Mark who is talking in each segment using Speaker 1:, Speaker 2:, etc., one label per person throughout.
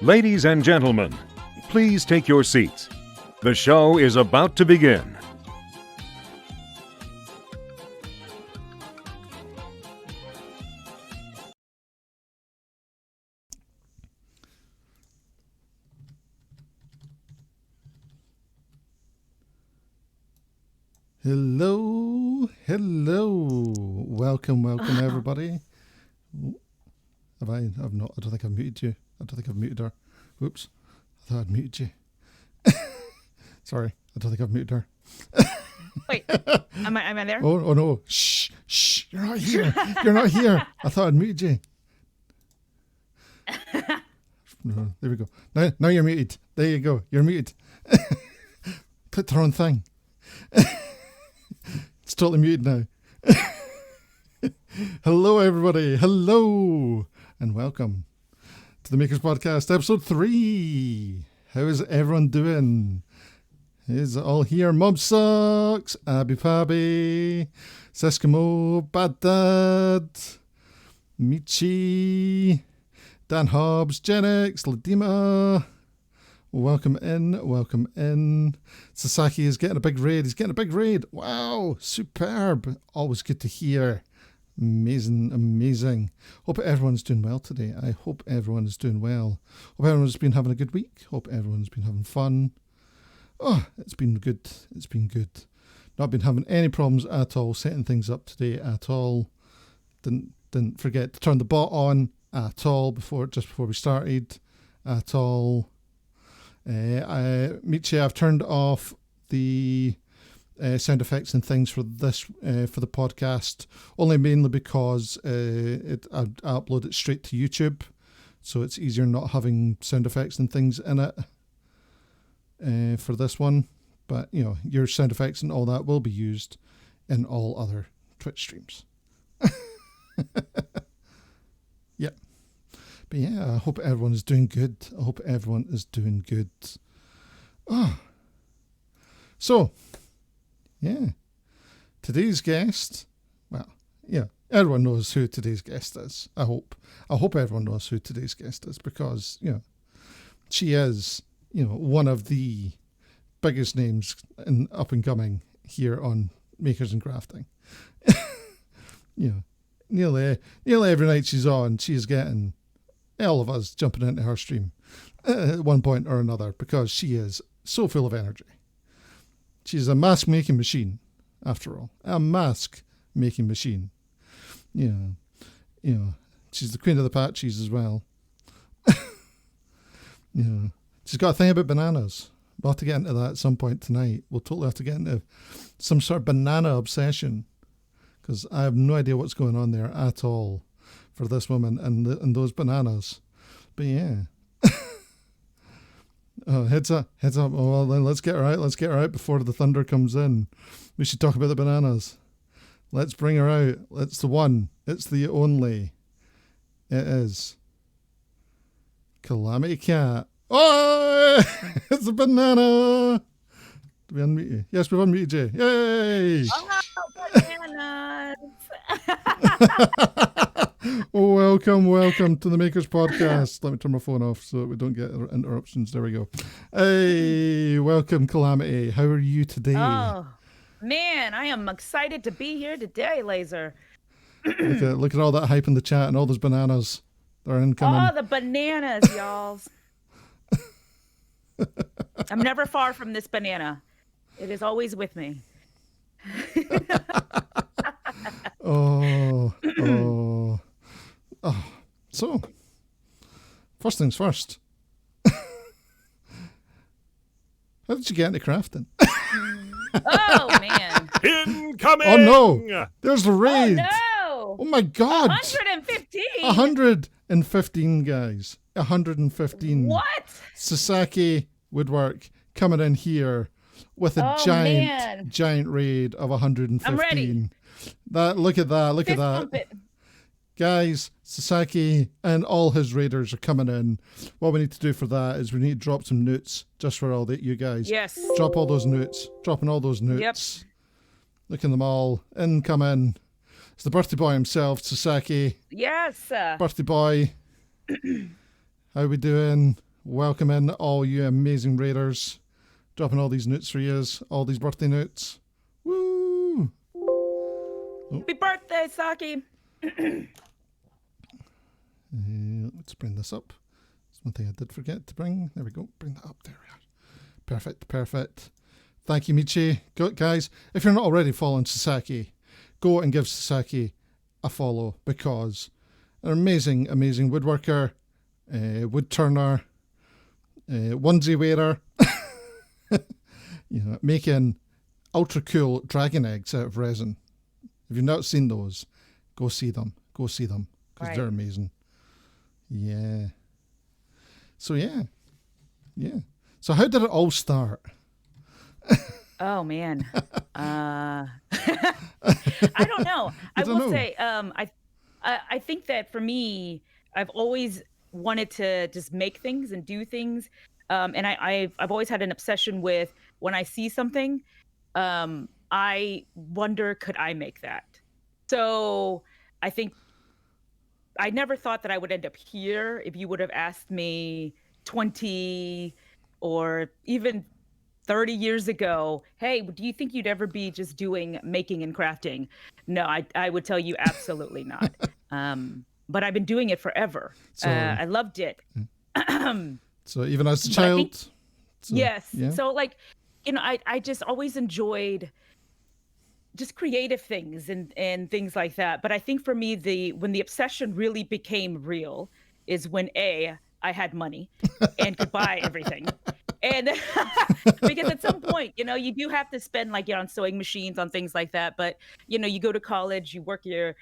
Speaker 1: Ladies and gentlemen, please take your seats. The show is about to begin.
Speaker 2: Hello. Welcome, everybody. I've not. I don't think I've muted you. I don't think I've muted her. Whoops. I thought I'd muted you. Sorry. I don't think I've muted her.
Speaker 3: Wait. Am I there?
Speaker 2: Oh no. Shh. You're not here. You're not here. I thought I'd muted you. No, there we go. Now you're muted. There you go. You're muted. Put the wrong thing. It's totally muted now. Hello, everybody. Hello. And welcome to the Makers Podcast, episode 3. How is everyone doing? Is it all here? Mom Sucks, Abby Pabby, Seskimo, Bad Dad, Michi, Dan Hobbs, Gen X, Ladima. Welcome in. Sasaki is getting a big raid. He's getting a big raid. Wow, superb. Always good to hear. Amazing. Hope everyone's doing well today. I hope everyone is doing well. Hope everyone's been having a good week. Hope everyone's been having fun. Oh, it's been good. Not been having any problems at all, setting things up today at all. Didn't forget to turn the bot on at all just before we started at all. Michi, I've turned off the sound effects and things for this for the podcast, only mainly because I upload it straight to YouTube, so it's easier not having sound effects and things in it for this one. But you know, your sound effects and all that will be used in all other Twitch streams. Yep. But yeah, I hope everyone is doing good. So, yeah. Today's guest, well, yeah, everyone knows who today's guest is. I hope everyone knows who today's guest is, because, you know, she is, you know, one of the biggest names in up and coming here on Makers and Crafting. You know, nearly every night she's on, she's getting all of us jumping into her stream at one point or another, because she is so full of energy. She's a mask making machine, after all. A mask making machine. You know, she's the queen of the patches as well. You know, she's got a thing about bananas. We'll have to get into that at some point tonight. We'll totally have to get into some sort of banana obsession, because I have no idea what's going on there at all for this woman and those bananas. But yeah. Oh, heads up. Oh, well, then let's get her out before the thunder comes in. We should talk about the bananas. Let's bring her out. It's the one. It's the only. It is Calamity Cat. Oh, it's a banana. Did we unmute you? Yes, we've unmuted you. Yay!
Speaker 3: Oh, bananas.
Speaker 2: Welcome to the Makers Podcast. Let me turn my phone off so that we don't get interruptions. There we go. Hey, welcome, Calamity. How are you today?
Speaker 3: Oh, man, I am excited to be here today, Laser.
Speaker 2: Look at all that hype in the chat and all those bananas. They're incoming.
Speaker 3: Oh, the bananas, y'all. I'm never far from this banana. It is always with me.
Speaker 2: Oh. So, first things first. How did you get into crafting?
Speaker 3: Oh, man.
Speaker 1: Incoming!
Speaker 2: Oh, no. There's the raid.
Speaker 3: Oh, no.
Speaker 2: Oh, my God.
Speaker 3: 115.
Speaker 2: 115, guys. 115.
Speaker 3: What?
Speaker 2: Sasaki Woodwork coming in here with a giant raid of 115.
Speaker 3: I'm ready.
Speaker 2: Look at that. Guys, Sasaki and all his raiders are coming in. What we need to do for that is we need to drop some newts just for all you guys.
Speaker 3: Yes.
Speaker 2: Drop all those newts. Dropping all those newts.
Speaker 3: Yep.
Speaker 2: Look at them all. Incoming. It's the birthday boy himself, Sasaki.
Speaker 3: Yes.
Speaker 2: Birthday boy. How we doing? welcome in all you amazing raiders. Dropping all these noots for you, all these birthday noots. Woo!
Speaker 3: Happy birthday, Saki.
Speaker 2: Let's bring this up. That's one thing I did forget to bring. There we go. Bring that up. There we are. Perfect. Thank you, Michi. Go, guys, if you're not already following Sasaki, go and give Sasaki a follow, because an amazing woodworker, wood turner, onesie wearer, making ultra cool dragon eggs out of resin. If you've not seen those, go see them because they're amazing. Yeah. So so how did it all start?
Speaker 3: Oh man, I don't know. I will say, I think that for me, I've always wanted to just make things and do things, and I've always had an obsession with when I see something, I wonder, could I make that? So I think I never thought that I would end up here. If you would have asked me 20 or even 30 years ago, hey, do you think you'd ever be just doing making and crafting? No, I would tell you absolutely not. But I've been doing it forever.
Speaker 2: So,
Speaker 3: I loved it.
Speaker 2: So even as a child?
Speaker 3: Yes.
Speaker 2: Yeah.
Speaker 3: So I just always enjoyed just creative things and things like that. But I think for me, when the obsession really became real is when I had money and could buy everything. And because at some point, you do have to spend on sewing machines, on things like that. But, you go to college, you work your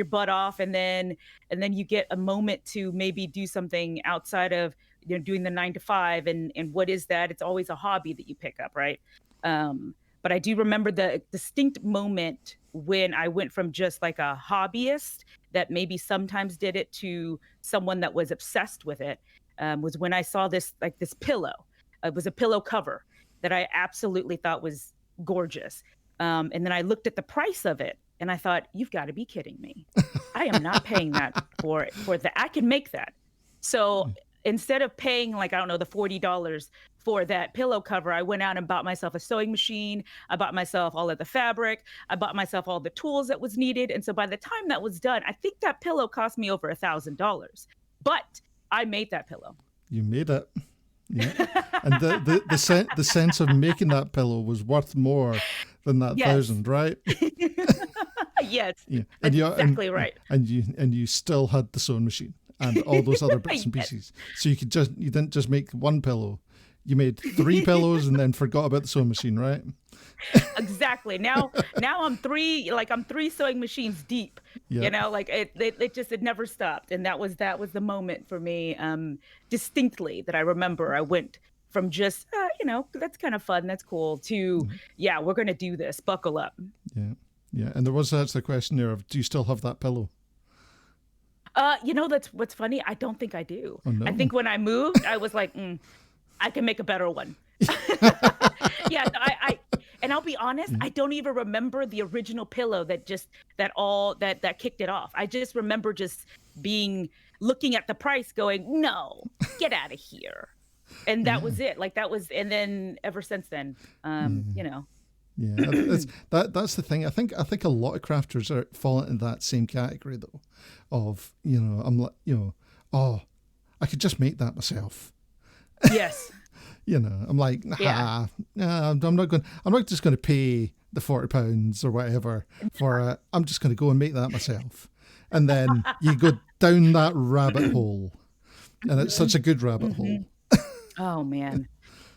Speaker 3: butt off, and then you get a moment to maybe do something outside of, doing the 9 to 5. And what is that? It's always a hobby that you pick up. Right. But I do remember the distinct moment when I went from just like a hobbyist that maybe sometimes did it to someone that was obsessed with it, was when I saw this pillow. It was a pillow cover that I absolutely thought was gorgeous. And then I looked at the price of it and I thought, you've got to be kidding me. I am not paying that for that. I can make that. So instead of paying the $40 for that pillow cover, I went out and bought myself a sewing machine. I bought myself all of the fabric. I bought myself all the tools that was needed. And so by the time that was done, I think that pillow cost me over $1,000. But I made that pillow.
Speaker 2: You made it. Yeah. And the sense of making that pillow was worth more than that $1,000, right?
Speaker 3: Yes.
Speaker 2: Yeah.
Speaker 3: That's exactly right.
Speaker 2: And you still had the sewing machine and all those other bits and pieces. So you didn't just make one pillow. You made 3 pillows and then forgot about the sewing machine, right?
Speaker 3: Exactly. Now I'm 3 sewing machines deep. Yeah. It never stopped. And that was the moment for me, distinctly, that I remember. I went from just that's kind of fun, that's cool, to we're gonna do this, buckle up.
Speaker 2: Yeah. And there was actually a question there of, do you still have that pillow?
Speaker 3: That's what's funny. I don't think I do. Oh, no. I think when I moved, I was like, I can make a better one. Yeah, and I'll be honest, I don't even remember the original pillow that kicked it off. I just remember just looking at the price going, no, get out of here. And that was it. And then ever since then,
Speaker 2: Yeah, that's the thing. I think a lot of crafters are falling in that same category though, of I'm like I could just make that myself.
Speaker 3: Yes.
Speaker 2: I'm like, I'm not just going to pay the £40 or whatever for it. I'm just going to go and make that myself. And then you go down that rabbit hole, and it's such a good rabbit hole.
Speaker 3: Oh man.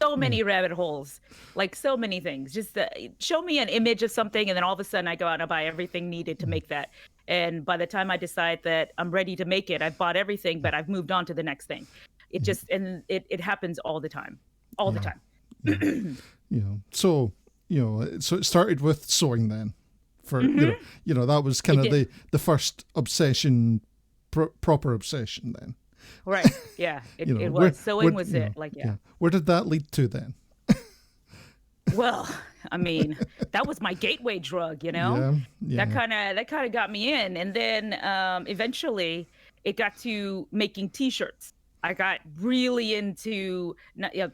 Speaker 3: So many rabbit holes, so many things. Just show me an image of something, and then all of a sudden I go out and I buy everything needed to make that. And by the time I decide that I'm ready to make it, I've bought everything, but I've moved on to the next thing. It happens all the time, the time.
Speaker 2: So it started with sewing then. For that was kind of the first obsession, proper obsession then.
Speaker 3: Right. Yeah. It was. Sewing was it.
Speaker 2: Where did that lead to then?
Speaker 3: Well, I mean, that was my gateway drug,
Speaker 2: Yeah.
Speaker 3: That kind of got me in. And then eventually it got to making T-shirts. I got really into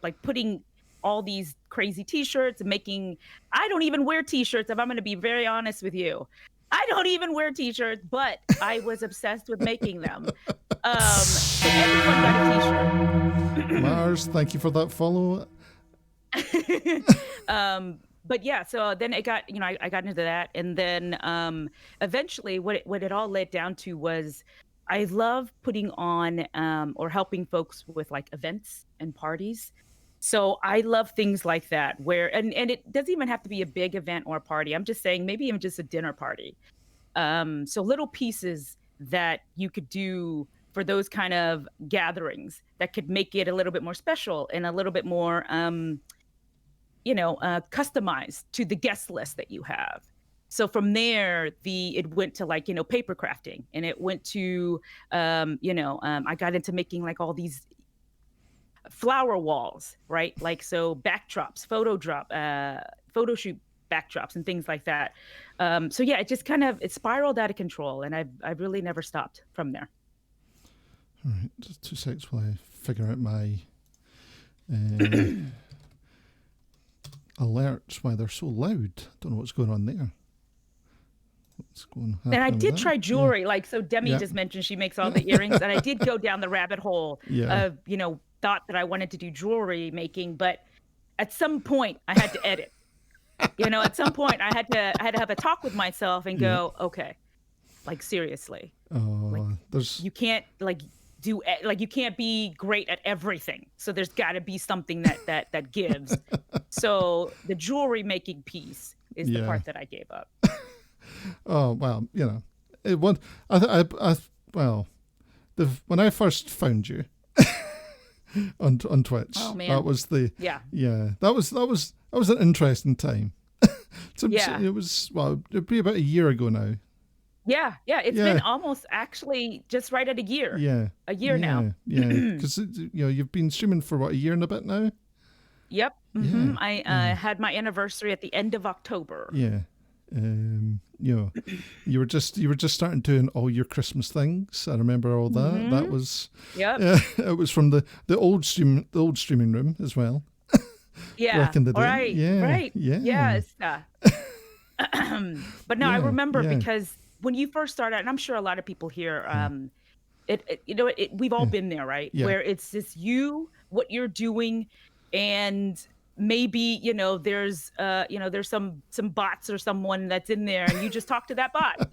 Speaker 3: like putting all these crazy t-shirts and making. I don't even wear t-shirts, if I'm going to be very honest with you. I don't even wear t-shirts, but I was obsessed with making them. So everyone got a t-shirt.
Speaker 2: Mars, thank you for that follow.
Speaker 3: But yeah, so then it got, I got into that. And then eventually what it all led down to was I love putting on or helping folks with like events and parties. So I love things like that where, and it doesn't even have to be a big event or a party. I'm just saying maybe even just a dinner party. So little pieces that you could do for those kind of gatherings that could make it a little bit more special and a little bit more, customized to the guest list that you have. So from there, it went to like, paper crafting, and it went to, I got into making like all these flower walls, right? Like, so backdrops, photo shoot backdrops and things like that. So yeah, it just it spiraled out of control, and I've really never stopped from there.
Speaker 2: All right, just 2 seconds while I figure out my alerts, why they're so loud. Don't know what's going on there. What's going on?
Speaker 3: And I did try jewelry, like, so Demi just mentioned she makes all the earrings, and I did go down the rabbit hole of, thought that I wanted to do jewelry making, but at some point I had to edit. At some point I had to have a talk with myself and go, okay, like seriously, you can't you can't be great at everything. So there's got to be something that gives. So the jewelry making piece is the part that I gave up.
Speaker 2: Oh well, when I first found you on Twitch, that was that was an interesting time. It was it'd be about a year ago now.
Speaker 3: Yeah, it's been almost actually just right at a year. A year now.
Speaker 2: Yeah, because you've been streaming for what, a year and a bit now.
Speaker 3: Yep. Mm-hmm. I had my anniversary at the end of October.
Speaker 2: Yeah. You were just starting doing all your Christmas things. I remember all that. Mm-hmm. That was it was from the old streaming room as well.
Speaker 3: Yeah.
Speaker 2: Back in the day.
Speaker 3: Right.
Speaker 2: Yeah.
Speaker 3: Right.
Speaker 2: Yeah.
Speaker 3: Yes. But no, I remember because when you first started, and I'm sure a lot of people here, we've all been there, right?
Speaker 2: Yeah.
Speaker 3: Where it's just what you're doing, and maybe there's some bots or someone that's in there, and you just talk to that bot,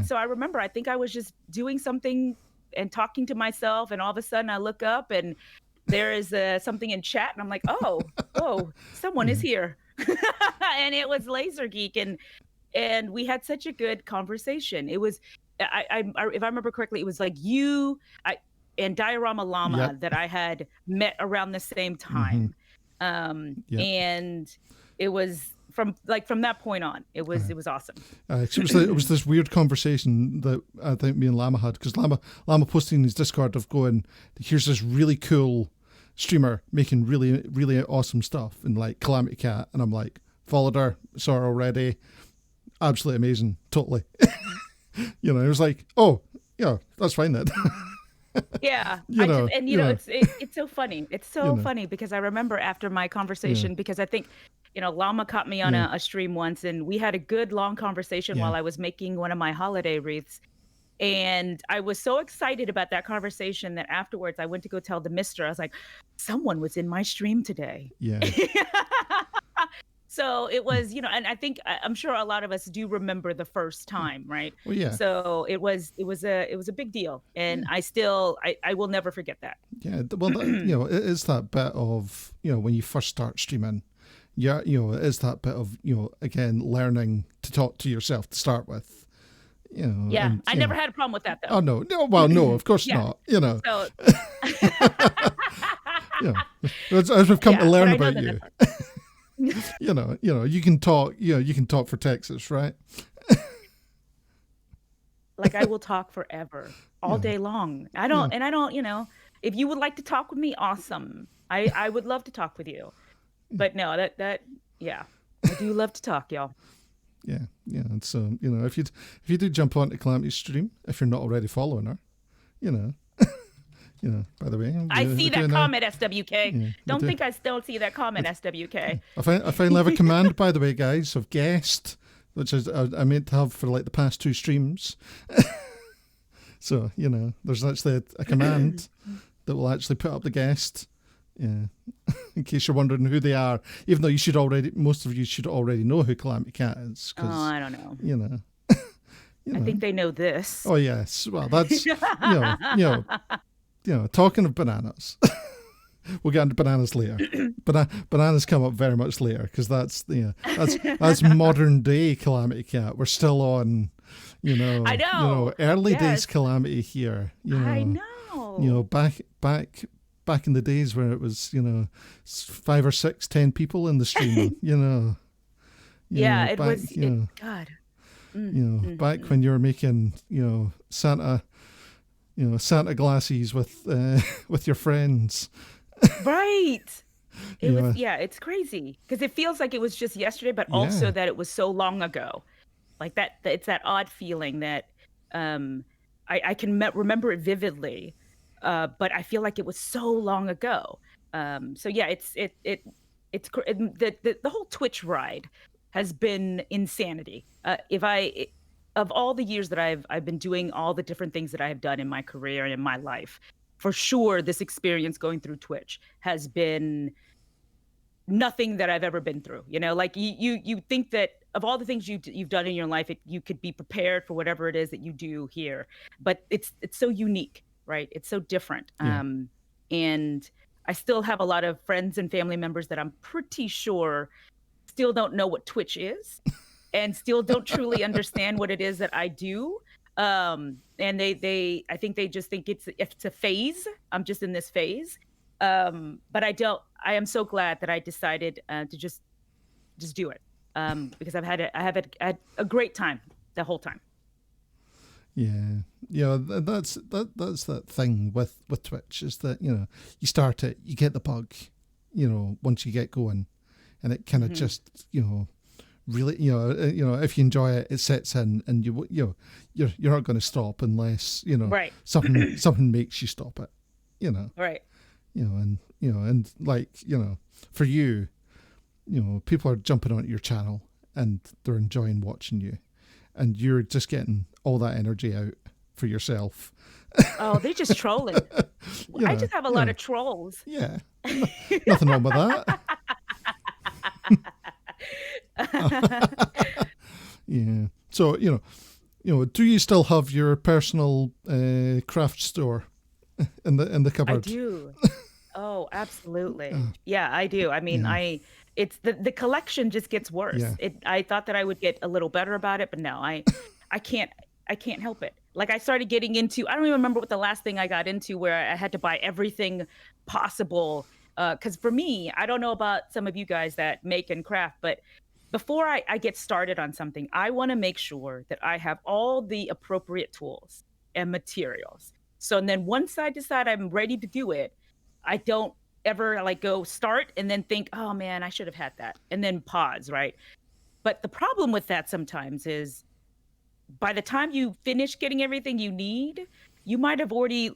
Speaker 3: So I remember, I think I was just doing something and talking to myself, and all of a sudden I look up and there is something in chat, and I'm like, oh, someone is here. And it was Lasergeek, and we had such a good conversation. It was, I if I remember correctly, it was like you and Diorama Llama that I had met around the same time. Mm-hmm. And it was from that point on, it was awesome.
Speaker 2: It was this weird conversation that I think me and Llama had, because Llama posting in his Discord of going, here's this really cool streamer making really, really awesome stuff, and like Calamity Cat, and I'm like, followed her, saw her already, absolutely amazing, totally. It was like, oh yeah, that's fine then.
Speaker 3: Yeah, it's so funny. It's so funny because I remember after my conversation, because I think Llama caught me on a stream once, and we had a good long conversation while I was making one of my holiday wreaths. And I was so excited about that conversation that afterwards I went to go tell the mister. I was like, someone was in my stream today.
Speaker 2: Yeah.
Speaker 3: So it was, and I think I'm sure a lot of us do remember the first time, right?
Speaker 2: Well, yeah.
Speaker 3: So it was a big deal, and I will never forget that.
Speaker 2: Yeah. Well, it is that bit of when you first start streaming. Yeah, it is that bit of again learning to talk to yourself to start with.
Speaker 3: I never had a problem with that though.
Speaker 2: Oh no, well, no, of course not.
Speaker 3: So,
Speaker 2: as we've come to learn about you. You can talk. You can talk for Texas, right?
Speaker 3: Like I will talk forever, all day long. I don't. If you would like to talk with me, awesome. I would love to talk with you. But no, I do love to talk, y'all.
Speaker 2: Yeah. And so if you do jump onto Calamity's stream, if you're not already following her, you know. By the way,
Speaker 3: I see that comment, SWK.
Speaker 2: Yeah,
Speaker 3: don't think I don't see that comment, SWK.
Speaker 2: I finally have a command, by the way, guys, of guest, which is I meant to have for like the past 2 streams. So, there's actually a command that will actually put up the guest. Yeah. In case you're wondering who they are, even though most of you should already know who Calamity Cat is.
Speaker 3: Oh, I don't know.
Speaker 2: I
Speaker 3: think they know this.
Speaker 2: Oh yes, well that's talking of bananas. We'll get into bananas later. Bananas come up very much later because that's modern day Calamity Cat. We're still on,
Speaker 3: I know.
Speaker 2: Early days Calamity here.
Speaker 3: I know.
Speaker 2: Back in the days where it was 5 or 6, 10 people in the stream.
Speaker 3: It
Speaker 2: back,
Speaker 3: was. God.
Speaker 2: Back when you were making Santa. Santa glasses with your friends.
Speaker 3: Right. It's crazy because it feels like it was just yesterday, but also that it was so long ago. Like that it's that odd feeling that I can remember it vividly, but I feel like it was so long ago. It's the whole Twitch ride has been insanity. Of all the years that I've been doing all the different things that I have done in my career and in my life, for sure, this experience going through Twitch has been nothing that I've ever been through. Like you think that of all the things you've done in your life, you could be prepared for whatever it is that you do here, but it's so unique, right? It's so different.
Speaker 2: Yeah.
Speaker 3: And I still have a lot of friends and family members that I'm pretty sure still don't know what Twitch is. And still don't truly understand what it is that I do. And I think they just think it's a phase. I'm just in this phase. But I am so glad that I decided to just do it. Because I have had a great time the whole time.
Speaker 2: Yeah. That's that thing with Twitch is that, you start it, you get the bug, once you get going, and it kind of just, really, if you enjoy it, it sets in, and you're not going to stop unless
Speaker 3: right.
Speaker 2: something makes you stop it,
Speaker 3: right.
Speaker 2: And like for you, people are jumping onto your channel and they're enjoying watching you, and you're just getting all that energy out for yourself.
Speaker 3: Oh, they're just trolling. I just have a lot of trolls.
Speaker 2: Yeah, nothing wrong with that. Yeah. So do you still have your personal craft store in the cupboard?
Speaker 3: I do. Oh, absolutely. Yeah, I do. I mean, it's the collection just gets worse.
Speaker 2: Yeah.
Speaker 3: I thought that I would get a little better about it, but no, I can't help it. Like I started getting into, I don't even remember what the last thing I got into where I had to buy everything possible. Because for me, I don't know about some of you guys that make and craft, but before I get started on something, I want to make sure that I have all the appropriate tools and materials. So and then once I decide I'm ready to do it, I don't ever like go start and then think, oh man, I should have had that, and then pause, right? But the problem with that sometimes is by the time you finish getting everything you need, you might have already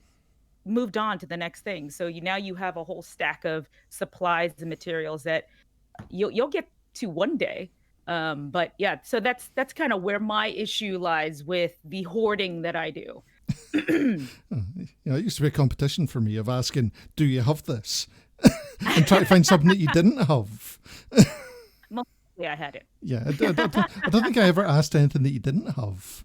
Speaker 3: moved on to the next thing. So now you have a whole stack of supplies and materials that you'll get to one day. But yeah, so that's kind of where my issue lies with the hoarding that I do.
Speaker 2: It used to be a competition for me of asking, do you have this? And try to find something that you didn't have.
Speaker 3: Mostly I had it.
Speaker 2: Yeah, I don't think I ever asked anything that you didn't have,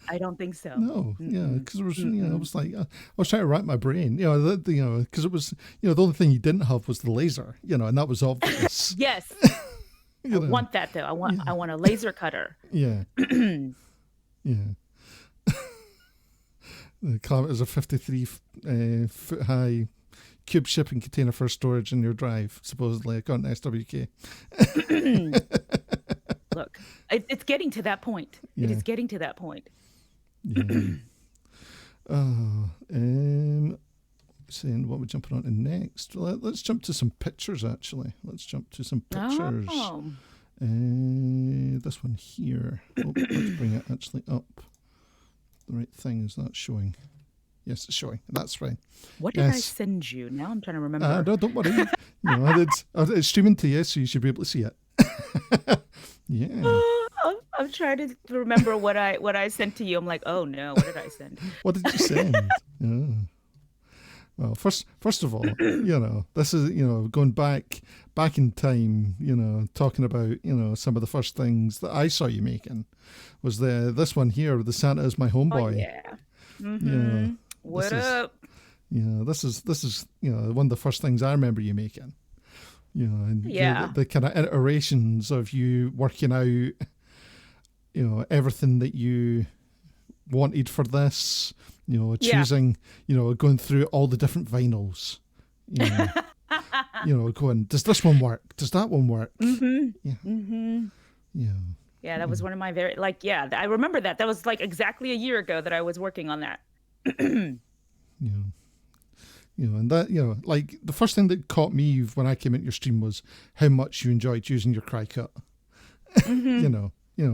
Speaker 3: I don't think so.
Speaker 2: No, because it was, I was like, I was trying to wrap my brain, because it was, the only thing you didn't have was the laser, and that was obvious.
Speaker 3: Yes. I want that though. I want a laser cutter.
Speaker 2: Yeah. Yeah. The Comet is a 53 foot high cube shipping container for storage in your drive, supposedly, according to SWK.
Speaker 3: Look, it's getting to that point. Yeah. It is getting to that point.
Speaker 2: Yeah. Saying what we're jumping on to next. Let's jump to some pictures, actually. Let's jump to some pictures.
Speaker 3: Oh.
Speaker 2: This one here. Let's bring it actually up. the right thing is not showing. Yes, it's showing. That's fine.
Speaker 3: What did I
Speaker 2: Yes.
Speaker 3: send you? Now I'm trying to remember.
Speaker 2: No, don't worry. It's streaming to you, so you should be able to see it. Yeah.
Speaker 3: I'm trying to remember what I sent to you. I'm like, oh no, what did I send?
Speaker 2: What did you send? Yeah. Well, first of all, this is going back in time. Talking about some of the first things that I saw you making was this one here, the Santa is my homeboy.
Speaker 3: Oh yeah. Mm-hmm.
Speaker 2: Yeah.
Speaker 3: What up?
Speaker 2: This is one of the first things I remember you making. And
Speaker 3: Yeah.
Speaker 2: the kind of iterations of you working out, everything that you wanted for this, choosing, going through all the different vinyls, going, does this one work? Does that one work?
Speaker 3: Mm-hmm.
Speaker 2: Yeah.
Speaker 3: Mm-hmm.
Speaker 2: Yeah.
Speaker 3: Yeah, that was one of my I remember that. That was like exactly a year ago that I was working on that.
Speaker 2: And that, like the first thing that caught me when I came into your stream was how much you enjoyed using your cry cut.
Speaker 3: Mm-hmm.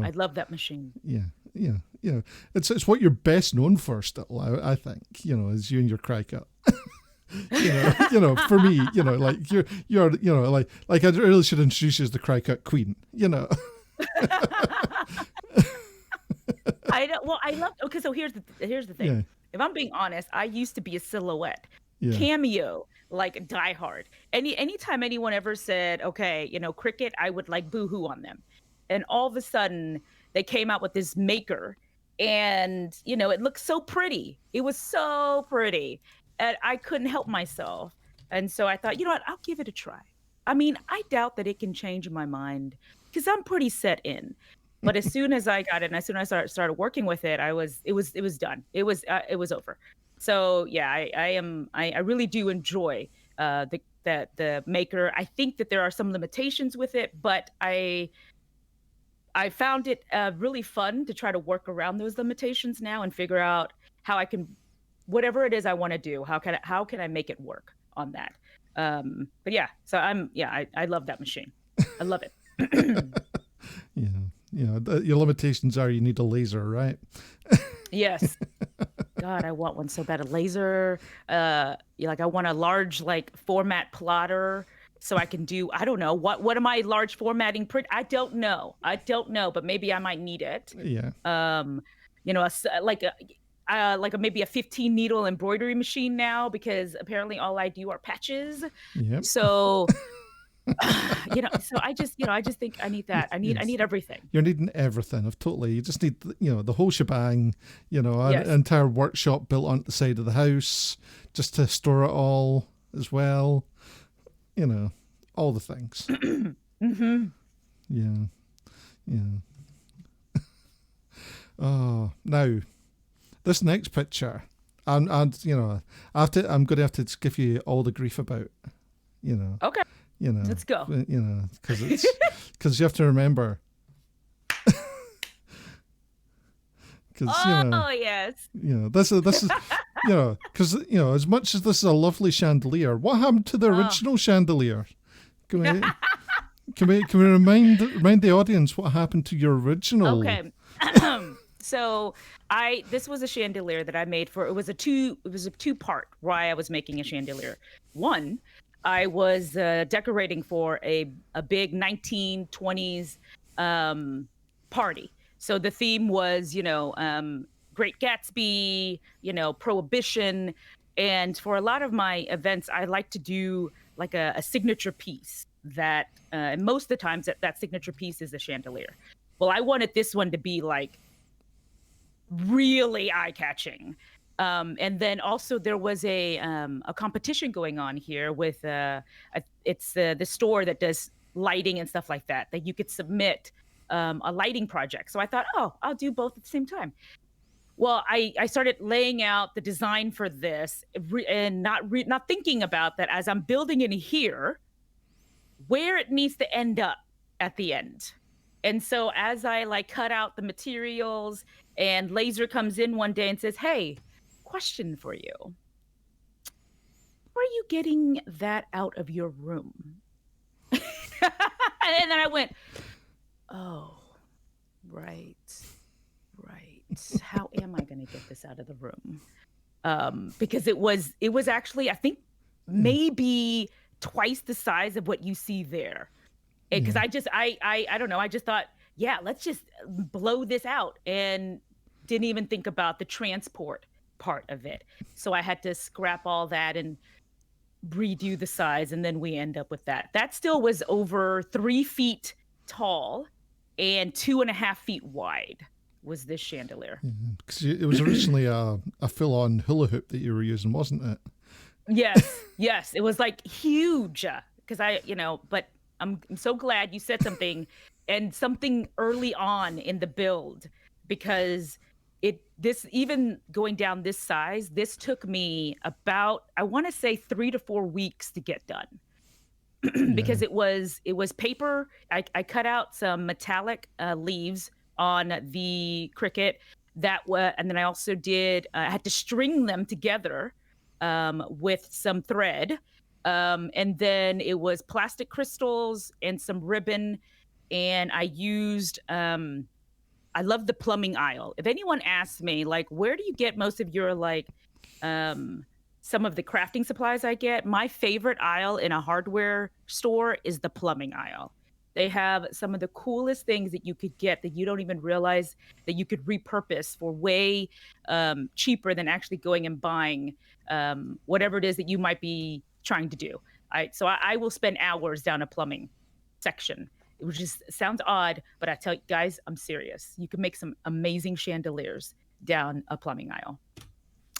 Speaker 3: I love that machine.
Speaker 2: Yeah. It's what you're best known for still, I think, is you and your cry cut. For me, like you're like I really should introduce you as the cry cut queen,
Speaker 3: I don't. Well, I love. Okay, so here's the thing.
Speaker 2: Yeah.
Speaker 3: If I'm being honest, I used to be a silhouette
Speaker 2: Yeah.
Speaker 3: cameo, like Die Hard. Anytime anyone ever said, okay, cricket, I would like boohoo on them, and all of a sudden they came out with this maker, and it looked so pretty. It was so pretty, and I couldn't help myself. And so I thought, you know what, I'll give it a try. I mean, I doubt that it can change my mind because I'm pretty set in. But as soon as I got it, and as soon as I started working with it, it was done. It was over. So yeah, I really do enjoy the maker. I think that there are some limitations with it, but I found it really fun to try to work around those limitations now and figure out how I can, whatever it is I want to do, how can I make it work on that. But yeah, so I love that machine. I love it.
Speaker 2: Your limitations are you need a laser, right?
Speaker 3: Yes. God, I want one so bad. A laser, I want a large format plotter so I can do, I don't know, what am I large formatting print? I don't know, but maybe I might need it.
Speaker 2: Yeah.
Speaker 3: Maybe a 15 needle embroidery machine now, because apparently all I do are patches.
Speaker 2: Yep.
Speaker 3: So so I just think I need that. I need everything.
Speaker 2: You're needing everything. You just need, the whole shebang,
Speaker 3: Yes.
Speaker 2: an entire workshop built on the side of the house just to store it all as well. All the things.
Speaker 3: Mm-hmm.
Speaker 2: Yeah. Oh, now this next picture, and I'm going to have to give you all the grief about,
Speaker 3: Okay. Let's go.
Speaker 2: Because you have to remember.
Speaker 3: Yes.
Speaker 2: This is because as much as this is a lovely chandelier, what happened to the original chandelier? Can we remind the audience what happened to your original?
Speaker 3: Okay. So this was a chandelier that I made it was a two-part why I was making a chandelier. One, I was decorating for a big 1920s party. So the theme was, Great Gatsby, Prohibition. And for a lot of my events, I like to do like a signature piece that, and most of the times that signature piece is a chandelier. Well, I wanted this one to be like really eye-catching. And then also there was a competition going on here with it's the store that does lighting and stuff like that you could submit a lighting project. So I thought, I'll do both at the same time. Well, I started laying out the design for this and not thinking about that as I'm building it here, where it needs to end up at the end. And so as I cut out the materials, and Laser comes in one day and says, hey, question for you. Where are you getting that out of your room? And then I went, oh, right. How am I going to get this out of the room? Because it was actually, I think, maybe twice the size of what you see there. Because I don't know. I just thought, yeah, let's just blow this out, and didn't even think about the transport part of it. So I had to scrap all that and redo the size, and then we end up with that. That still was over 3 feet tall and 2.5 feet wide was this chandelier.
Speaker 2: Because it was originally a full-on hula hoop that you were using, wasn't it?
Speaker 3: Yes. It was like huge. Because but I'm so glad you said something and something early on in the build, because this even going down this size, this took me about, I want to say 3 to 4 weeks to get done. Because it was paper. I cut out some metallic leaves on the Cricut and then I also did, I had to string them together with some thread. And then it was plastic crystals and some ribbon. And I used, I love the plumbing aisle. If anyone asks me, like, where do you get most of your, like, some of the crafting supplies I get, my favorite aisle in a hardware store is the plumbing aisle. They have some of the coolest things that you could get that you don't even realize that you could repurpose for way cheaper than actually going and buying whatever it is that you might be trying to do. So I will spend hours down a plumbing section. It just sounds odd, but I tell you guys, I'm serious. You can make some amazing chandeliers down a plumbing aisle.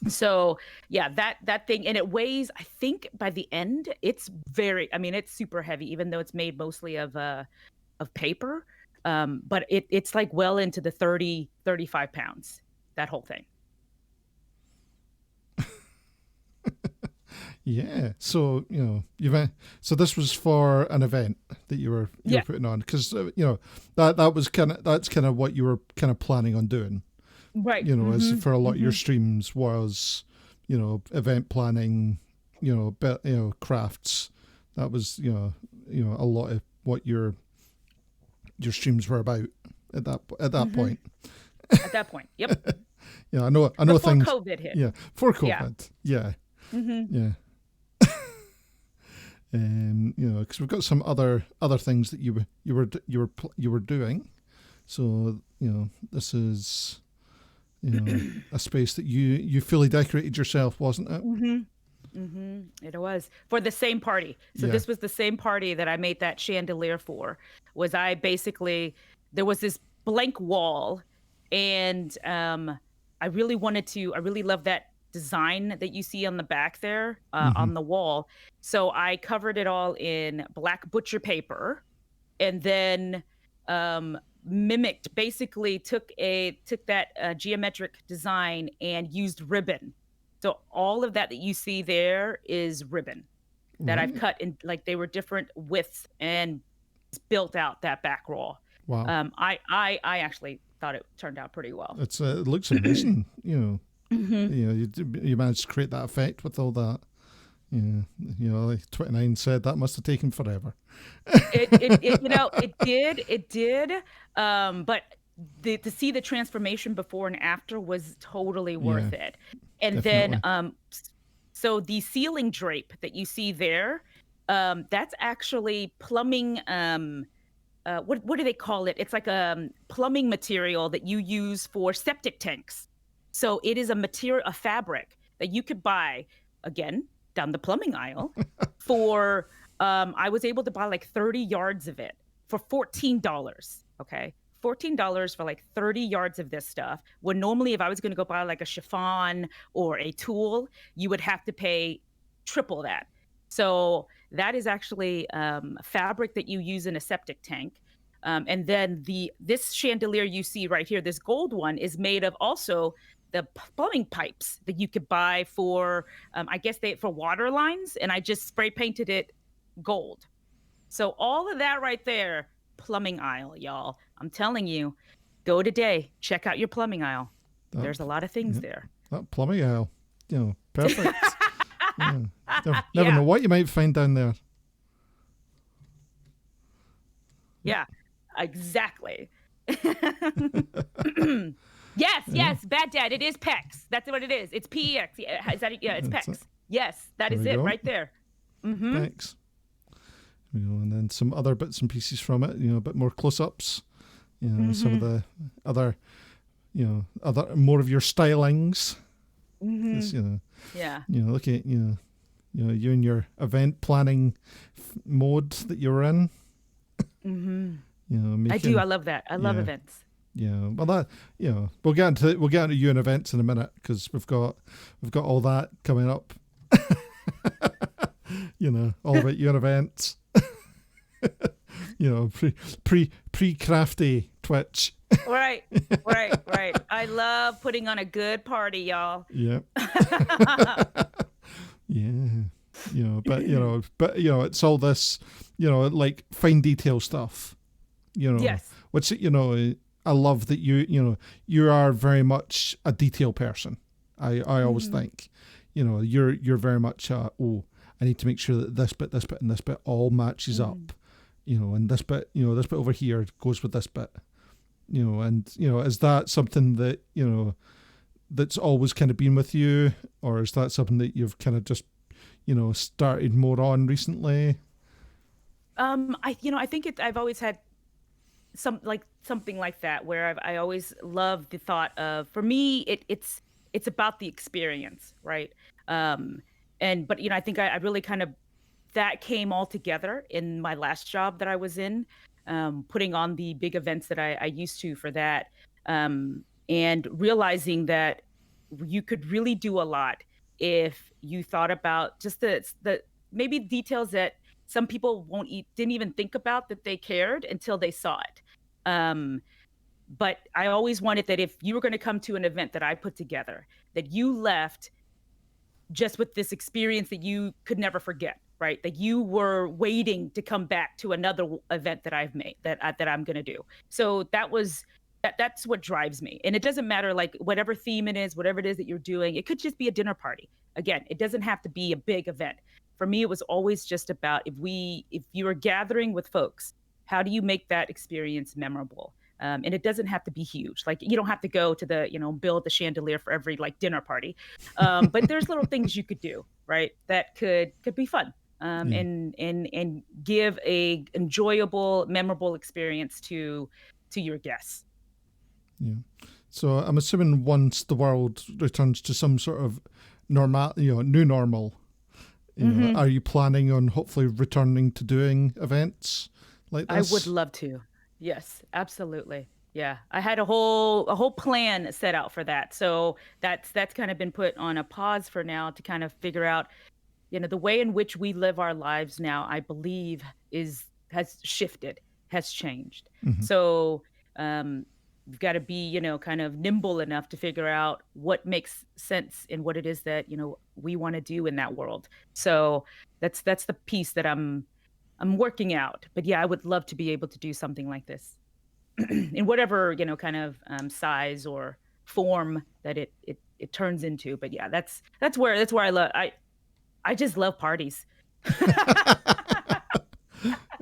Speaker 3: So yeah, that thing, and it weighs, I think by the end, it's super heavy, even though it's made mostly of paper. But it's like well into the 30, 35 pounds, that whole thing.
Speaker 2: Yeah. So, so this was for an event that you were putting on, because, that's kind of what you were kind of planning on doing.
Speaker 3: Right.
Speaker 2: As for a lot of your streams was, event planning, crafts. That was, a lot of what your streams were about at that point.
Speaker 3: At that point. Yep.
Speaker 2: I know
Speaker 3: before
Speaker 2: things.
Speaker 3: COVID hit.
Speaker 2: Yeah. For COVID. Yeah. Yeah. Because we've got some other things that you were doing. So, this is, a space that you fully decorated yourself, wasn't it?
Speaker 3: It was for the same party. So this was the same party that I made that chandelier for. There was this blank wall, and I really love that design that you see on the back there on the wall. So I covered it all in black butcher paper, and then took that geometric design and used ribbon. So all of that you see there is ribbon that I've cut in, like, they were different widths, and built out that back wall.
Speaker 2: Wow.
Speaker 3: I actually thought it turned out pretty well.
Speaker 2: It looks amazing. You managed to create that effect with all that. Like 29 said, that must have taken forever.
Speaker 3: It did. But to see the transformation before and after was totally worth it. And definitely. Then, so the ceiling drape that you see there, that's actually plumbing. What do they call it? It's like a plumbing material that you use for septic tanks. So it is a fabric that you could buy, again, down the plumbing aisle for, I was able to buy like 30 yards of it for $14. Okay. $14 for like 30 yards of this stuff. When normally, if I was going to go buy like a chiffon or a tulle, you would have to pay triple that. So that is actually fabric that you use in a septic tank. And then this chandelier you see right here, this gold one, is made of also the plumbing pipes that you could buy for, for water lines. And I just spray painted it gold. So all of that right there, plumbing aisle, y'all. I'm telling you, go today, check out your plumbing aisle. There's a lot of things there.
Speaker 2: That plumbing aisle, perfect. Never know what you might find down there.
Speaker 3: Yeah, exactly. Yes, bad dad. It is PEX. That's what it is. It's PEX. Yeah, is that? Yeah, it's
Speaker 2: That's
Speaker 3: PEX. Yes, that
Speaker 2: There
Speaker 3: is
Speaker 2: we
Speaker 3: it
Speaker 2: go.
Speaker 3: right there.
Speaker 2: Thanks. And then some other bits and pieces from it, a bit more close-ups, some of the other, other more of your stylings. 'Cause,
Speaker 3: Yeah.
Speaker 2: look at, you in your event planning mode that you're in.
Speaker 3: I do. I love that. I love
Speaker 2: yeah.
Speaker 3: events.
Speaker 2: Yeah, well, that we'll get into you and events in a minute because we've got all that coming up. All about you and events. pre crafty Twitch.
Speaker 3: Right. I love putting on a good party, y'all.
Speaker 2: Yeah. Yeah. But it's all this, like fine detail stuff.
Speaker 3: Yes.
Speaker 2: Which I love that you are very much a detail person. I always think, you're very much I need to make sure that this bit, and this bit all matches up. And this bit over here goes with this bit. Is that something that that's always kind of been with you, or is that something that you've kind of just started more on recently?
Speaker 3: I think I've always had something like that where I always love the thought of, for me it's about the experience, right? But I think I really kind of, that came all together in my last job that I was in, putting on the big events that I used to for that, and realizing that you could really do a lot if you thought about just the maybe details that some people didn't even think about that they cared until they saw it. But I always wanted that if you were going to come to an event that I put together, that you left just with this experience that you could never forget, right? That you were waiting to come back to another event that I've made, that I'm going to do. So that's what drives me. And it doesn't matter, like, whatever theme it is, whatever it is that you're doing, it could just be a dinner party. Again, it doesn't have to be a big event. For me, it was always just about, if you are gathering with folks, how do you make that experience memorable? And it doesn't have to be huge. Like, you don't have to go to the, build the chandelier for every dinner party. But there's little things you could do, right? That could be fun. And give a enjoyable, memorable experience to your guests.
Speaker 2: Yeah. So I'm assuming once the world returns to some sort of new normal, are you planning on hopefully returning to doing events like this?
Speaker 3: I would love to. Yes, absolutely. Yeah, I had a whole plan set out for that. So that's kind of been put on a pause for now to kind of figure out, the way in which we live our lives now, I believe has shifted, has changed. So we've got to be, kind of nimble enough to figure out what makes sense and what it is that, we want to do in that world. So that's the piece that I'm working out. But yeah, I would love to be able to do something like this in whatever, kind of size or form that it turns into. But yeah, that's where I love, I just love parties.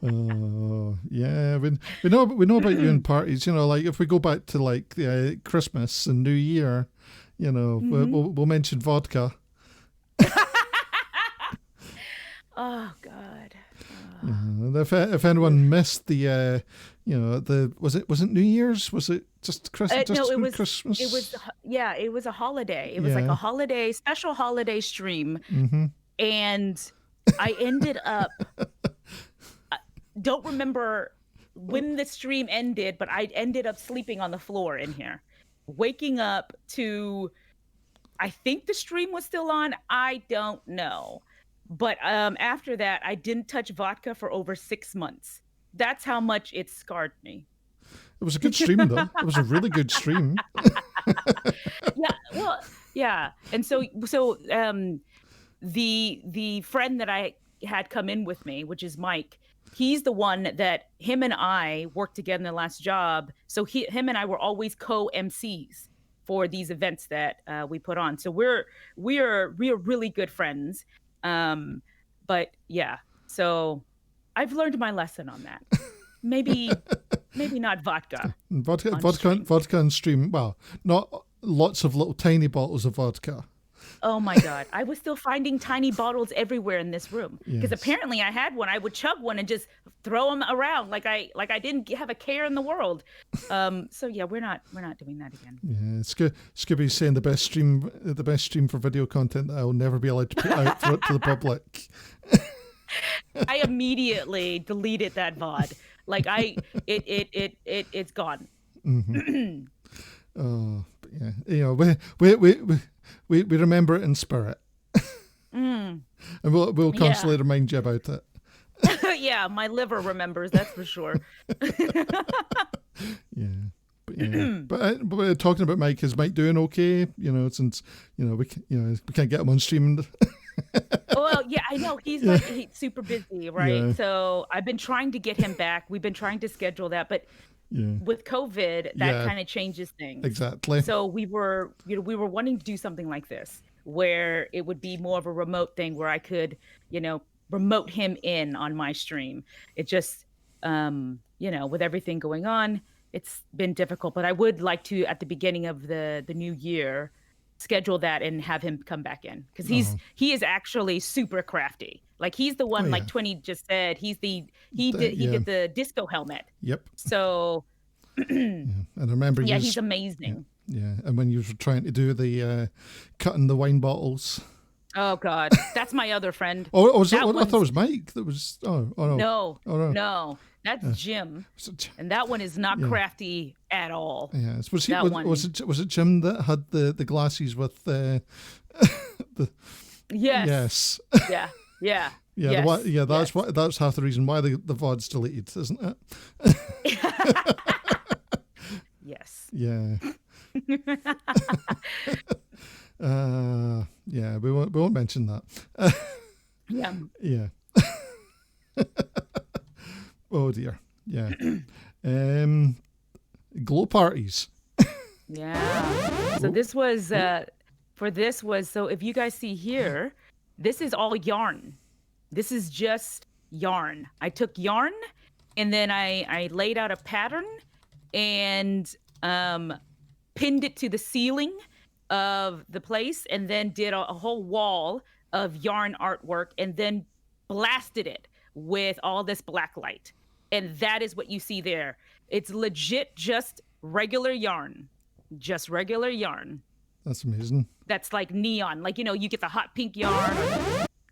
Speaker 2: Oh yeah, we know about you in parties. Like if we go back to Christmas and New Year, we'll mention vodka.
Speaker 3: Oh God.
Speaker 2: If anyone missed the was it New Year's? Was it just Christmas?
Speaker 3: No, it was
Speaker 2: Christmas.
Speaker 3: It was a holiday. It was like a special holiday stream, and I ended up. Don't remember when the stream ended, but I ended up sleeping on the floor in here, waking up to, I think the stream was still on. I don't know. But after that, I didn't touch vodka for over 6 months. That's how much it scarred me.
Speaker 2: It was a good stream, though. It was a really good stream.
Speaker 3: Yeah. And so the friend that I had come in with me, which is Mike, he's the one that him and I worked together in the last job. So him and I were always co-MCs for these events that we put on. So we're really good friends. But yeah, so I've learned my lesson on that. Maybe maybe not vodka.
Speaker 2: Vodka and stream. Well, not lots of little tiny bottles of vodka.
Speaker 3: Oh my God. I was still finding tiny bottles everywhere in this room because
Speaker 2: Yes.
Speaker 3: apparently I had one. I would chug one and just throw them around like I didn't have a care in the world. So yeah, we're not doing that again.
Speaker 2: Yeah, Scooby's saying the best stream for video content that I'll never be allowed to put out to the public.
Speaker 3: I immediately deleted that VOD. Like it's gone.
Speaker 2: Oh, but yeah, we remember it in spirit, and we'll constantly remind you about it.
Speaker 3: Yeah, my liver remembers, that's for sure.
Speaker 2: Yeah, but talking about Mike, is Mike doing okay? Since we can't get him on stream.
Speaker 3: Well, yeah, I know he's super busy, right?
Speaker 2: Yeah.
Speaker 3: So I've been trying to get him back. We've been trying to schedule that, but with COVID, that kind of changes things.
Speaker 2: Exactly.
Speaker 3: So we were wanting to do something like this, where it would be more of a remote thing, where I could, remote him in on my stream. It just, with everything going on, it's been difficult. But I would like to, at the beginning of the new year, schedule that and have him come back in, because he is actually super crafty. Like he's the one, like 20 just said, he did the disco helmet.
Speaker 2: Yep.
Speaker 3: So
Speaker 2: and I remember
Speaker 3: he's amazing.
Speaker 2: Yeah, and when you were trying to do the cutting the wine bottles.
Speaker 3: Oh God, that's my other friend.
Speaker 2: I thought it was Mike. That was no.
Speaker 3: No, that's Jim, and that one is not crafty at all.
Speaker 2: Yeah, was it Jim that had the glasses with the
Speaker 3: Yes. Yeah.
Speaker 2: Yeah,
Speaker 3: Yes.
Speaker 2: that's half the reason why the VOD's deleted, isn't it?
Speaker 3: Yes.
Speaker 2: Yeah. Yeah, we won't mention that.
Speaker 3: Yeah.
Speaker 2: Yeah. Oh dear. Yeah. Glow parties.
Speaker 3: Yeah. So this was so if you guys see here, this is all yarn. This is just yarn. I took yarn and then I laid out a pattern and pinned it to the ceiling of the place, and then did a whole wall of yarn artwork, and then blasted it with all this black light. And that is what you see there. It's legit just regular yarn. Just regular yarn.
Speaker 2: That's amazing.
Speaker 3: That's like neon. Like, you get the hot pink yarn.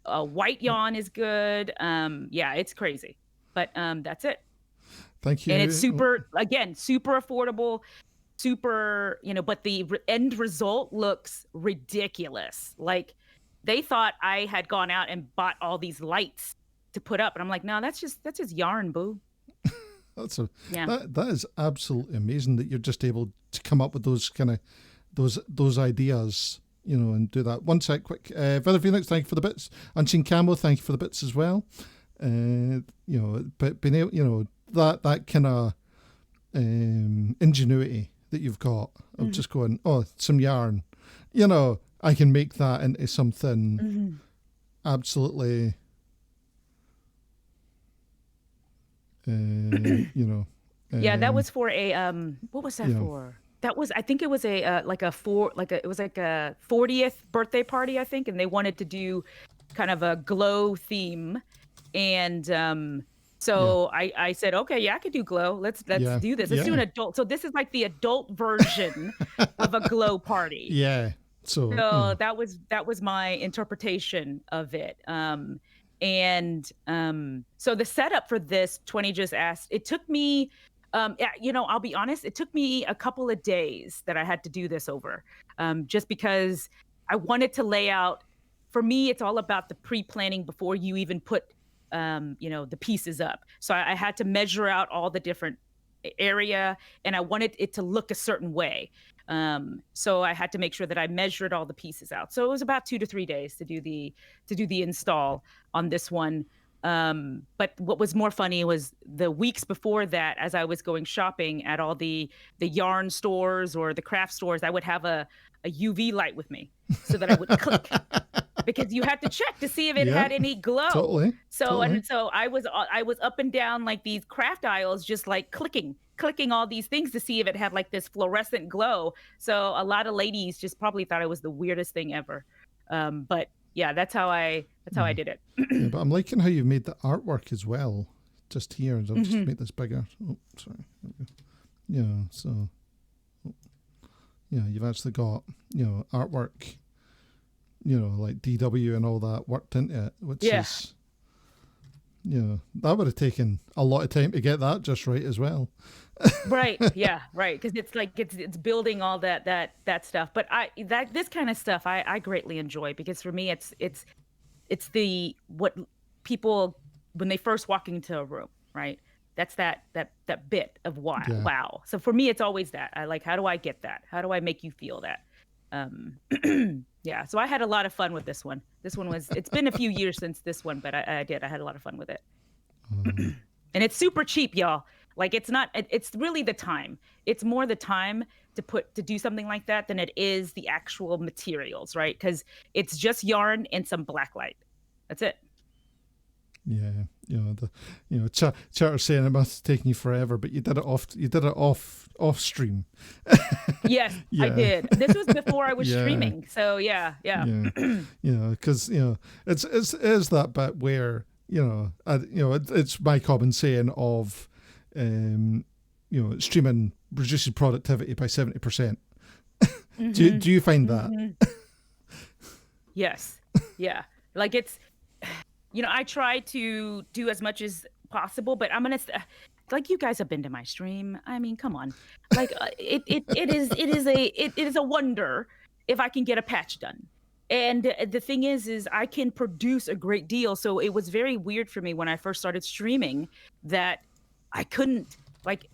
Speaker 3: Or white yarn is good. Yeah, it's crazy. But that's it.
Speaker 2: Thank you.
Speaker 3: And it's super affordable. Super, but the end result looks ridiculous. Like they thought I had gone out and bought all these lights to put up, and I'm like, no, that's just yarn, boo.
Speaker 2: That is absolutely amazing that you're just able to come up with those kind of those ideas, and do that. One sec, quick. Feather Phoenix, thank you for the bits. Unseen Camo, thank you for the bits as well. But being able, that kind of ingenuity that you've got of just going, some yarn, I can make that into something absolutely,
Speaker 3: yeah, that was for a what was that for? That was, I think it was it was like a 40th birthday party, I think, and they wanted to do kind of a glow theme, and so I said, okay, yeah, I could do glow. Let's do this. Let's do an adult. So this is like the adult version of a glow party.
Speaker 2: Yeah. So
Speaker 3: that was my interpretation of it. So the setup for this, 20 just asked, it took me, I'll be honest, it took me a couple of days that I had to do this over, just because I wanted to lay out. For me, it's all about the pre-planning before you even put the pieces up. So I had to measure out all the different area, and I wanted it to look a certain way. So I had to make sure that I measured all the pieces out. So it was about 2 to 3 days to do the install on this one. But what was more funny was the weeks before that, as I was going shopping at all the yarn stores or the craft stores, I would have a UV light with me so that I would click. Because you had to check to see if it had any glow.
Speaker 2: Totally.
Speaker 3: So I was up and down like these craft aisles, just like clicking clicking all these things to see if it had like this fluorescent glow. So a lot of ladies just probably thought it was the weirdest thing ever. But yeah, that's how I did it.
Speaker 2: Yeah, but I'm liking how you've made the artwork as well. Just here, I'll just make this bigger. Oh, sorry. There we go. Yeah, so yeah, you've actually got, you know, artwork, you know, like DW and all that worked into it, which is, you know, that would have taken a lot of time to get that just right as well.
Speaker 3: Right. Yeah. Right. Because it's like it's building all that stuff. But this kind of stuff I greatly enjoy, because for me it's the what people, when they first walk into a room, right? That's that bit of wow.
Speaker 2: Yeah.
Speaker 3: Wow. So for me, it's always that. I like, how do I get that? How do I make you feel that? Yeah. So I had a lot of fun with this one. This one it's been a few years since this one, but I had a lot of fun with it. And it's super cheap, y'all. Like, it's really the time. It's more the time to do something like that than it is the actual materials, right? Because it's just yarn and some black light. That's it.
Speaker 2: Yeah, Charter's saying it must have taken you forever, but you did it off stream.
Speaker 3: Yes,
Speaker 2: Yeah.
Speaker 3: I did. This was before I was
Speaker 2: Yeah.
Speaker 3: streaming, so yeah.
Speaker 2: Because it is that bit where it's my common saying of, streaming reduces productivity by 70%. Do you find that?
Speaker 3: Yes, yeah. Like it's. I try to do as much as possible, but I'm gonna like, you guys have been to my stream. I mean, come on, like it is a wonder if I can get a patch done. And the thing is I can produce a great deal. So it was very weird for me when I first started streaming that I couldn't, like,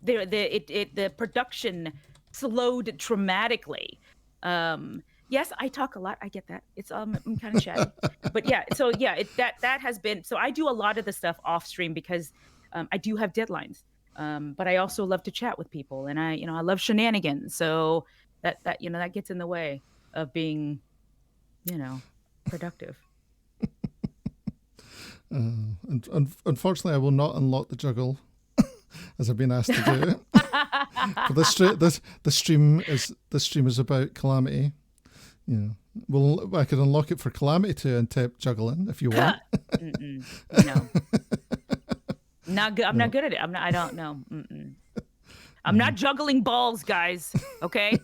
Speaker 3: the production slowed dramatically. Yes, I talk a lot. I get that. It's I'm kind of chatty, but yeah. So yeah, that has been. So I do a lot of the stuff off stream because I do have deadlines. But I also love to chat with people, and I love shenanigans. So that gets in the way of being, productive.
Speaker 2: Unfortunately, I will not unlock the juggle as I've been asked to do it. For this stream is about Calamity. Yeah, well, I could unlock it for Calamity to attempt juggling if you want.
Speaker 3: No, not good. I'm not good at it. I don't know. I'm not juggling balls, guys. Okay.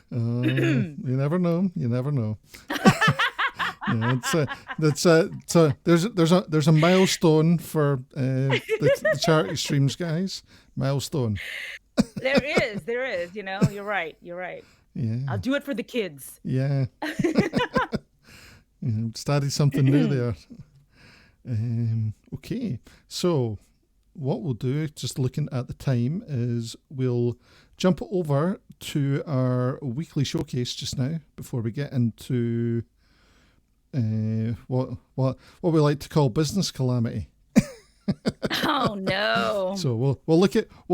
Speaker 2: You never know. You never know. There's a milestone for the charity streams, guys. Milestone.
Speaker 3: There is. You're right.
Speaker 2: Yeah.
Speaker 3: I'll do it for the kids.
Speaker 2: Yeah. Started something new there. Okay. So what we'll do, just looking at the time, is we'll jump over to our weekly showcase just now before we get into what we like to call business calamity.
Speaker 3: Oh no!
Speaker 2: So we'll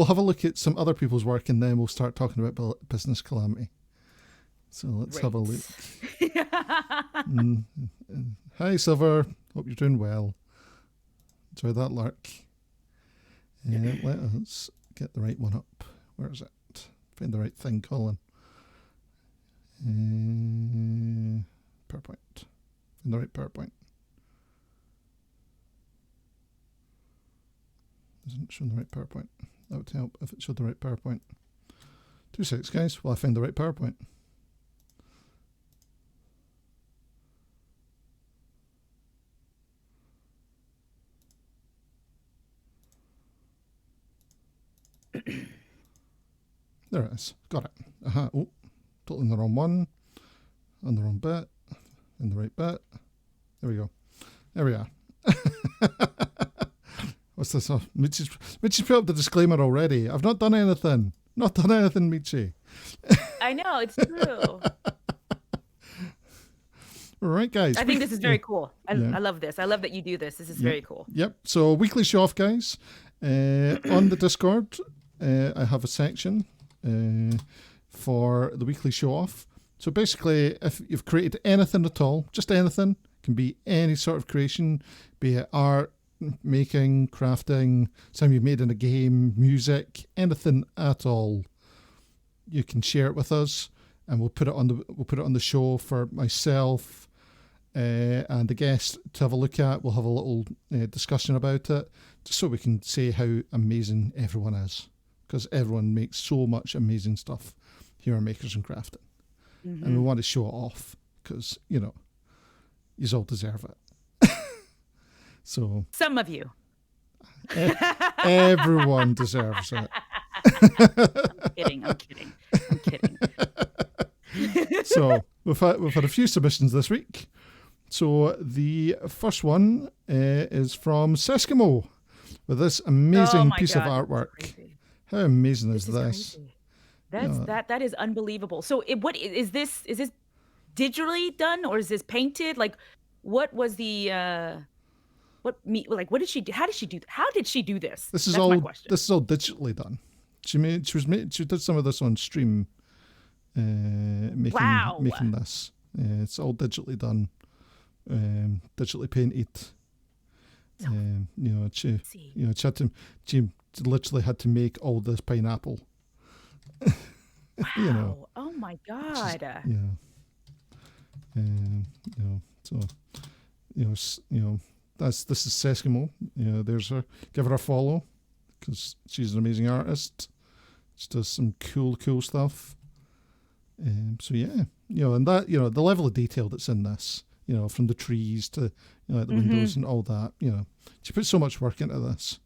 Speaker 2: have a look at some other people's work, and then we'll start talking about business calamity. So let's have a look. Hi Silver, hope you're doing well. Enjoy that lurk. Let us get the right one up. Where is it? Find the right thing, Colin. PowerPoint. Find the right PowerPoint. Isn't showing the right PowerPoint. That would help if it showed the right PowerPoint. 2 seconds, guys, while I find the right PowerPoint. There it is. Got it. Oh, totally in the wrong one. On the wrong bit. In the right bit. There we go. There we are. What's this? Oh, Michi's put up the disclaimer already. I've not done anything. Not done anything, Michi.
Speaker 3: I know, it's true.
Speaker 2: All right, guys.
Speaker 3: I think this is very cool. I love this. I love that you do this. This is very cool.
Speaker 2: Yep. So weekly show off, guys. On the Discord, I have a section for the weekly show off. So basically, if you've created anything at all, just anything, can be any sort of creation, be it art, making, crafting, something you've made in a game, music, anything at all. You can share it with us, and we'll put it on the show for myself and the guest to have a look at. We'll have a little discussion about it, just so we can say how amazing everyone is, because everyone makes so much amazing stuff here on Makers and Crafting, and we want to show it off because you all deserve it. So
Speaker 3: some of you,
Speaker 2: everyone deserves it.
Speaker 3: I'm kidding.
Speaker 2: So we've had a few submissions this week. So the first one is from Seskimo with this amazing piece of artwork. How amazing is this?
Speaker 3: Crazy. That is unbelievable. So what is this? Is this digitally done or is this painted? Like, what was the what did she do? How did she do this?
Speaker 2: This is
Speaker 3: That's
Speaker 2: all
Speaker 3: my question.
Speaker 2: This is all digitally done. She did some of this on stream, making this. It's all digitally done, digitally painted. She literally had to make all this pineapple.
Speaker 3: Wow! Oh my God!
Speaker 2: This is Seskimo. There's her. Give her a follow, because she's an amazing artist. She does some cool stuff. And that, the level of detail that's in this, from the trees to, the windows and all that, she puts so much work into this,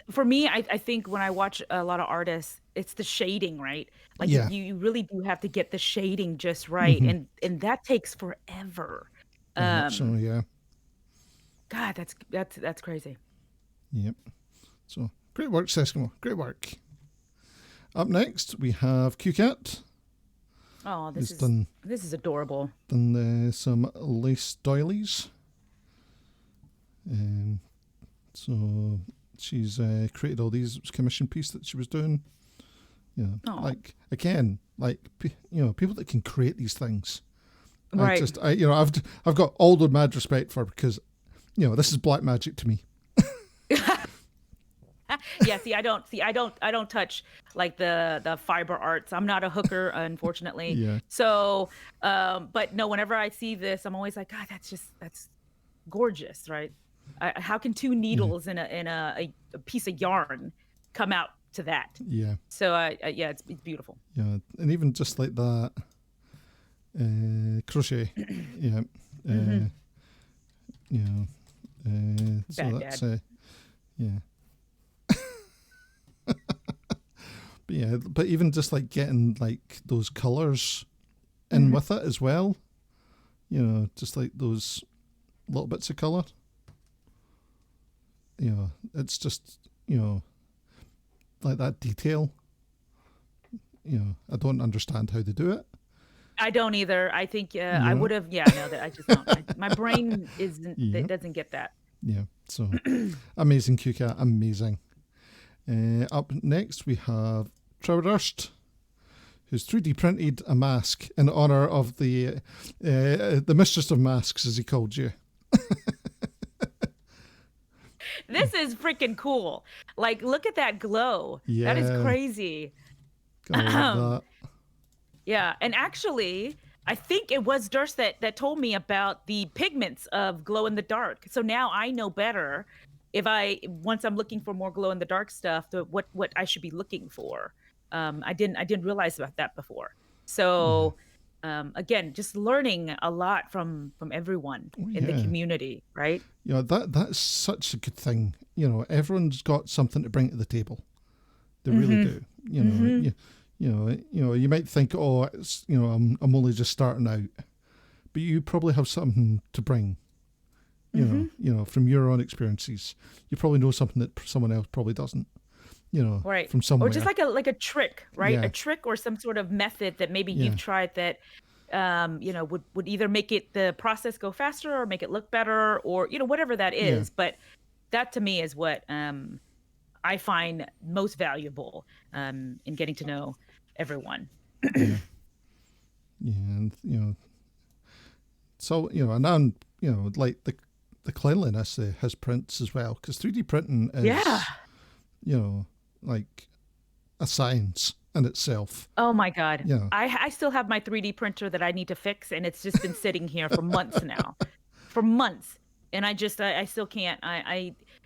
Speaker 3: For me, I think when I watch a lot of artists, it's the shading, right? Like you really do have to get the shading just right. And that takes forever.
Speaker 2: Yeah.
Speaker 3: God, that's crazy.
Speaker 2: Yep. So great work, Seskimo. Great work. Up next, we have QCat.
Speaker 3: Oh, this is adorable.
Speaker 2: Done some lace doilies. So she's created all these. It was a commission piece that she was doing. People that can create these things.
Speaker 3: Right.
Speaker 2: I've got all the mad respect for, because, this is black magic to me.
Speaker 3: Yeah, I don't touch like the fiber arts. I'm not a hooker, unfortunately.
Speaker 2: Yeah.
Speaker 3: So, but no, whenever I see this, I'm always like, God, that's gorgeous, right? How can two needles in a piece of yarn come out to that?
Speaker 2: Yeah.
Speaker 3: So, it's beautiful.
Speaker 2: Yeah, and even just like that, crochet. Yeah. So that's yeah. But even just like getting like those colors in with it as well, just like those little bits of color. It's just, like that detail. I don't understand how to do it.
Speaker 3: I don't either. I think I would have. Yeah, no, that I just don't. My brain it doesn't get that.
Speaker 2: Yeah. So amazing, QCat, amazing. Up next, we have Trevor Durst, who's 3D printed a mask in honor of the mistress of masks, as he called you.
Speaker 3: This is freaking cool. Like, look at that glow.
Speaker 2: Yeah.
Speaker 3: That is crazy.
Speaker 2: I love that.
Speaker 3: Yeah, and actually, I think it was Durst that told me about the pigments of glow in the dark. So now I know better once I'm looking for more glow in the dark stuff, what I should be looking for. I didn't realize about that before. So again, just learning a lot from everyone in the community, right?
Speaker 2: That's such a good thing. Everyone's got something to bring to the table. They really do. You might think, it's, I'm only just starting out, but you probably have something to bring. From your own experiences, you probably know something that someone else probably doesn't.
Speaker 3: Right.
Speaker 2: From somewhere.
Speaker 3: Or just like a trick, right?
Speaker 2: Yeah.
Speaker 3: A trick or some sort of method that maybe you've tried that, would either make the process go faster or make it look better, or whatever that is. But that to me is what I find most valuable in getting to know everyone.
Speaker 2: And So, and then, like the cleanliness of his prints as well, because 3D printing is,
Speaker 3: Yeah.
Speaker 2: like a science in itself.
Speaker 3: Oh my God.
Speaker 2: Yeah.
Speaker 3: I still have my 3D printer that I need to fix, and it's just been sitting here for months now. For months. And I still can't.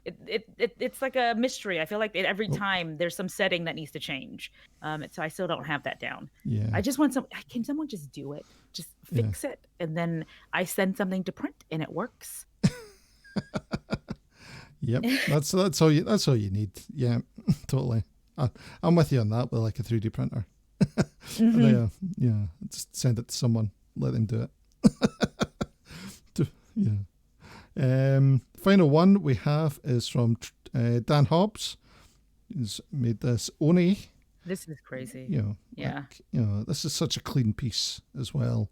Speaker 3: It's like a mystery. I feel like every time there's some setting that needs to change. So I still don't have that down.
Speaker 2: Yeah.
Speaker 3: I just want can someone just do it? Just fix it. And then I send something to print and it works.
Speaker 2: Yep. That's all you need. Yeah, totally. I'm with you on that with like a 3D printer. Just send it to someone, let them do it. Final one we have is from Dan Hobbs. He's made this Oni.
Speaker 3: This is crazy.
Speaker 2: Yeah. Like, this is such a clean piece as well.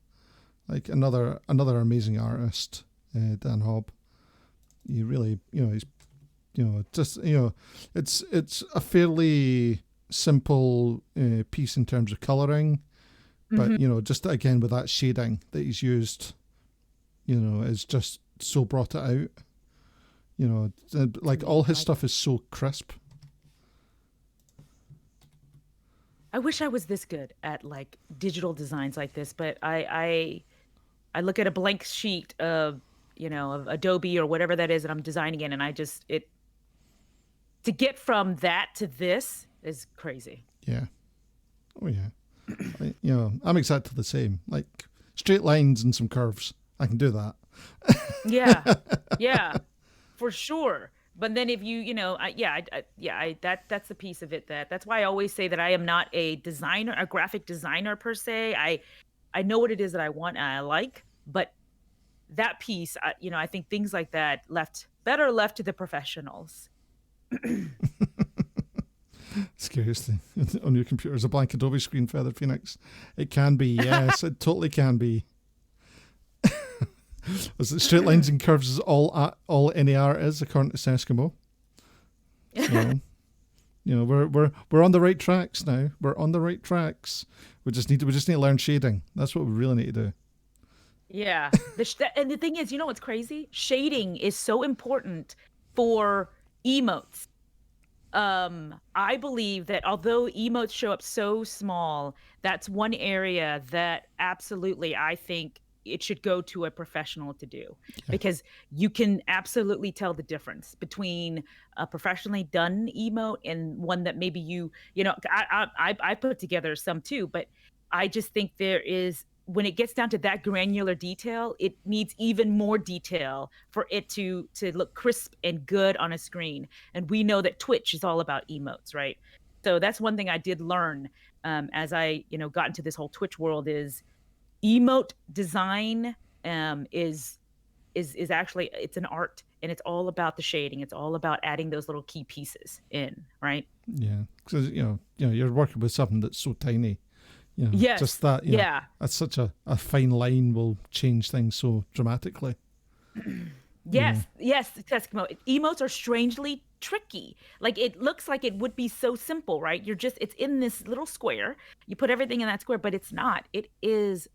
Speaker 2: Like another amazing artist, Dan Hobb. He really, he's, it's a fairly simple piece in terms of colouring, but just again with that shading that he's used, is just so brought it out. Like all his stuff is so crisp.
Speaker 3: I wish I was this good at like digital designs like this, but I look at a blank sheet of of Adobe or whatever that is, and I'm designing it, and to get from that to this is crazy.
Speaker 2: Yeah. Oh yeah. I'm exactly the same. Like straight lines and some curves. I can do that.
Speaker 3: Yeah, for sure. But then if that's the piece of it that's why I always say that I am not a designer, a graphic designer per se. I know what it is that I want and I like, but that piece, I think things like that better left to the professionals.
Speaker 2: Scariest thing on your computer is a blank Adobe screen, Feather Phoenix. It can be, yes, it totally can be. Was it straight lines and curves is all any art is, according to Seskimo. So, we're on the right tracks now. We're on the right tracks. We just need to learn shading. That's what we really need to do.
Speaker 3: Yeah. And the thing is, what's crazy? Shading is so important for emotes. I believe that although emotes show up so small, that's one area that absolutely I think it should go to a professional to do, because you can absolutely tell the difference between a professionally done emote and one that maybe I put together some too, but I just think there is, when it gets down to that granular detail, it needs even more detail for it to look crisp and good on a screen. And we know that Twitch is all about emotes, right? So that's one thing I did learn as I got into this whole Twitch world is emote design is actually, it's an art, and it's all about the shading. It's all about adding those little key pieces in, right?
Speaker 2: Yeah, because you're working with something that's so tiny.
Speaker 3: Yes.
Speaker 2: Just that. That's such a fine line will change things so dramatically.
Speaker 3: Yes, Eskimo. Emotes are strangely tricky. Like it looks like it would be so simple, right? It's in this little square. You put everything in that square, but it's not. It is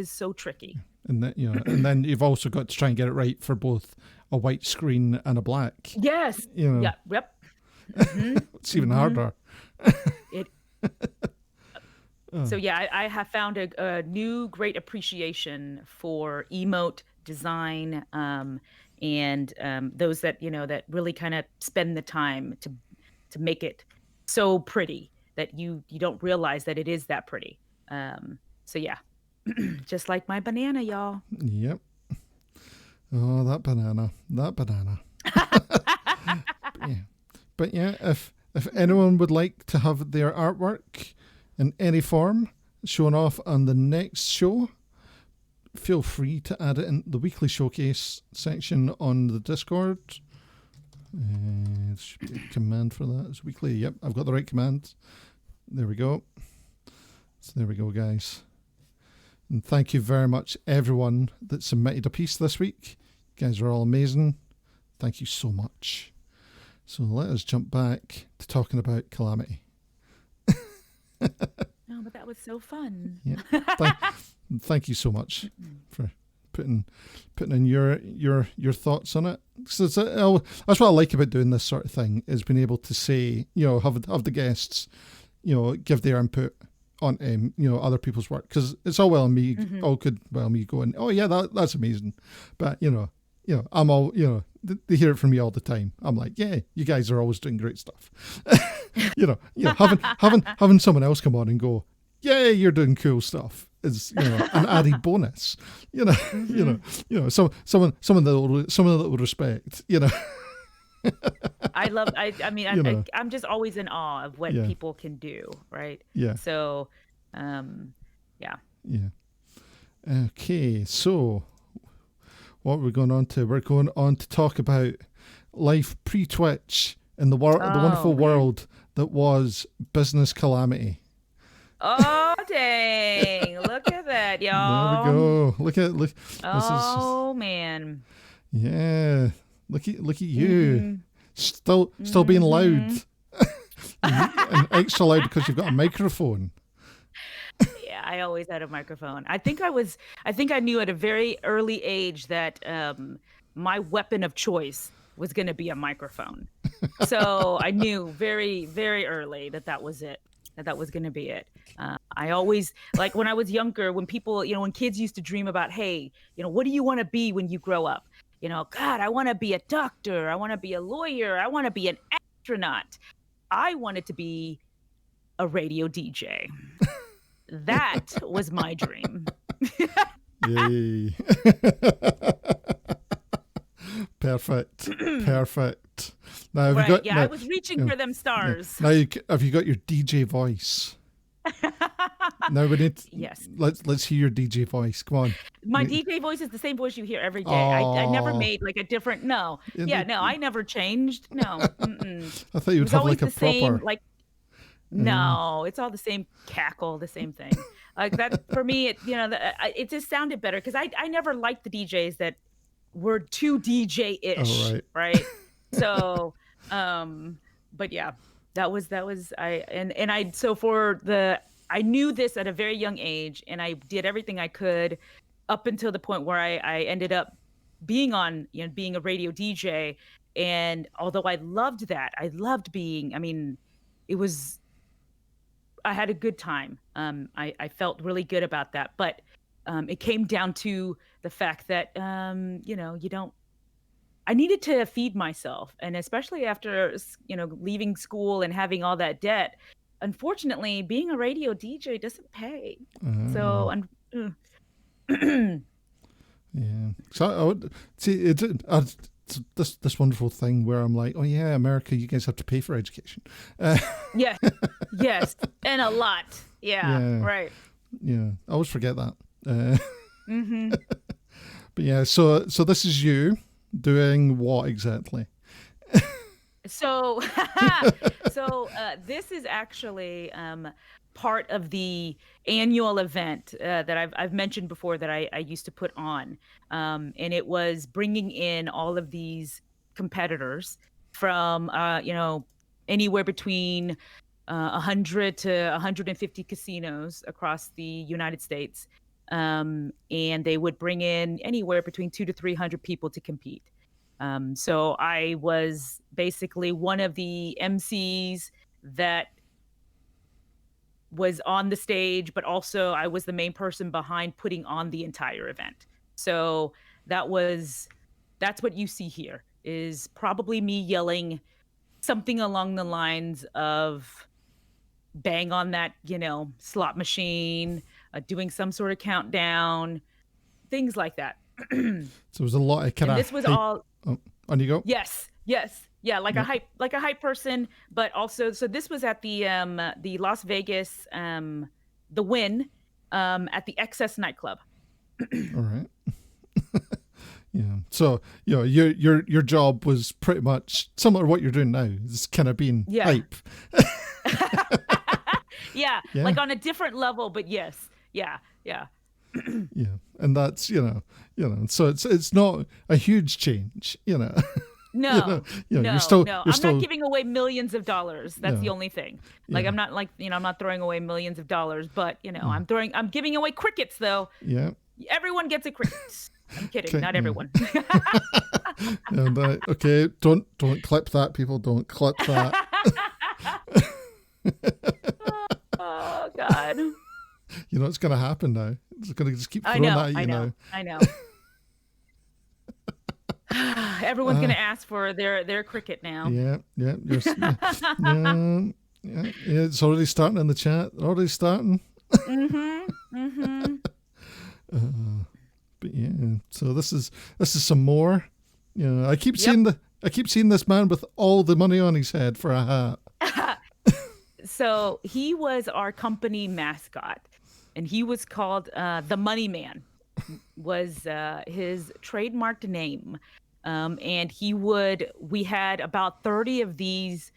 Speaker 3: so tricky.
Speaker 2: And then and then you've also got to try and get it right for both a white screen and a black.
Speaker 3: Yes. Yeah. Yep. Mm-hmm.
Speaker 2: It's even harder.
Speaker 3: So yeah, I have found a new great appreciation for emote design, and those that that really kind of spend the time to make it so pretty that you don't realize that it is that pretty. So yeah, just like my banana, y'all.
Speaker 2: Yep. Oh, that banana. But yeah, if anyone would like to have their artwork in any form shown off on the next show, feel free to add it in the weekly showcase section on the Discord. There should be a command for that. It's weekly. Yep, I've got the right command. There we go. So there we go, guys. And thank you very much, everyone that submitted a piece this week. You guys are all amazing. Thank you so much. So let us jump back to talking about Calamity.
Speaker 3: No, but that was so fun.
Speaker 2: Yeah. Thank you so much for putting in your thoughts on it. So that's what I like about doing this sort of thing, is being able to say, have the guests, give their input on other people's work, because it's all well and me, me going, oh yeah, that's amazing, but I'm all, they hear it from me all the time. I'm like, yeah, you guys are always doing great stuff. Having someone else come on and go, yeah, you're doing cool stuff, is an added bonus. Someone that will respect.
Speaker 3: I'm just always in awe of what people can do, right?
Speaker 2: Yeah.
Speaker 3: So, yeah.
Speaker 2: Yeah. Okay, so what we're going on to? We're going on to talk about life pre-Twitch in the wonderful world that was business calamity.
Speaker 3: Oh dang! Look at that, y'all.
Speaker 2: There we go. Look.
Speaker 3: Oh man.
Speaker 2: Yeah. Look at you. Still being loud. And extra loud because you've got a microphone.
Speaker 3: Yeah, I always had a microphone. I think I knew at a very early age that my weapon of choice was going to be a microphone. So I knew very, very early that was it. That was going to be it. I always, like when I was younger, when people, when kids used to dream about, hey, what do you want to be when you grow up? God, I want to be a doctor. I want to be a lawyer. I want to be an astronaut. I wanted to be a radio DJ. That was my dream.
Speaker 2: Yay. Perfect. Now,
Speaker 3: I was reaching for them stars.
Speaker 2: Now, have you got your DJ voice? Now we need.
Speaker 3: Yes.
Speaker 2: Let's hear your DJ voice. Come on.
Speaker 3: My DJ voice is the same voice you hear every day. I never made like a different. No. Yeah. No. I never changed. No.
Speaker 2: I thought you would have like a proper.
Speaker 3: No, it's all the same cackle, the same thing. Like that for me. It just sounded better because I never liked the DJs that were too DJ-ish.
Speaker 2: Oh,
Speaker 3: right. So, but yeah. That was I knew this at a very young age, and I did everything I could up until the point where I ended up being on, being a radio DJ. And although I loved that, I had a good time. I felt really good about that, but it came down to the fact that, I needed to feed myself. And especially after, leaving school and having all that debt, unfortunately, being a radio DJ doesn't pay. So,
Speaker 2: yeah. So I would see this wonderful thing where I'm like, oh yeah, America, you guys have to pay for education.
Speaker 3: Yes. And a lot. Yeah. Right.
Speaker 2: Yeah. I always forget that. But yeah, so this is you. Doing what exactly?
Speaker 3: So this is actually part of the annual event that I've mentioned before that I used to put on, and it was bringing in all of these competitors from anywhere between 100 to 150 casinos across the United States. And they would bring in anywhere between 200 to 300 people to compete. So I was basically one of the MCs that was on the stage, but also I was the main person behind putting on the entire event. So that's what you see here is probably me yelling something along the lines of bang on that, slot machine, doing some sort of countdown, things like that.
Speaker 2: So it was a lot of kind of.
Speaker 3: This was all.
Speaker 2: Oh, on you go.
Speaker 3: Yes. Yeah, like a hype person, but also so this was at the Las Vegas the Wynn at the XS nightclub.
Speaker 2: All right. Yeah. So your job was pretty much similar to what you're doing now. It's kind of being hype.
Speaker 3: Yeah, like on a different level, but yes. Yeah.
Speaker 2: Yeah, and that's so it's not a huge change,
Speaker 3: No,
Speaker 2: no.
Speaker 3: I'm
Speaker 2: still...
Speaker 3: not giving away millions of dollars. That's the only thing. Like I'm not I'm not throwing away millions of dollars, but I'm giving away crickets though.
Speaker 2: Yeah.
Speaker 3: Everyone gets a cricket. I'm kidding.
Speaker 2: Okay,
Speaker 3: Not
Speaker 2: yeah.
Speaker 3: everyone.
Speaker 2: And okay, don't clip that, people. Don't clip that.
Speaker 3: Oh God.
Speaker 2: You know what's going to happen now. It's going to just keep
Speaker 3: I
Speaker 2: throwing
Speaker 3: know.
Speaker 2: that at you now.
Speaker 3: I know. Everyone's gonna ask for their cricket now.
Speaker 2: Yeah. It's already starting in the chat. Already starting. But yeah, so this is some more. You know, I keep seeing this man with all the money on his head for a hat.
Speaker 3: So he was our company mascot, and he was called the Money Man. Was his trademarked name. And we had about 30 of these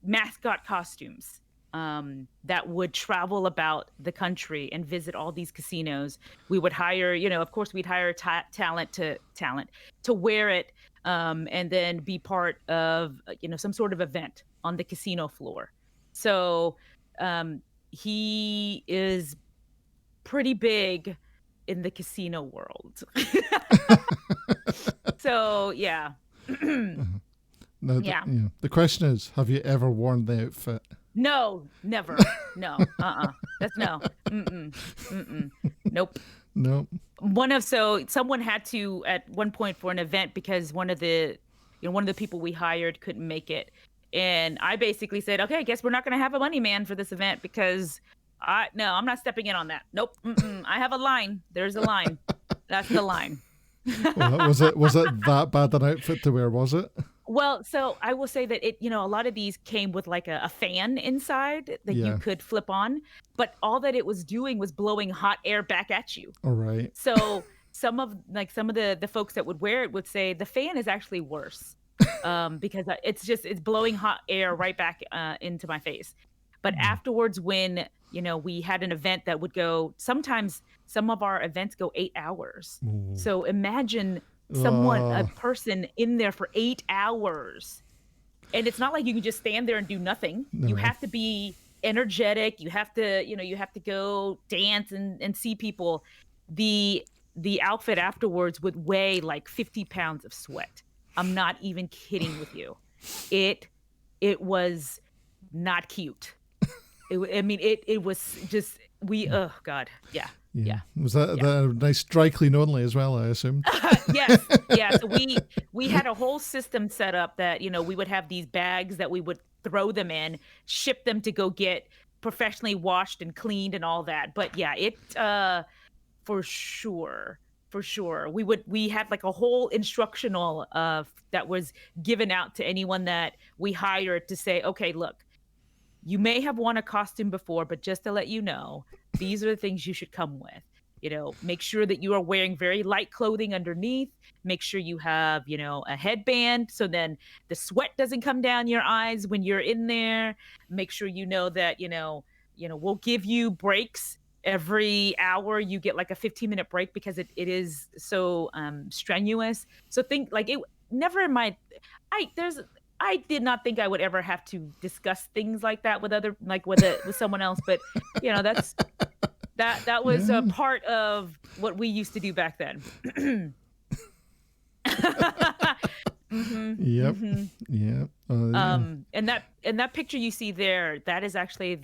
Speaker 3: mascot costumes that would travel about the country and visit all these casinos. We would hire, of course, we'd hire talent to wear it and then be part of, some sort of event on the casino floor. So he is pretty big in the casino world. So, yeah.
Speaker 2: Now, the question is, have you ever worn the outfit?
Speaker 3: No, never. No. That's no. Nope.
Speaker 2: Nope.
Speaker 3: Someone had to at one point for an event because one of the people we hired couldn't make it. And I basically said, okay, I guess we're not going to have a money man for this event because I'm not stepping in on that. Nope. I have a line. There's a line. That's the line.
Speaker 2: Well, was it that bad an outfit to wear? Was it?
Speaker 3: Well, so I will say that a lot of these came with like a fan inside that you could flip on, but all that it was doing was blowing hot air back at you.
Speaker 2: All right.
Speaker 3: So some of the folks that would wear it would say the fan is actually worse because it's blowing hot air right back into my face. But afterwards, when we had an event that would go, sometimes some of our events go 8 hours.
Speaker 2: Ooh.
Speaker 3: So imagine a person in there for 8 hours. And it's not like you can just stand there and do nothing. No. You have to be energetic. You have to go dance and see people. The outfit afterwards would weigh like 50 pounds of sweat. I'm not even kidding with you. It was not cute. It was just oh God, yeah.
Speaker 2: Was that the nice dry clean only as well? I assume.
Speaker 3: Yes, yeah. So we had a whole system set up that we would have these bags that we would throw them in, ship them to go get professionally washed and cleaned and all that. But yeah, it for sure. We had like a whole instructional that was given out to anyone that we hired to say, okay, look. You may have worn a costume before, but just to let you know, these are the things you should come with. Make sure that you are wearing very light clothing underneath. Make sure you have, a headband so then the sweat doesn't come down your eyes when you're in there. Make sure you know that, we'll give you breaks every hour. You get like a 15-minute break because it is so strenuous. So think like it never in my I did not think I would ever have to discuss things like that with with someone else, but that was a part of what we used to do back then.
Speaker 2: Yep. Yeah.
Speaker 3: And that picture you see there, that is actually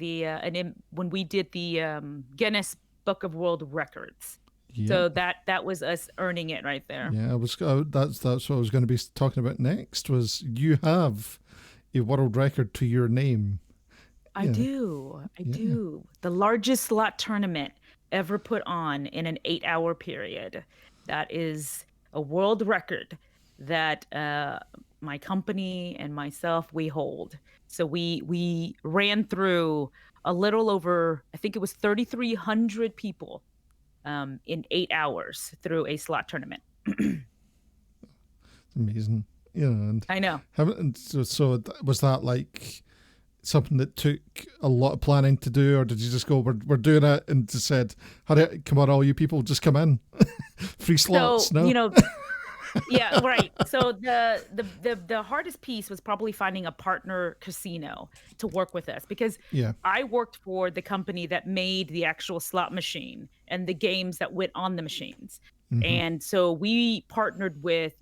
Speaker 3: when we did the Guinness Book of World Records. Yep. So that was us earning it right there.
Speaker 2: Yeah, that's what I was going to be talking about next. Was you have a world record to your name?
Speaker 3: I do. The largest slot tournament ever put on in an 8-hour period. That is a world record that my company and myself we hold. So we ran through a little over, I think it was 3,300 people. In 8 hours through a slot tournament.
Speaker 2: Amazing. And
Speaker 3: I know.
Speaker 2: So was that like something that took a lot of planning to do, or did you just go, we're doing it, and just said, come on, all you people, just come in. Free slots,
Speaker 3: so,
Speaker 2: no?
Speaker 3: Yeah, right. So the hardest piece was probably finding a partner casino to work with us because
Speaker 2: Yeah.
Speaker 3: I worked for the company that made the actual slot machine and the games that went on the machines.
Speaker 2: Hmm.
Speaker 3: And so we partnered with,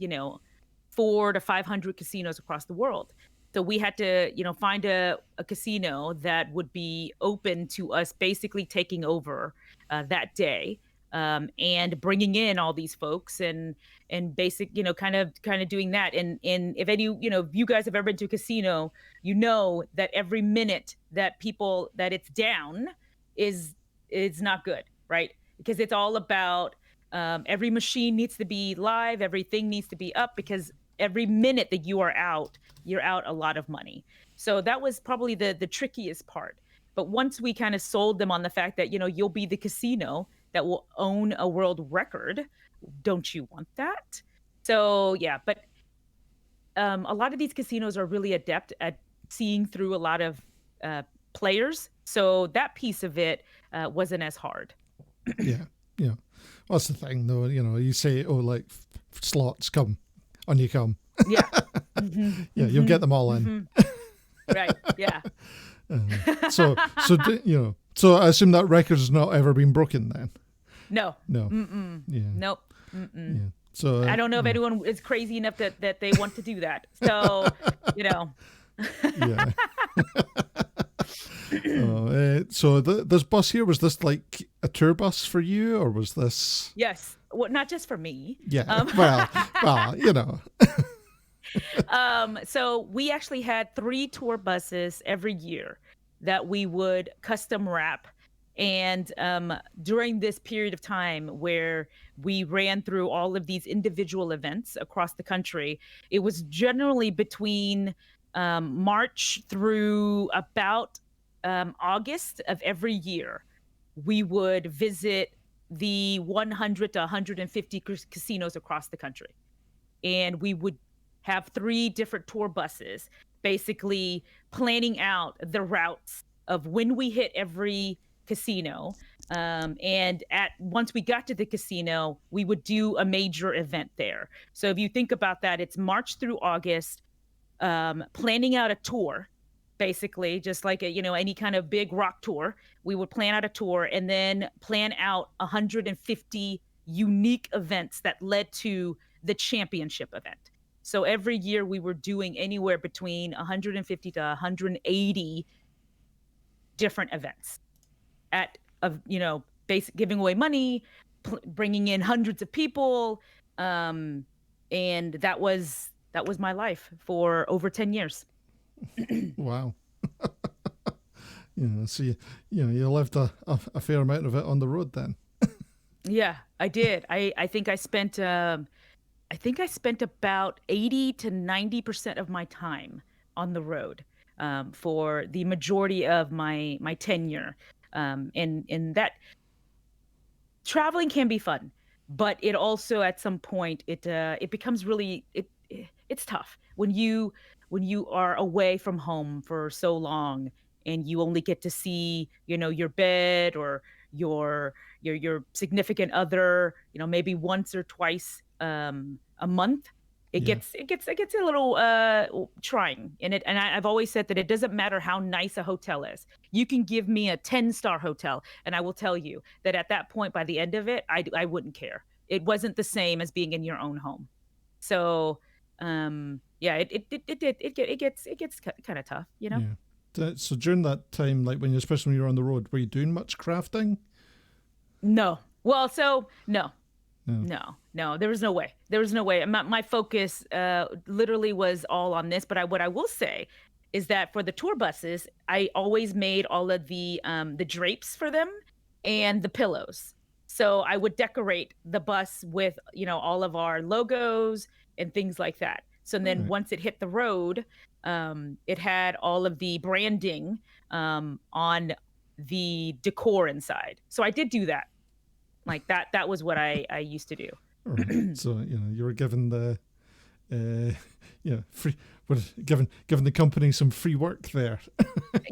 Speaker 3: 4 to 500 casinos across the world. So we had to, find a casino that would be open to us basically taking over that day, and bringing in all these folks and basic, kind of doing that. And if any, if you guys have ever been to a casino, you know that every minute that people that it's down is not good, right? Because it's all about, every machine needs to be live, everything needs to be up, because every minute that you are out, you're out a lot of money. So that was probably the trickiest part. But once we kind of sold them on the fact that, you'll be the casino that will own a world record, don't you want that? So yeah, but a lot of these casinos are really adept at seeing through a lot of uh, players. So that piece of it wasn't as hard.
Speaker 2: Yeah. Yeah. Well, that's the thing, though. You say, oh, like slots come, on you come.
Speaker 3: Yeah. Hmm.
Speaker 2: Yeah, you'll get them all in.
Speaker 3: Right. Yeah.
Speaker 2: So I assume that record has not ever been broken then.
Speaker 3: No.
Speaker 2: No.
Speaker 3: Mm-mm.
Speaker 2: Yeah.
Speaker 3: Nope. Mm-mm.
Speaker 2: Yeah. So
Speaker 3: I don't know if anyone is crazy enough that they want to do that. So,
Speaker 2: yeah. So this bus here, was this like a tour bus for you, or was this?
Speaker 3: Yes. Well, not just for me.
Speaker 2: Yeah. Well.
Speaker 3: So we actually had 3 tour buses every year that we would custom wrap. And during this period of time where we ran through all of these individual events across the country, it was generally between March through about August of every year. We would visit the 100 to 150 casinos across the country. And we would have 3 different tour buses basically planning out the routes of when we hit every casino. And at once we got to the casino, we would do a major event there. So if you think about that, it's March through August, planning out a tour, basically, just like any kind of big rock tour. We would plan out a tour and then plan out 150 unique events that led to the championship event. So every year we were doing anywhere between 150 to 180 different events at of basic, giving away money, bringing in hundreds of people, and that was my life for over 10 years.
Speaker 2: Wow. So you lived a fair amount of it on the road then.
Speaker 3: Yeah, I did. I think I spent about 80 to 90% of my time on the road, for the majority of my tenure. And that traveling can be fun, but it also at some point it becomes really it's tough when you are away from home for so long and you only get to see your bed or your significant other maybe once or twice a month. It
Speaker 2: Yeah.
Speaker 3: gets a little trying in it, and I've always said that it doesn't matter how nice a hotel is. You can give me a 10-star hotel and I will tell you that at that point, by the end of it, I wouldn't care. It wasn't the same as being in your own home. So yeah, it gets kind of tough,
Speaker 2: Yeah. So during that time, like especially when you were on the road, were you doing much crafting?
Speaker 3: No. Well, so no.
Speaker 2: No.
Speaker 3: No, there was no way. There was no way. My focus literally was all on this. But what I will say is that for the tour buses, I always made all of the drapes for them and the pillows. So I would decorate the bus with all of our logos and things like that. So then
Speaker 2: Right.
Speaker 3: once it hit the road, it had all of the branding on the decor inside. So I did do that. Like that was what I used to do.
Speaker 2: Right. So you were given the free. We're giving the company some free work there.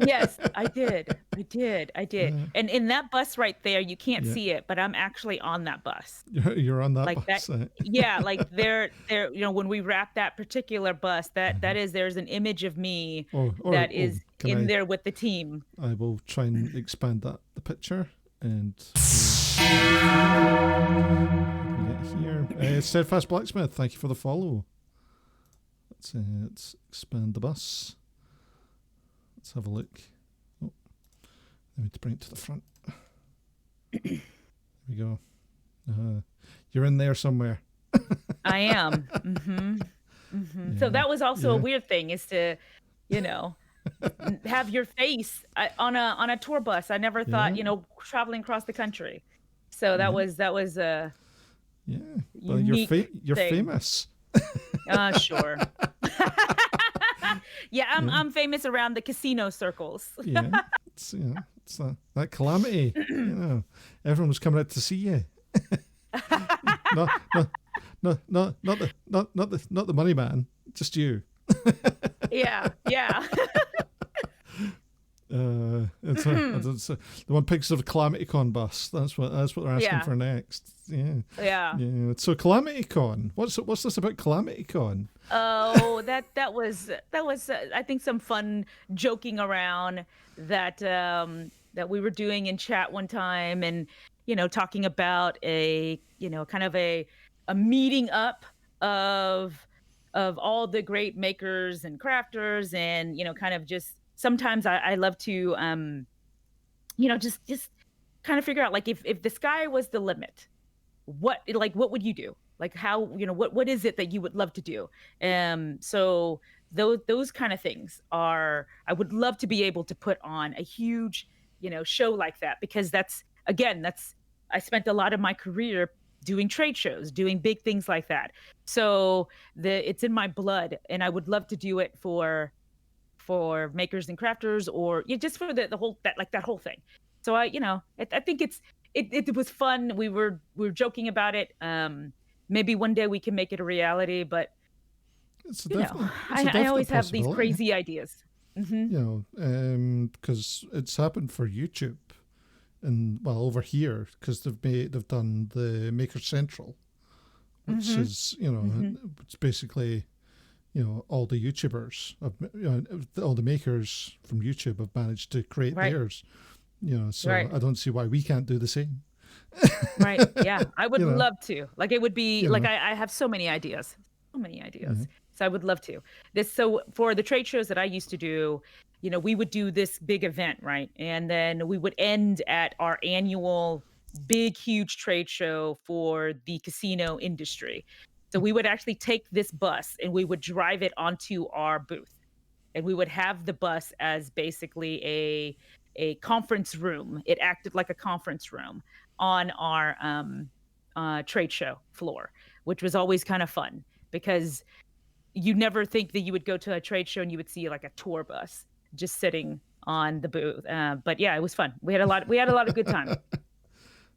Speaker 3: Yes, I did.
Speaker 2: Yeah.
Speaker 3: And in that bus right there, you can't
Speaker 2: Yeah.
Speaker 3: see it, but I'm actually on that bus.
Speaker 2: You're on that
Speaker 3: Like that,
Speaker 2: bus.
Speaker 3: yeah, like there, when we wrap that particular bus, there's an image of me that is in there with the team.
Speaker 2: I will try and expand the picture and here. Steadfast Blacksmith, thank you for the follow. Let's expand the bus. Let's have a look. Oh, I need to bring it to the front. There we go. You're in there somewhere.
Speaker 3: I am.
Speaker 2: Yeah.
Speaker 3: So that was also a weird thing, is to, have your face on a tour bus. I never thought, traveling across the country. So that was
Speaker 2: yeah. Well, you're famous.
Speaker 3: Sure. Yeah, I'm famous around the casino circles.
Speaker 2: Yeah, it's that calamity. Everyone was coming out to see you. not the money man, just you.
Speaker 3: Yeah.
Speaker 2: It's the one picture of the CalamityCon bus. That's what they're asking for next. Yeah. So CalamityCon. What's this about CalamityCon?
Speaker 3: Oh, that was I think some fun joking around that we were doing in chat one time, and talking about a kind of a meeting up of all the great makers and crafters, and kind of just sometimes I love to just kind of figure out, like, if the sky was the limit, what would you do? Like, how, what is it that you would love to do? So those kind of things I would love to be able to put on a huge, show like that, because that's I spent a lot of my career doing trade shows, doing big things like that. So it's in my blood, and I would love to do it for makers and crafters, or just for the whole that whole thing. So I think it was fun. We were joking about it. Maybe one day we can make it a reality, but I always have these crazy ideas.
Speaker 2: Because it's happened for YouTube, and over here, because they've done the Maker Central, which is it's basically all the YouTubers, all the makers from YouTube have managed to create theirs. So I don't see why we can't do the same.
Speaker 3: Right. Yeah. I would love to. Like, it would be like, I have so many ideas. So I would love to. So for the trade shows that I used to do, we would do this big event, right? And then we would end at our annual big, huge trade show for the casino industry. So we would actually take this bus and we would drive it onto our booth, and we would have the bus as basically a conference room. It acted like a conference room on our trade show floor, which was always kind of fun, because you never think that you would go to a trade show and you would see like a tour bus just sitting on the booth. But yeah, it was fun. We had a lot of good time.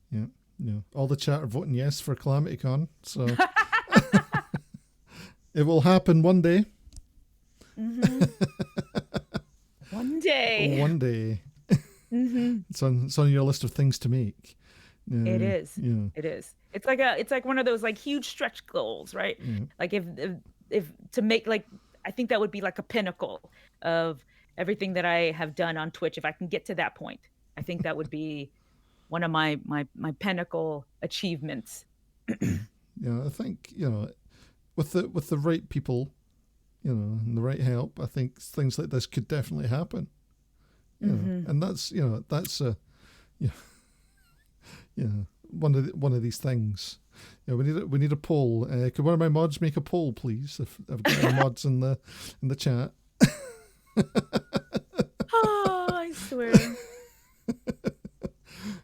Speaker 2: Yeah. All the chat are voting yes for CalamityCon. So it will happen one day.
Speaker 3: One day.
Speaker 2: One day. It's on your list of things to make.
Speaker 3: It is. It is. It's like one of those like huge stretch goals, right? Like if to make, like, I think that would be like a pinnacle of everything that I have done on Twitch. If I can get to that point, I think that would be one of my pinnacle achievements.
Speaker 2: I think with the right people, and the right help, I think things like this could definitely happen. And that's one of these things. We need a poll. Could one of my mods make a poll, please? If I've got any mods in the chat.
Speaker 3: Oh, I swear.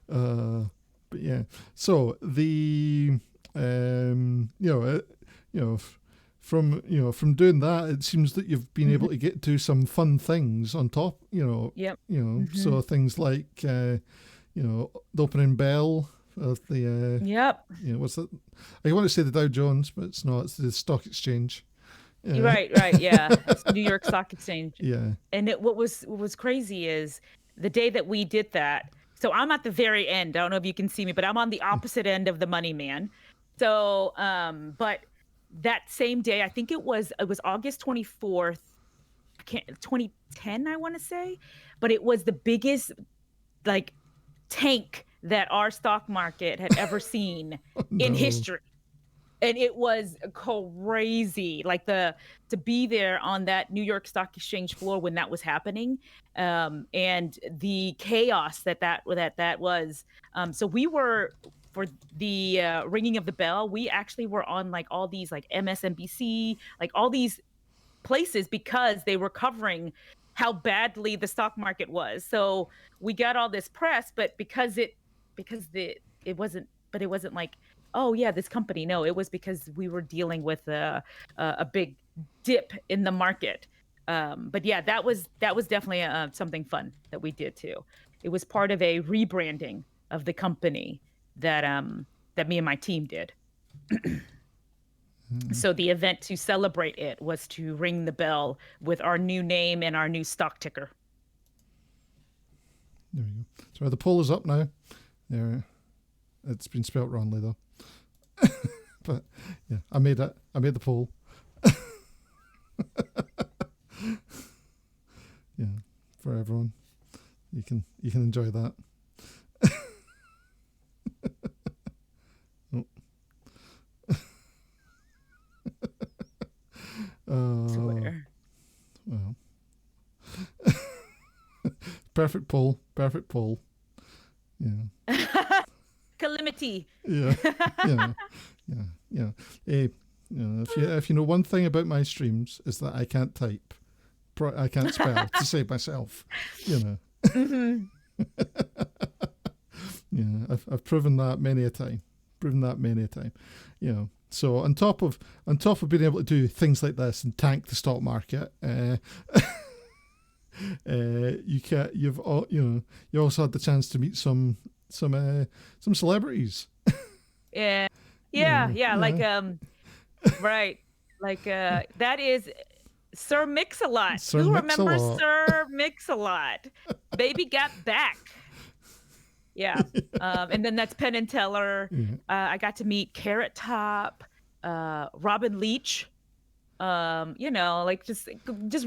Speaker 2: But yeah. So the from doing that, it seems that you've been able to get to some fun things on top.
Speaker 3: Yep.
Speaker 2: So things like the opening bell of the
Speaker 3: yep.
Speaker 2: what's that? I want to say the Dow Jones, but it's not. It's the stock exchange.
Speaker 3: Right, right, yeah. It's New York Stock Exchange.
Speaker 2: Yeah.
Speaker 3: And what was crazy is the day that we did that. So I'm at the very end. I don't know if you can see me, but I'm on the opposite end of the money man. So, but that same day, I think it was August 24th, 2010, I want to say, but it was the biggest like tank that our stock market had ever seen in
Speaker 2: No.
Speaker 3: history. And it was crazy, like to be there on that New York Stock Exchange floor when that was happening, and the chaos that was. So we were for the ringing of the bell. We actually were on like all these like MSNBC, like all these places because they were covering how badly the stock market was. So we got all this press, but it wasn't like, oh yeah, this company. No, it was because we were dealing with a big dip in the market. But yeah, that was definitely something fun that we did too. It was part of a rebranding of the company that me and my team did. So the event to celebrate it was to ring the bell with our new name and our new stock ticker.
Speaker 2: There we go. So the poll is up now. There, it's been spelt wrongly though. But yeah, I made it. I made the poll. Yeah, for everyone. You can enjoy that. Oh.
Speaker 3: Twitter.
Speaker 2: Well. Perfect poll. Perfect poll. Yeah.
Speaker 3: Calamity.
Speaker 2: Yeah. Yeah. Yeah. Yeah. If you know one thing about my streams is that I can't type. I can't spell to save myself. You know.
Speaker 3: Mm-hmm.
Speaker 2: Yeah, I've proven that many a time. You know. So on top of being able to do things like this and tank the stock market, you also had the chance to meet some celebrities.
Speaker 3: Yeah.
Speaker 2: Yeah.
Speaker 3: Yeah. Like right. Like that is Sir Mix-a-Lot.
Speaker 2: Sir
Speaker 3: Who remembers
Speaker 2: Mix-a-Lot.
Speaker 3: Sir Mix-a-Lot? Baby got back. Yeah. And then that's Penn and Teller.
Speaker 2: Yeah.
Speaker 3: I got to meet Carrot Top, Robin Leach. Like just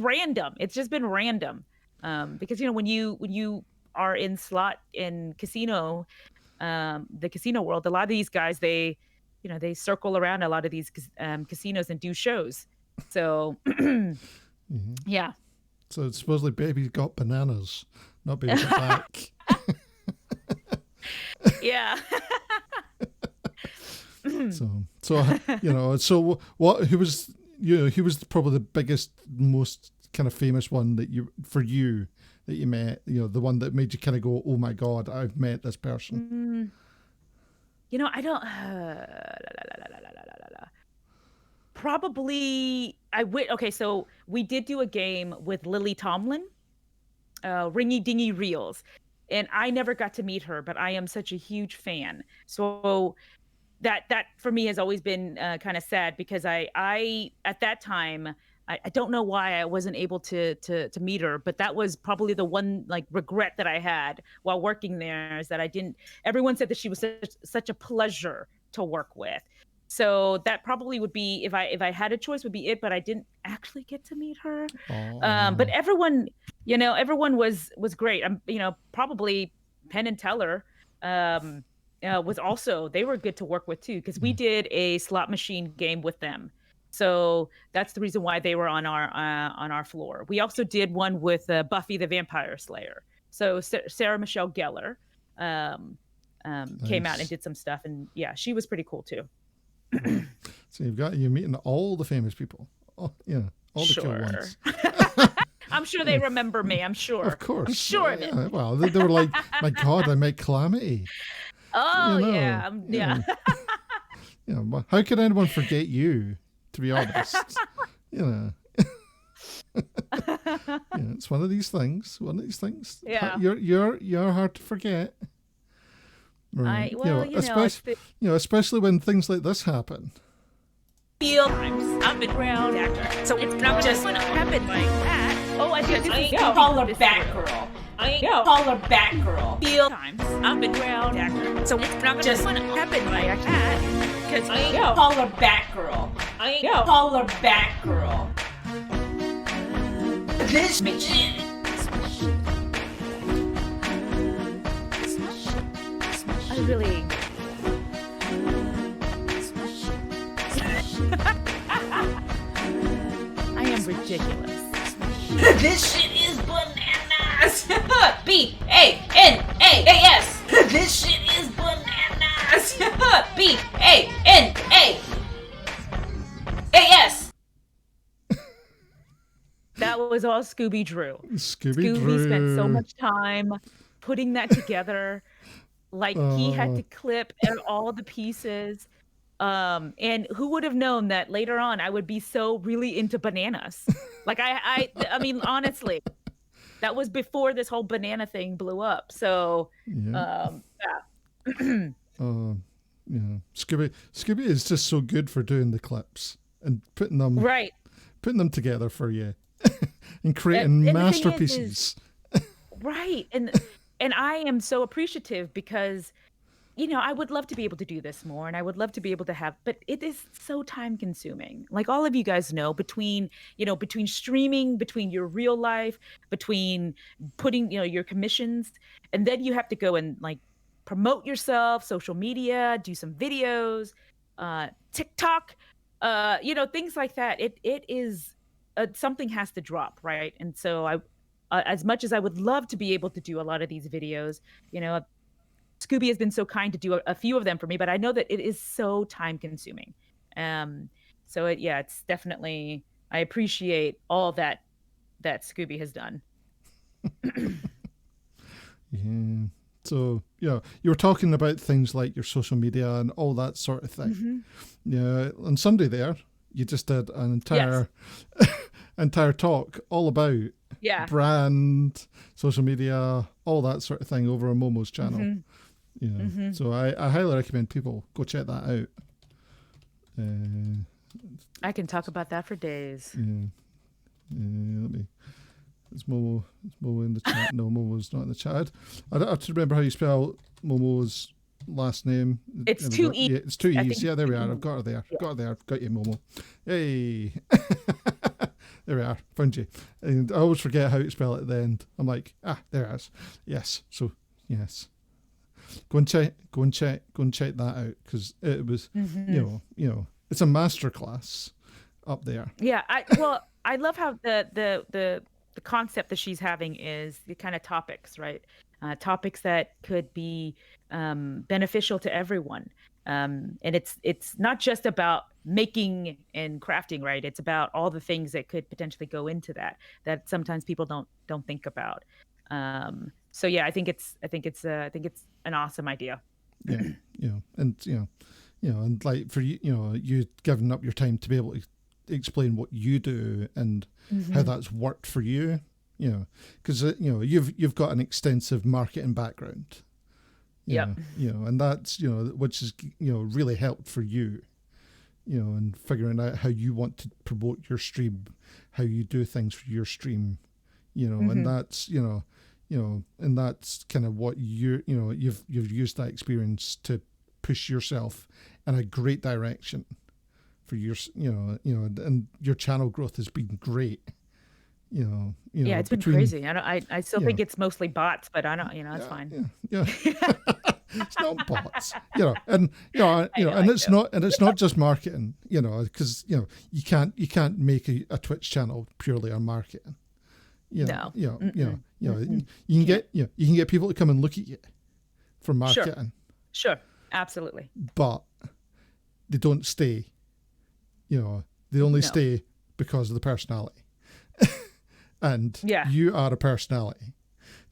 Speaker 3: random. It's just been random. Because when you are in slot in casino, the casino world, a lot of these guys they circle around a lot of these casinos and do shows. So
Speaker 2: Mm-hmm.
Speaker 3: yeah.
Speaker 2: So supposedly Baby got bananas, not Baby got back.
Speaker 3: Yeah.
Speaker 2: So what? Who was probably the biggest, most kind of famous one that you met? The one that made you kind of go, "Oh my God, I've met this person."
Speaker 3: I don't. Probably I would. Okay, so we did do a game with Lily Tomlin, Ringy Dingy Reels, and I never got to meet her, but I am such a huge fan. So that for me has always been kind of sad because I at that time I don't know why I wasn't able to meet her, but that was probably the one like regret that I had while working there is that I didn't. Everyone said that she was such a pleasure to work with. So that probably would be if I had a choice would be it, but I didn't actually get to meet her. But everyone was great. Probably Penn and Teller was also, they were good to work with too because we did a slot machine game with them. So that's the reason why they were on our floor. We also did one with Buffy the Vampire Slayer. So Sarah Michelle Gellar came out and did some stuff, and yeah, she was pretty cool too.
Speaker 2: So you're meeting all the famous people. Oh, yeah, all the cool ones.
Speaker 3: I'm sure they remember me. I'm sure.
Speaker 2: Of course.
Speaker 3: I'm sure of it.
Speaker 2: Well, they were like, my God, I met Calamity.
Speaker 3: Oh, yeah. Yeah.
Speaker 2: Yeah. How could anyone forget you, to be honest? It's one of these things.
Speaker 3: Yeah.
Speaker 2: You're hard to forget. Right. Especially when things like this happen.
Speaker 4: feel I'm the ground actor. So it's not just gonna happen like that.
Speaker 3: Oh, I think this is
Speaker 4: I call her Batgirl. I call her Batgirl. Feel times I'm the ground actor. So it's not just gonna happen like that. Cause I call her Batgirl. I call her Batgirl. This bitch.
Speaker 3: I really. I am ridiculous.
Speaker 4: This shit is bananas. B-A-N-A-A-S. This shit is bananas. B-A-N-A-A-S.
Speaker 3: That was all Scooby Drew.
Speaker 2: Scooby
Speaker 3: spent so much time putting that together. Like he had to clip all the pieces. And who would have known that later on I would be so really into bananas? Like I mean, honestly, that was before this whole banana thing blew up. So,
Speaker 2: yeah. Scooby is just so good for doing the clips and putting them together for you and creating masterpieces.
Speaker 3: Right. And I am so appreciative because, you know, I would love to be able to do this more, and I would love to be able to have, but it is so time consuming. Like all of you guys know, between streaming, between your real life, between putting, your commissions, and then you have to go and like promote yourself, social media, do some videos, TikTok, things like that. It is something has to drop, right? And so as much as I would love to be able to do a lot of these videos, Scooby has been so kind to do a few of them for me, but I know that it is so time consuming. It's definitely, I appreciate all that Scooby has done.
Speaker 2: Yeah. So, you were talking about things like your social media and all that sort of thing.
Speaker 3: Mm-hmm.
Speaker 2: Yeah. On Sunday there, you just did an entire talk all about brand, social media, all that sort of thing over on Momo's channel.
Speaker 3: Mm-hmm.
Speaker 2: So I highly recommend people go check that out.
Speaker 3: I can talk about that for days.
Speaker 2: Is Momo in the chat? No, Momo's not in the chat. I don't have to remember how you spell Momo's last name.
Speaker 3: It's two E's.
Speaker 2: Yeah, it's two E's. Yeah, there we are. I've got her there.
Speaker 3: Yeah.
Speaker 2: Got her there. Got you, Momo. Hey. There we are. Found you. And I always forget how to spell it at the end. I'm like, there it is. Yes. So, yes. Go and check that out, because it was, it's a masterclass up there.
Speaker 3: Yeah. I love how the concept that she's having is the kind of topics, right? Topics that could be beneficial to everyone. And it's not just about making and crafting, right? It's about all the things that could potentially go into that sometimes people don't think about. So yeah, I think it's an awesome idea.
Speaker 2: And like for you, you giving up your time to be able to explain what you do and how that's worked for you, because you've got an extensive marketing background. And that's which is really helped for you, and figuring out how you want to promote your stream, how you do things for your stream, and that's and that's kind of what you've used that experience to push yourself in a great direction for your and your channel growth has been great.
Speaker 3: It's been crazy. I still think it's mostly bots, but I don't, it's fine.
Speaker 2: It's not bots, and it's not just marketing, because you can't make a Twitch channel purely on marketing. You can get people to come and look at you for marketing.
Speaker 3: Sure, absolutely.
Speaker 2: But they don't stay. They only stay because of the personality. And you are a personality,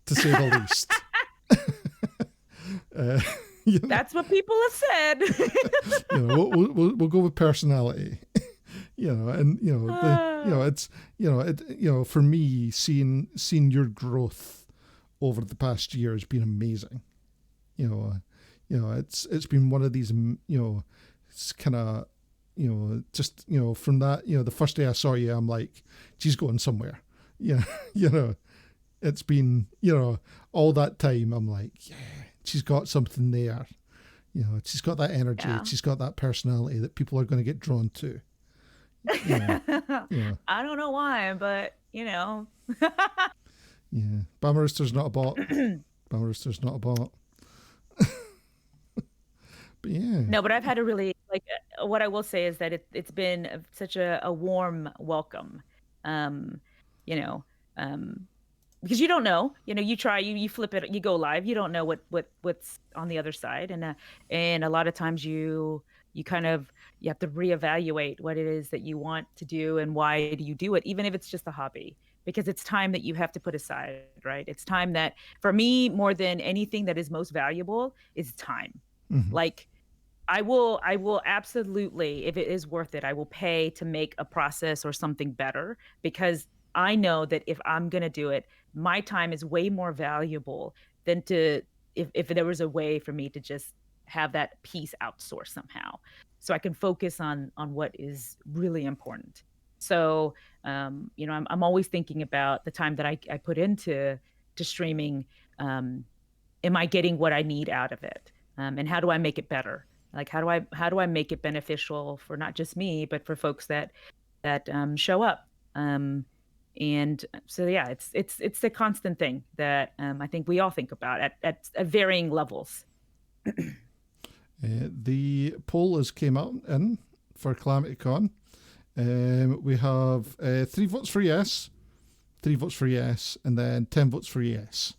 Speaker 2: to say the least.
Speaker 3: That's what people have said.
Speaker 2: We'll go with personality. For me, seeing your growth over the past year has been amazing. It's been one of these, it's kind of just, from that, the first day I saw you, I'm like, she's going somewhere. Yeah. It's been, all that time, I'm like, yeah, she's got something there. She's got that energy.
Speaker 3: Yeah.
Speaker 2: She's got that personality that people are going to get drawn to. Yeah.
Speaker 3: I don't know why, but
Speaker 2: Yeah. Bama Rooster's not a bot. Bama Rooster's not a bot. But yeah.
Speaker 3: No, but I've had a really what I will say is that it's been such a warm welcome, because you don't know, you try, you flip it, you go live, you don't know what's on the other side, and a lot of times you have to reevaluate what it is that you want to do and why do you do it, even if it's just a hobby, because it's time that you have to put aside, right? It's time that, for me, more than anything that is most valuable is time.
Speaker 2: Mm-hmm.
Speaker 3: Like, I will absolutely, if it is worth it, I will pay to make a process or something better, because I know that if I'm going to do it, my time is way more valuable than if there was a way for me to just have that piece outsourced somehow, so I can focus on what is really important. So, I'm always thinking about the time that I put into streaming. Am I getting what I need out of it? And how do I make it better? Like, how do I make it beneficial for not just me, but for folks that show up? And so, yeah, it's a constant thing that I think we all think about at varying levels.
Speaker 2: The poll has came out in for Calamity Con. We have 3 votes for yes, 3 votes for yes, and then 10 votes for yes.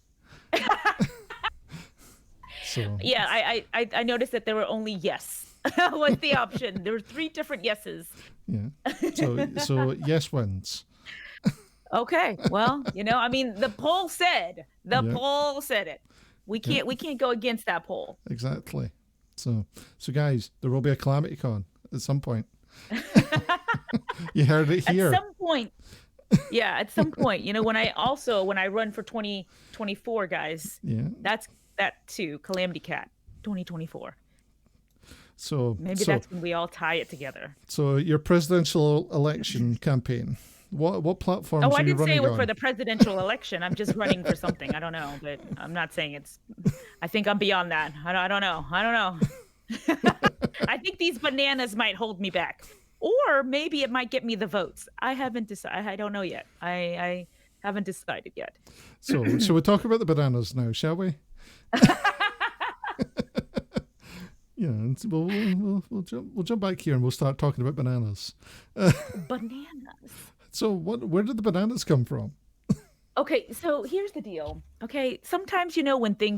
Speaker 2: So
Speaker 3: yeah, I noticed that there were only yes was the option. There were 3 different yeses.
Speaker 2: Yeah. So yes wins.
Speaker 3: Okay. Well, the poll said poll said it. We can't go against that poll.
Speaker 2: Exactly. So guys, there will be a Calamity Con at some point. You heard it here.
Speaker 3: At some point. Yeah, at some point. When I run for 2024, guys.
Speaker 2: Yeah.
Speaker 3: That's that too. Calamity Cat 2024.
Speaker 2: So
Speaker 3: maybe that's when we all tie it together.
Speaker 2: So your presidential election campaign. What platforms are
Speaker 3: I
Speaker 2: you
Speaker 3: didn't say
Speaker 2: running
Speaker 3: it was
Speaker 2: on?
Speaker 3: for the presidential election. I'm just running for something. I don't know, but I'm not saying it's. I think I'm beyond that. I don't know. I think these bananas might hold me back, or maybe it might get me the votes. I haven't decided. I don't know yet. I haven't decided yet.
Speaker 2: So we'll talk about the bananas now, shall we? Yeah, and we'll jump back here and we'll start talking about bananas.
Speaker 3: Bananas.
Speaker 2: So where did the bananas come from?
Speaker 3: Okay, so here's the deal. Okay, sometimes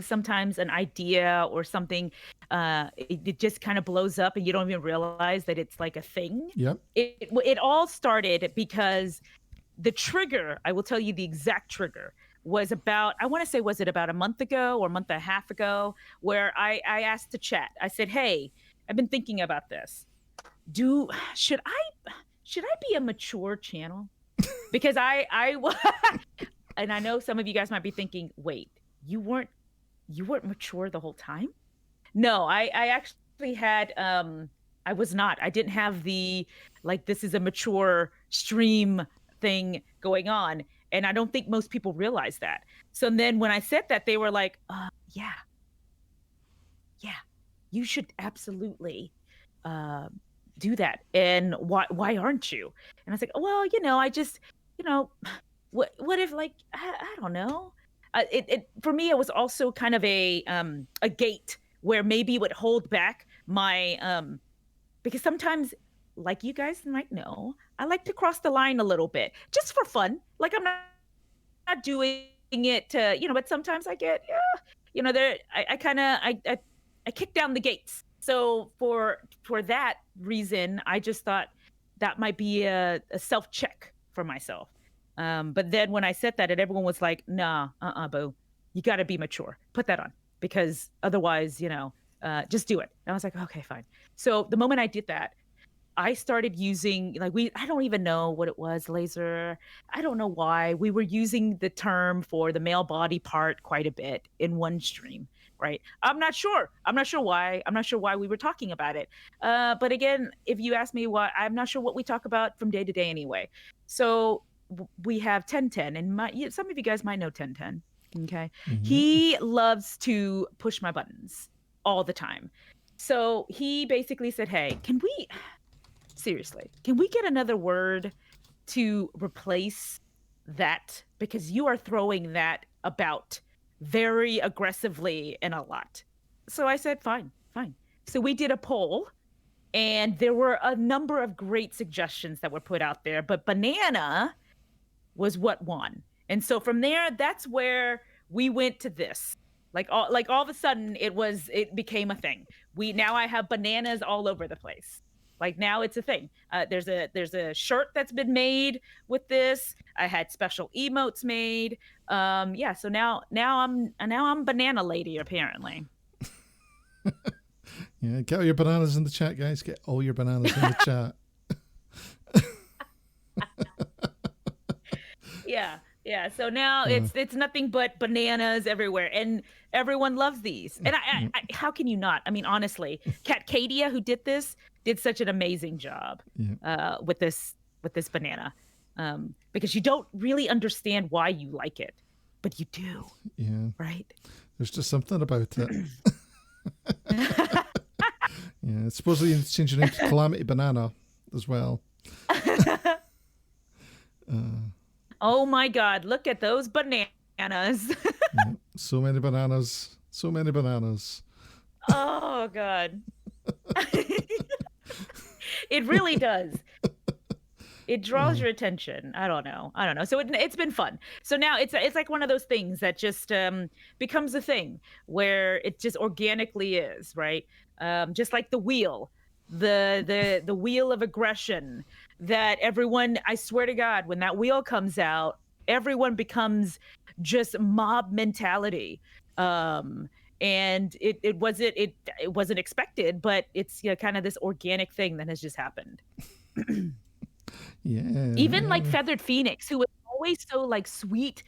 Speaker 3: sometimes an idea or something, it just kind of blows up and you don't even realize that it's like a thing.
Speaker 2: Yep.
Speaker 3: It all started because the trigger, I will tell you the exact trigger, was about, I want to say, was it about a month ago or a month and a half ago, where I asked the chat, I said, hey, I've been thinking about this. Should I be a mature channel? Because I and I know some of you guys might be thinking, wait, you weren't mature the whole time? No, I actually had, I was not. I didn't have the, this is a mature stream thing going on. And I don't think most people realize that. So then when I said that, they were like, yeah, you should absolutely do that. And why aren't you? And I was like, well, I just, what if, I don't know. It for me, it was also kind of a gate where maybe it would hold back my, because sometimes, like you guys might know, I like to cross the line a little bit just for fun. Like, I'm not doing it to, but sometimes I get, I kick down the gates. So for that reason, I just thought that might be a self-check for myself. But then when I said that, and everyone was like, nah, boo, you got to be mature. Put that on, because otherwise, just do it. And I was like, okay, fine. So the moment I did that, I started using, I don't even know what it was, laser. I don't know why. We were using the term for the male body part quite a bit in one stream. right? I'm not sure why. I'm not sure why we were talking about it. But again, if you ask me why, I'm not sure what we talk about from day to day anyway. So we have 1010, and some of you guys might know 1010. Okay. He loves to push my buttons all the time. So he basically said, hey, can we get another word to replace that? Because you are throwing that about very aggressively and a lot. So I said, fine. So we did a poll, and there were a number of great suggestions that were put out there, but banana was what won. And so from there, that's where we went to this. Like all of a sudden it became a thing. Now I have bananas all over the place. Like now it's a thing. There's a shirt that's been made with this. I had special emotes made. So now I'm banana lady apparently.
Speaker 2: Yeah, get all your bananas in the chat, guys. Get all your bananas in the chat.
Speaker 3: Yeah. So now it's nothing but bananas everywhere, and everyone loves these. And I how can you not? I mean, honestly, Katia, who did this, did such an amazing job with this banana, because you don't really understand why you like it, but you do.
Speaker 2: Yeah.
Speaker 3: Right.
Speaker 2: There's just something about it. Yeah. Supposedly you change your name to Calamity Banana as well.
Speaker 3: Oh my God! Look at those bananas.
Speaker 2: Yeah, so many bananas.
Speaker 3: Oh God. It really does. It draws your attention. I don't know. So it's been fun. So now it's like one of those things that just becomes a thing where it just organically is, right? Just like the wheel, the wheel of aggression that everyone, I swear to God, when that wheel comes out, everyone becomes just mob mentality. And it wasn't expected, but it's kind of this organic thing that has just happened.
Speaker 2: Yeah.
Speaker 3: Even like Feathered Phoenix, who was always so like sweet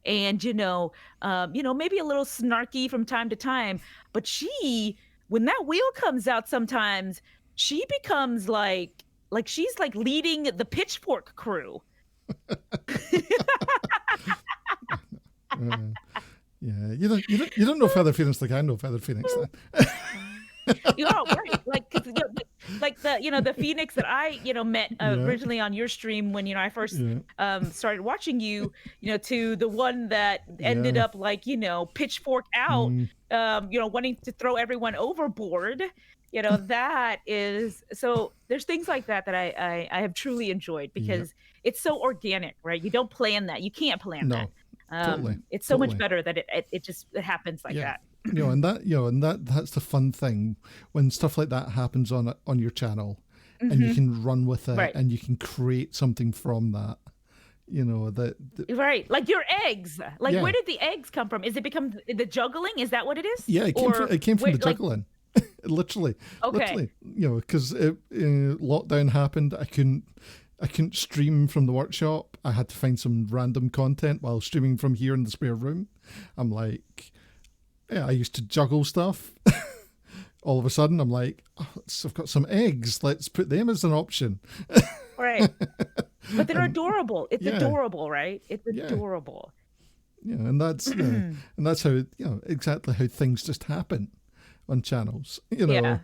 Speaker 3: and maybe a little snarky from time to time, but when that wheel comes out, sometimes she becomes like she's like leading the pitchfork crew.
Speaker 2: Yeah, you don't know Feather Phoenix like I know Feather Phoenix. Then.
Speaker 3: Right. Like the Phoenix that I met originally on your stream when I first started watching you, to the one that ended up like pitchfork out, wanting to throw everyone overboard. That is, so there's things like that I have truly enjoyed because it's so organic, right? You don't plan that. You can't plan that.
Speaker 2: Totally.
Speaker 3: It's so much better that it just happens like that.
Speaker 2: And that's the fun thing when stuff like that happens on your channel, and you can run with it, right, and you can create something from that.
Speaker 3: Right, like your eggs. Like where did the eggs come from? Is it become the juggling? Is that what it is?
Speaker 2: Yeah, it came from the juggling. Literally.
Speaker 3: Okay.
Speaker 2: Because lockdown happened, I couldn't stream from the workshop. I had to find some random content while streaming from here in the spare room. I'm like, I used to juggle stuff. All of a sudden, I'm like, I've got some eggs. Let's put them as an option.
Speaker 3: Right. But they're adorable. It's adorable, right? It's adorable.
Speaker 2: Yeah, and that's and that's how exactly how things just happen on channels. And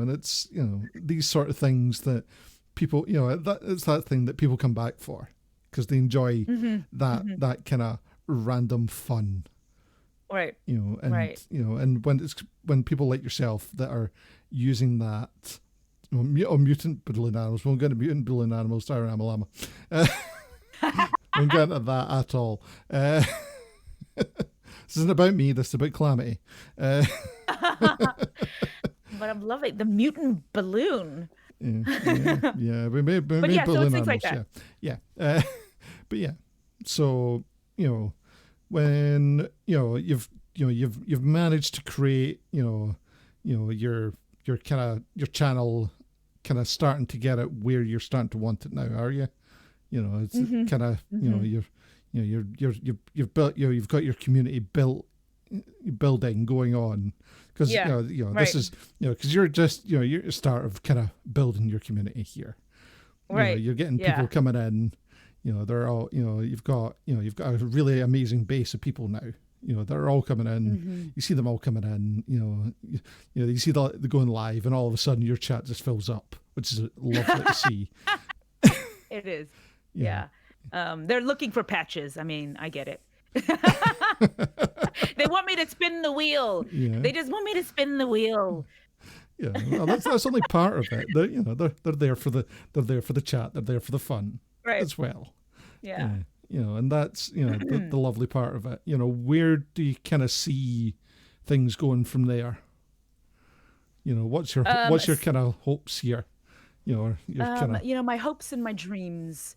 Speaker 2: it's these sort of things that people it's that thing that people come back for because they enjoy that kind of random fun.
Speaker 3: Right.
Speaker 2: And when people like yourself that are using that mutant balloon animals, we won't get into mutant balloon animals, sorry, I'm a llama. We won't get into that at all. This isn't about me, this is about Calamity.
Speaker 3: But I'm loving the mutant balloon.
Speaker 2: We made
Speaker 3: balloon
Speaker 2: animals.
Speaker 3: Like that.
Speaker 2: But yeah, so when you've managed to create your channel kind of starting to get it where you're starting to want it now, are you? It's kind of you've built you've got your community built building going on, because
Speaker 3: Yeah,
Speaker 2: this
Speaker 3: right.
Speaker 2: is because you're just you're the start of kind of building your community here.
Speaker 3: Right.
Speaker 2: You're getting
Speaker 3: Yeah.
Speaker 2: people coming in. They're all you've got a really amazing base of people now. They're all coming in. You see them all coming in. You see the going live, and all of a sudden your chat just fills up, which is lovely to see.
Speaker 3: It is.
Speaker 2: Yeah.
Speaker 3: Yeah. They're looking for patches. I mean, I get it. They want me to spin the wheel.
Speaker 2: Yeah.
Speaker 3: They just want me to spin the wheel.
Speaker 2: Yeah, well, that's only part of it. They're there for the chat. They're there for the fun
Speaker 3: Right.
Speaker 2: as well.
Speaker 3: Yeah.
Speaker 2: And that's the lovely part of it. Where do you kind of see things going from there? What's your kind of hopes here? Your kind of
Speaker 3: My hopes and my dreams.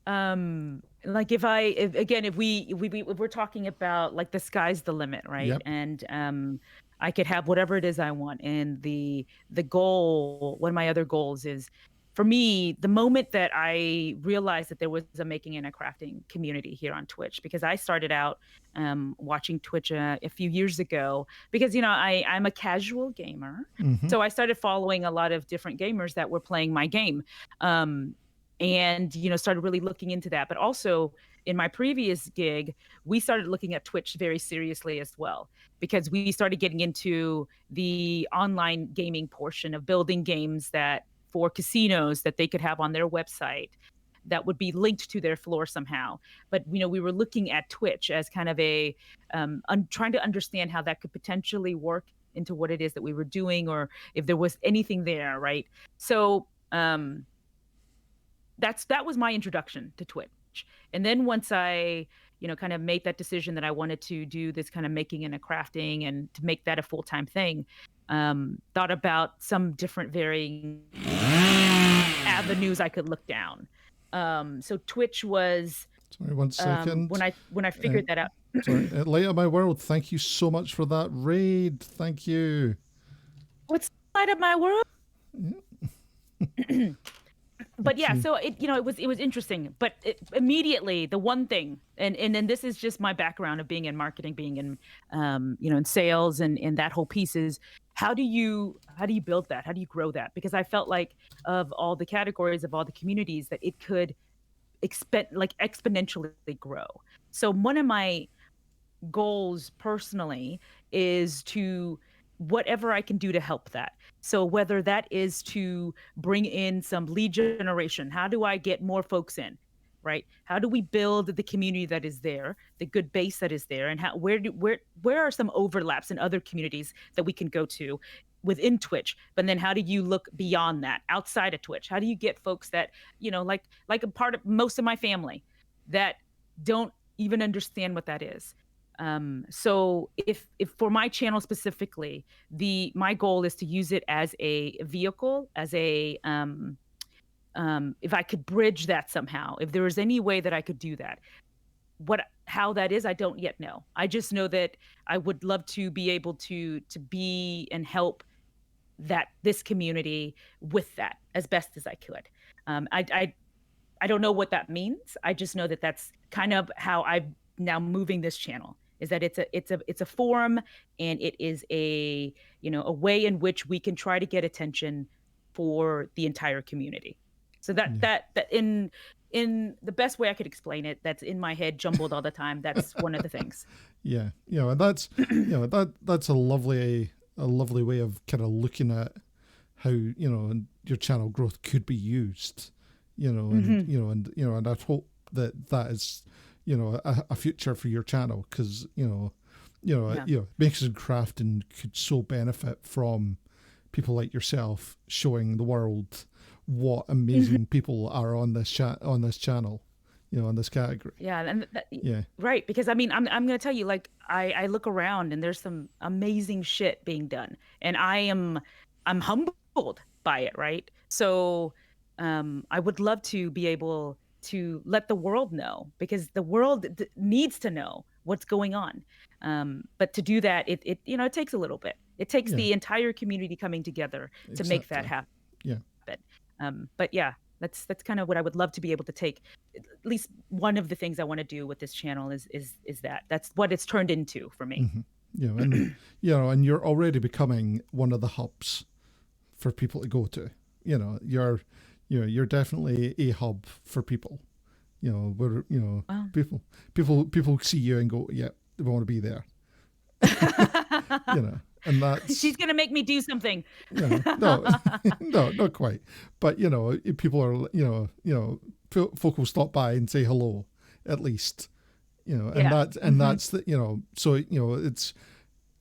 Speaker 3: Like if we're talking about like the sky's the limit, right?
Speaker 2: Yep.
Speaker 3: And I could have whatever it is I want. And the goal, one of my other goals is, for me, the moment that I realized that there was a making and a crafting community here on Twitch, because I started out watching Twitch a few years ago, because I'm a casual gamer, so I started following a lot of different gamers that were playing my game, and started really looking into that. But also in my previous gig, we started looking at Twitch very seriously as well, because we started getting into the online gaming portion of building games that for casinos that they could have on their website that would be linked to their floor somehow. But we were looking at Twitch as kind of a trying to understand how that could potentially work into what it is that we were doing, or if there was anything there, right? So that was my introduction to Twitch. And then once I kind of made that decision that I wanted to do this kind of making and a crafting, and to make that a full-time thing, thought about some different varying avenues I could look down. So Twitch was,
Speaker 2: sorry, 1 second.
Speaker 3: When I figured that out.
Speaker 2: Sorry, Light of My World, thank you so much for that raid. Thank you.
Speaker 3: What's Light of My World? But yeah, so it was interesting. But immediately, the one thing, and then this is just my background of being in marketing, being in in sales, and that whole piece is, how do you build that? How do you grow that? Because I felt like, of all the categories, of all the communities, that it could exponentially grow. So one of my goals personally is to, whatever I can do to help that. So whether that is to bring in some lead generation, how do I get more folks in, right? How do we build the community that is there, the good base that is there, and where are some overlaps in other communities that we can go to within Twitch? But then how do you look beyond that, outside of Twitch? How do you get folks that, like a part of most of my family that don't even understand what that is? So if for my channel specifically, my goal is to use it as a vehicle, as a if I could bridge that somehow, if there was any way that I could do that. How that is, I don't yet know. I just know that I would love to be able to be and help this community with that as best as I could. I don't know what that means. I just know that that's kind of how I'm now moving this channel, is that it's a forum, and it is a way in which we can try to get attention for the entire community. So that in the best way I could explain it, that's in my head jumbled all the time, that's one of the things.
Speaker 2: Yeah, and that's that's a lovely way of kind of looking at how your channel growth could be used, and I hope that is a future for your channel, because makes and crafting could so benefit from people like yourself showing the world what amazing people are on this channel, on this category.
Speaker 3: Yeah, and
Speaker 2: yeah,
Speaker 3: right, because I mean, I'm going to tell you, like, I look around and there's some amazing shit being done, and I'm humbled by it, right? So I would love to be able to let the world know, because the world needs to know what's going on. But to do that, it takes a little bit. It takes the entire community coming together to make that happen.
Speaker 2: Yeah.
Speaker 3: But yeah, that's kind of what I would love to be able to take. At least one of the things I want to do with this channel is that. That's what it's turned into for me.
Speaker 2: And and you're already becoming one of the hubs for people to go to. You're definitely a hub for people. Where
Speaker 3: Wow.
Speaker 2: people see you and go, yeah, they want to be there. And that's
Speaker 3: She's gonna make me do something.
Speaker 2: no, no, not quite. But people are folk will stop by and say hello, at least. And
Speaker 3: Yeah.
Speaker 2: that's the so it's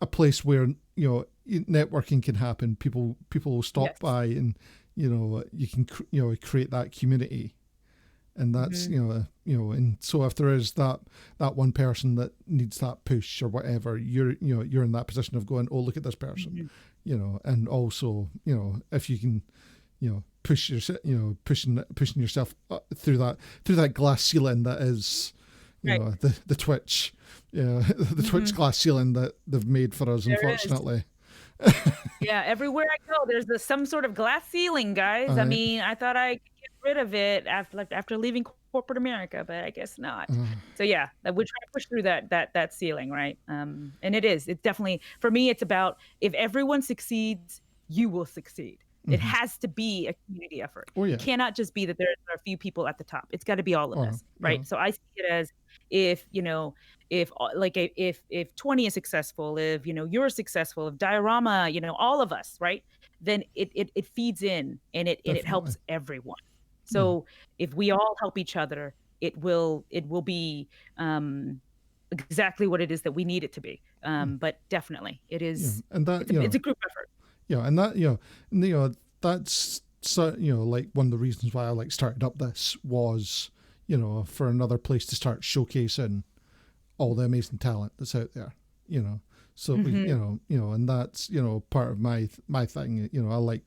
Speaker 2: a place where networking can happen. People will stop
Speaker 3: Yes.
Speaker 2: by, and you can create that community. And that's and so if there is that one person that needs that push or whatever, you're in that position of going, oh, look at this person, and also if you can push your pushing yourself through that glass ceiling that is the Twitch, the Twitch glass ceiling that they've made for us,
Speaker 3: There is.
Speaker 2: unfortunately.
Speaker 3: Yeah, everywhere I go, there's some sort of glass ceiling, guys. I mean, I thought I could get rid of it after leaving corporate America, but I guess not. So yeah, that we're trying to push through that ceiling, right? And it's definitely, for me, it's about, if everyone succeeds, you will succeed. It has to be a community effort.
Speaker 2: Oh, yeah.
Speaker 3: It cannot just be that there are a few people at the top. It's got to be all of us, right?
Speaker 2: yeah.
Speaker 3: So I see it as, if if 20 is successful, if you're successful, if diorama, all of us, right, then it feeds in, and it helps everyone. So if we all help each other, it will be exactly what it is that we need it to be. But definitely it is,
Speaker 2: and that
Speaker 3: it's a group effort.
Speaker 2: and that that's like one of the reasons why I started up this was for another place to start showcasing all the amazing talent that's out there, so we, and that's part of my thing. I like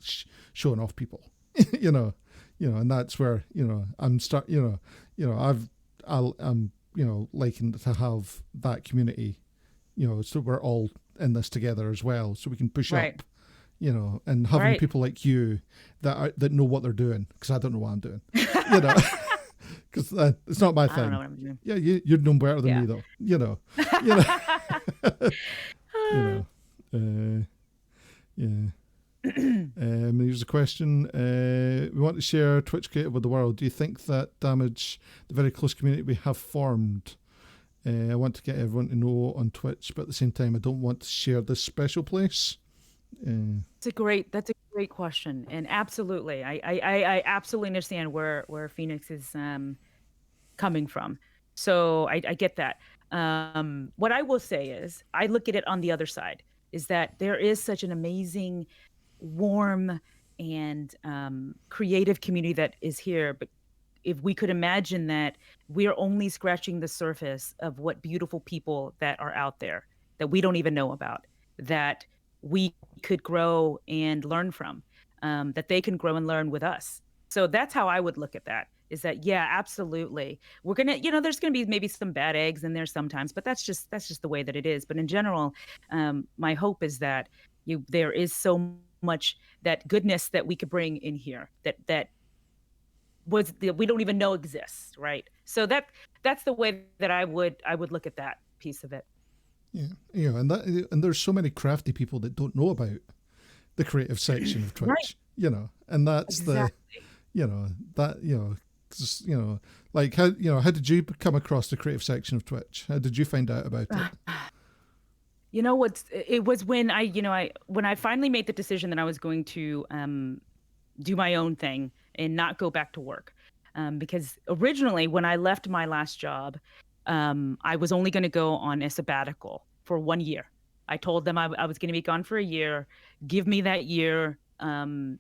Speaker 2: showing off people, and that's where I'm liking to have that community, so we're all in this together as well, so we can push
Speaker 3: Right.
Speaker 2: up, and having
Speaker 3: Right.
Speaker 2: people like you that know what they're doing, because I don't know what I'm doing, because it's not my
Speaker 3: I
Speaker 2: thing.
Speaker 3: don't know what I'm doing.
Speaker 2: Yeah, you'd know better than
Speaker 3: Yeah.
Speaker 2: me, though. Yeah. Here's a question. We want to share Twitch Creative with the world. Do you think that damage the very close community we have formed? I want to get everyone to know on Twitch, but at the same time, I don't want to share this special place.
Speaker 3: That's a great question, and absolutely, I absolutely understand where Phoenix is coming from. So I get that. What I will say is, I look at it on the other side, is that there is such an amazing, warm, and creative community that is here. But if we could imagine that we're only scratching the surface of what beautiful people that are out there that we don't even know about, that we could grow and learn from, that they can grow and learn with us. So that's how I would look at that, is that, yeah, absolutely. We're going to, there's going to be maybe some bad eggs in there sometimes, but that's just the way that it is. But in general, my hope is that there is so much that goodness that we could bring in here that we don't even know exists, right? So that's the way that I would look at that piece of it.
Speaker 2: Yeah, and there's so many crafty people that don't know about the creative section of Twitch,
Speaker 3: Right.
Speaker 2: And that's
Speaker 3: Exactly.
Speaker 2: like how did you come across the creative section of Twitch? How did you find out about it?
Speaker 3: It was when I finally made the decision that I was going to do my own thing and not go back to work. Because originally, when I left my last job, I was only going to go on a sabbatical for 1 year. I told them I was going to be gone for a year. Give me that year, and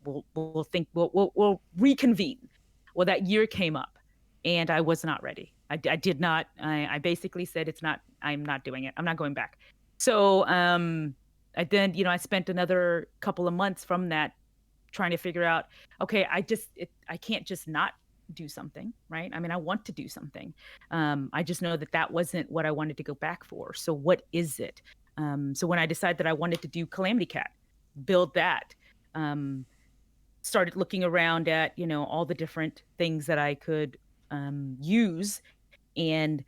Speaker 3: we'll reconvene. Well, that year came up, and I was not ready. I did not. I basically said, I'm not doing it. I'm not going back. So I spent another couple of months from that trying to figure out, okay, I can't just not do something, right? I mean, I want to do something. I just know that wasn't what I wanted to go back for. So what is it? So when I decided that I wanted to do Calamity Cat, build that, started looking around at, all the different things that I could use, and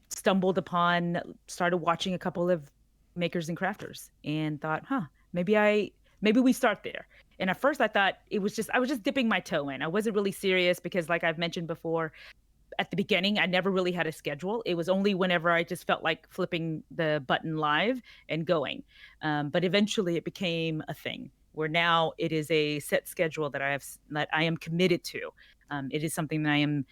Speaker 3: started watching a couple of makers and crafters and thought, maybe we start there. And at first I thought I was just dipping my toe in. I wasn't really serious because, like I've mentioned before, at the beginning, I never really had a schedule. It was only whenever I just felt like flipping the button live and going. But eventually it became a thing where now it is a set schedule that I am committed to. It is something that I am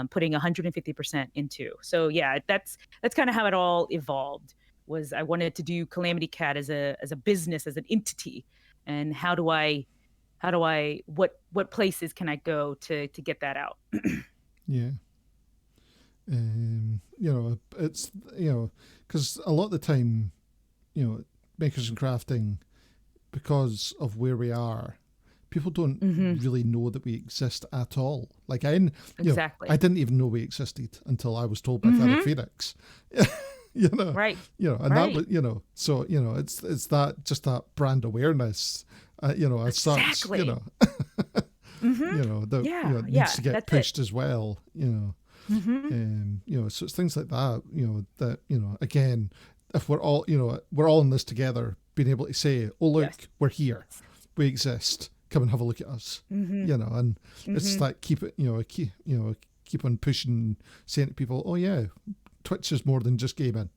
Speaker 3: putting 150% into. So yeah, that's kind of how it all evolved. Was I wanted to do Calamity Cat as a business, as an entity, and what places can I go to get that out?
Speaker 2: Yeah. It's, because a lot of the time, makers and crafting, because of where we are, people don't really know that we exist at all. Like I didn't even know we existed until I was told by Father Phoenix.
Speaker 3: Right.
Speaker 2: And that was, so, it's that, just that brand awareness, as such,
Speaker 3: Exactly.
Speaker 2: that needs to get pushed as well, so it's things like that, that, again, if we're all in this together, being able to say, oh, look, we're here, we exist, come and have a look at us, and it's like, keep on pushing, saying to people, oh yeah, Twitch is more than just gaming.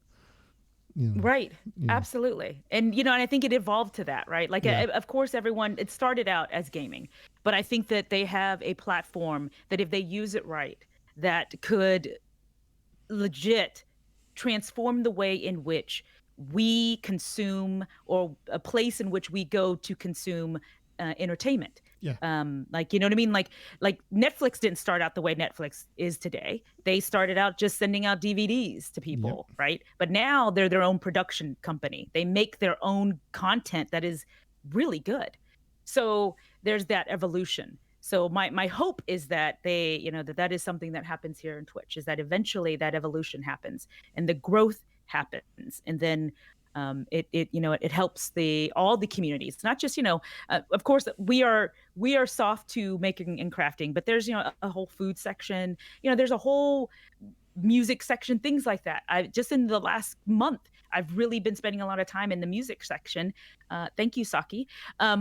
Speaker 3: Right. Absolutely. And, and I think it evolved to that, right? Like, of course, it started out as gaming, but I think that they have a platform that if they use it right, that could legit transform the way in which we consume, or a place in which we go to consume entertainment.
Speaker 2: Yeah.
Speaker 3: Like, you know what I mean? Like Netflix didn't start out the way Netflix is today. They started out just sending out DVDs to people, right? But now they're their own production company. They make their own content that is really good. So there's that evolution. So my hope is that that is something that happens here in Twitch, is that eventually that evolution happens and the growth happens, and then it helps all the communities. It's not just of course we are soft to making and crafting, but there's a whole food section, there's a whole music section, things like that. I just in the last month I've really been spending a lot of time in the music section. Thank you, Saki,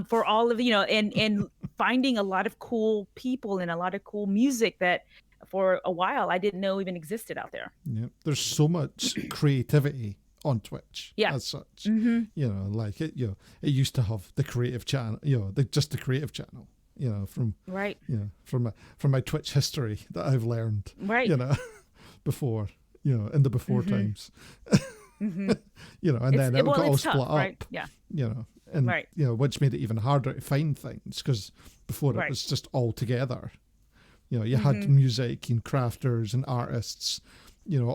Speaker 3: for all of and finding a lot of cool people and a lot of cool music that for a while I didn't know even existed out there.
Speaker 2: Yeah, there's so much creativity on Twitch, as such. Like it used to have the creative channel, just the creative channel, from from my Twitch history that I've learned, before, in the before times, and then it got all split up,
Speaker 3: right?
Speaker 2: And which made it even harder to find things, because before it was just all together. You had music and crafters and artists,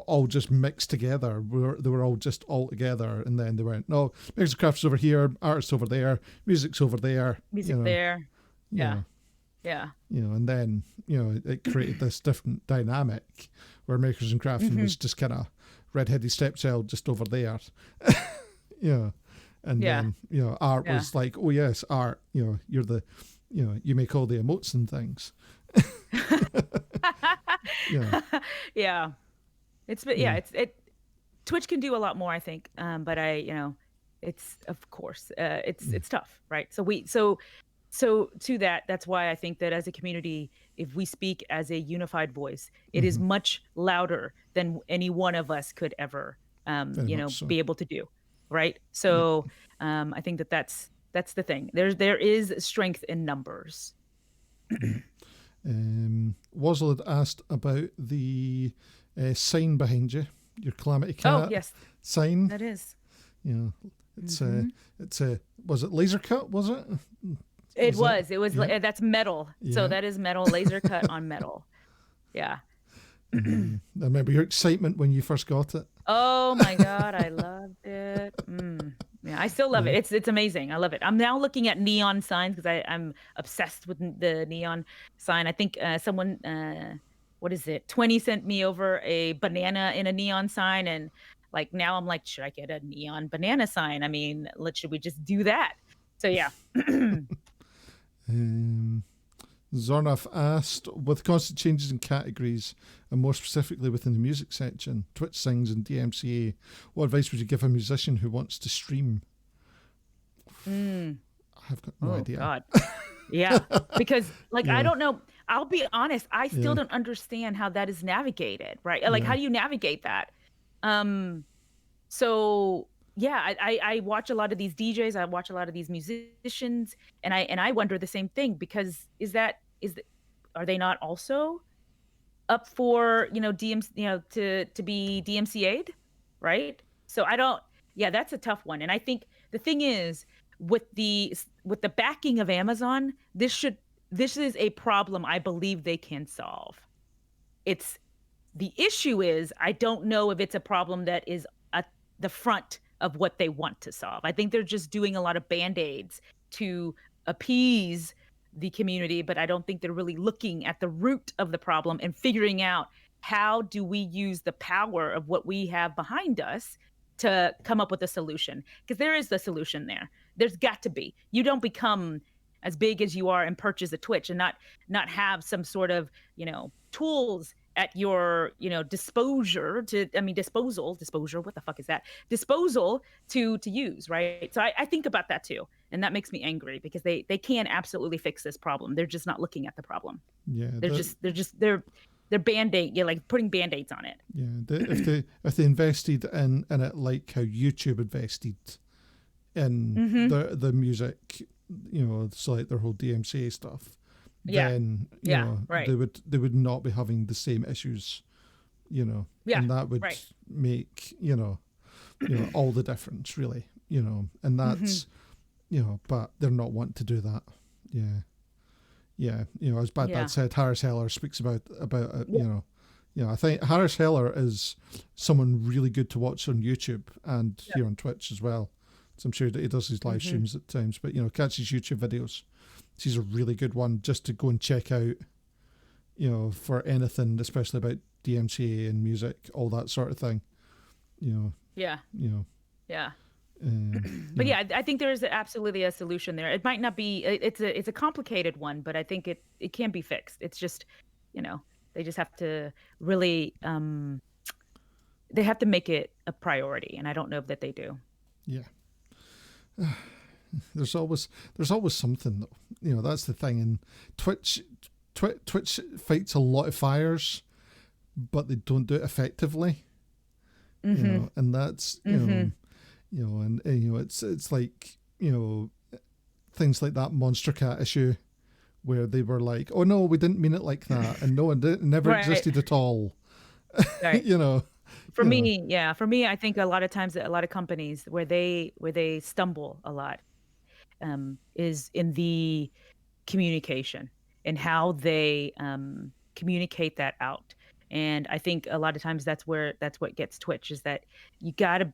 Speaker 2: all just mixed together. They were all just all together, and then they went, no, makers and crafters over here, artists over there, music's over there.
Speaker 3: There. Yeah.
Speaker 2: And then, it created this different dynamic where makers and crafting was just kind of redheaded stepchild just over there. And then, art was like, oh yes, art, you're the, you make all the emotes and things.
Speaker 3: Twitch can do a lot more, I think. But it's of course, it's tough, right? So to that's why I think that as a community, if we speak as a unified voice, it is much louder than any one of us could ever, be able to do, right? So I think that's the thing. There is strength in numbers.
Speaker 2: Wozzle had asked about the sign behind you, your Calamity Cat.
Speaker 3: Oh yes,
Speaker 2: sign.
Speaker 3: That is.
Speaker 2: It's was it laser cut? Was it?
Speaker 3: It was. That's metal. Yeah. So that is metal, laser cut on metal. Yeah.
Speaker 2: I remember your excitement when you first got it.
Speaker 3: Oh my God, I loved it. Yeah, I still love it. It's amazing. I love it. I'm now looking at neon signs because I'm obsessed with the neon sign. I think someone, 20 sent me over a banana in a neon sign, and like now I'm like, should I get a neon banana sign? I mean, should we just do that? So yeah.
Speaker 2: Zornaf asked, with constant changes in categories, and more specifically within the music section, Twitch Sings and DMCA, what advice would you give a musician who wants to stream? I've got no idea.
Speaker 3: God. Yeah, because I don't know. I'll be honest. I still don't understand how that is navigated, right? Like, how do you navigate that? So yeah, I watch a lot of these DJs. I watch a lot of these musicians, and I wonder the same thing, because are they not also up for to be DMCA'd, right? So I don't. Yeah, that's a tough one, and I think the thing is, with the backing of Amazon, this is a problem I believe they can solve. The issue is, I don't know if it's a problem that is at the front of what they want to solve. I think they're just doing a lot of band-aids to appease the community, but I don't think they're really looking at the root of the problem and figuring out, how do we use the power of what we have behind us to come up with a solution? Because there is the solution there. There's got to be. You don't become as big as you are and purchase a Twitch and not have some sort of, tools at your, disposal, what the fuck is that? Disposal to use, right? So I think about that too. And that makes me angry, because they can absolutely fix this problem. They're just not looking at the problem.
Speaker 2: Yeah.
Speaker 3: They're band-aid, like putting band-aids on it.
Speaker 2: Yeah. If they invested in it like how YouTube invested in the music, so like their whole DMCA stuff, then they would not be having the same issues, and that would make all the difference, really, and that's but they're not wanting to do that. As Bad said, Harris Heller speaks about it. I think Harris Heller is someone really good to watch on YouTube and here on Twitch as well. So I'm sure that he does his live streams at times, but catch his YouTube videos. She's a really good one just to go and check out, for anything, especially about DMCA and music, all that sort of thing. But I think there is absolutely a solution there. It might not be. It's a complicated one, but I think it can be fixed. It's just, they just have to really they have to make it a priority, and I don't know that they do. Yeah. There's always something, though. That's the thing. And Twitch fights a lot of fires, but they don't do it effectively. And that's it's like things like that Monster Cat issue, where they were like, oh no, we didn't mean it like that, and no, it never existed at all.
Speaker 3: Right. For me, I think a lot of times, a lot of companies where they stumble a lot is in the communication and how they communicate that out. And I think a lot of times that's what gets Twitch, is that you gotta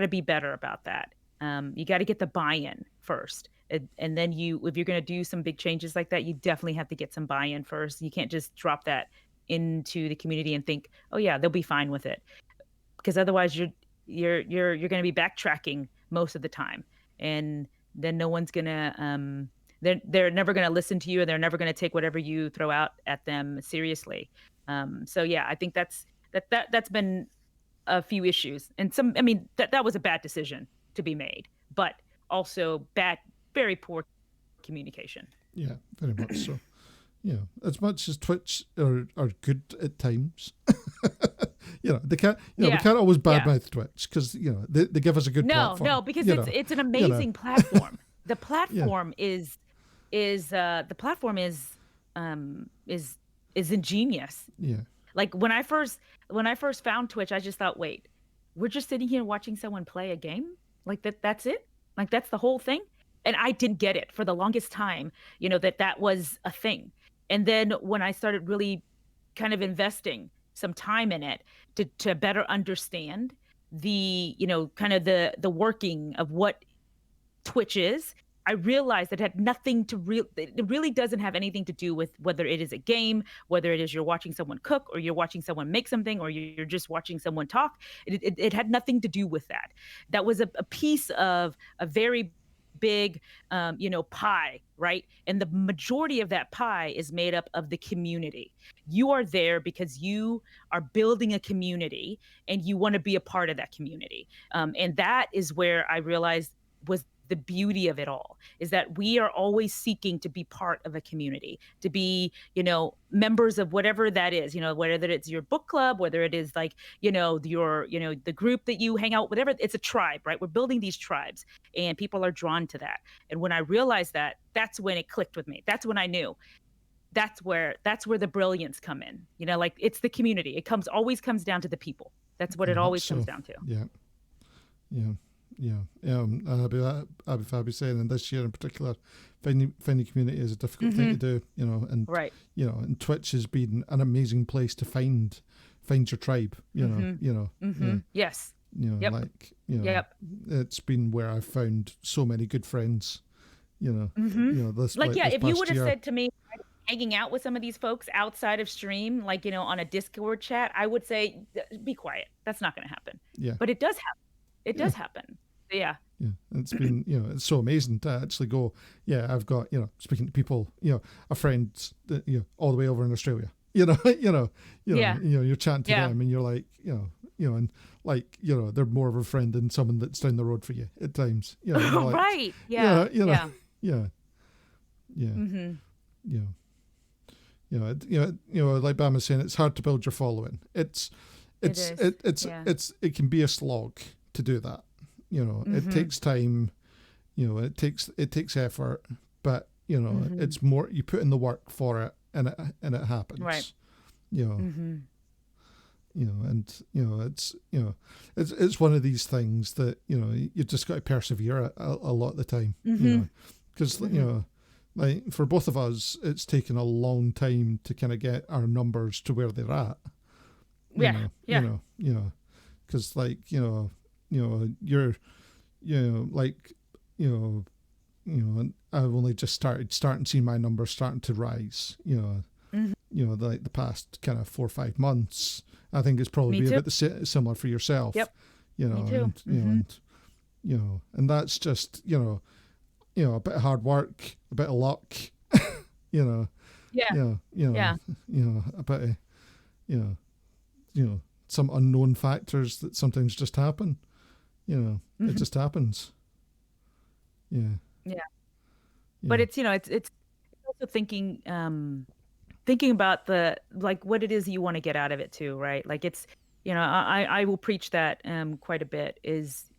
Speaker 3: be better about that. You got to get the buy-in first, and then if you're going to do some big changes like that, you definitely have to get some buy-in first. You can't just drop that into the community and think, oh yeah, they'll be fine with it, because otherwise you're going to be backtracking most of the time, and then no one's gonna they're never going to listen to you, and they're never going to take whatever you throw out at them seriously. So yeah, I think that's been a few issues, and that was a bad decision to be made, but also very poor communication.
Speaker 2: Yeah, very much so. As much as Twitch are good at times, they can't we can't always badmouth Twitch, because they give us a good platform. No,
Speaker 3: because it's an amazing platform. The platform is ingenious.
Speaker 2: Yeah.
Speaker 3: Like when I first found Twitch, I just thought, wait, we're just sitting here watching someone play a game? Like that's it? Like that's the whole thing? And I didn't get it for the longest time, that was a thing. And then when I started really kind of investing some time in it to better understand the, kind of the working of what Twitch is, I realized that it had nothing it really doesn't have anything to do with whether it is a game, whether it is you're watching someone cook, or you're watching someone make something, or you're just watching someone talk. It had nothing to do with that. That was a piece of a very big, pie, right? And the majority of that pie is made up of the community. You are there because you are building a community and you want to be a part of that community. And that is where I realized was the beauty of it all, is that we are always seeking to be part of a community, to be, members of whatever that is, whether it's your book club, whether it is like, the group that you hang out, whatever, it's a tribe, right? We're building these tribes and people are drawn to that. And when I realized that, that's when it clicked with me. That's when I knew that's where the brilliance come in, like it's the community. It always comes down to the people. That's what it always comes down to.
Speaker 2: I'd be saying, and this year in particular, finding community is a difficult thing to do, and
Speaker 3: right.
Speaker 2: And Twitch has been an amazing place to find your tribe,
Speaker 3: Yes.
Speaker 2: It's been where I've found so many good friends, this
Speaker 3: if you would have
Speaker 2: year.
Speaker 3: said to me, hanging out with some of these folks outside of stream, like, on a Discord chat, I would say, be quiet. That's not going to happen.
Speaker 2: Yeah.
Speaker 3: But it does happen. It does happen. Yeah.
Speaker 2: Yeah. It's been, it's so amazing to actually go, I've got, speaking to people, a friend that, all the way over in Australia, you're chatting to them and you're like, and like, they're more of a friend than someone that's down the road for you at times, like,
Speaker 3: right. Yeah.
Speaker 2: Yeah. Like Bam was saying, it's hard to build your following. It can be a slog to do that. It takes time, it takes effort, but it's more, you put in the work for it and it happens.
Speaker 3: Right.
Speaker 2: It's one of these things that, you just got to persevere a lot of the time, because, like for both of us, it's taken a long time to kind of get our numbers to where they're at. Because like, you're, I've only just starting seeing my numbers starting to rise, like the past kind of 4 or 5 months. I think it's probably a bit similar for yourself.
Speaker 3: Yep.
Speaker 2: Me too. And that's just, a bit of hard work, a bit of luck, a bit of, some unknown factors that sometimes just happen. It just happens. Yeah.
Speaker 3: But it's, it's also thinking about the, like, what it is you want to get out of it too, right? Like it's, I will preach that quite a bit. Is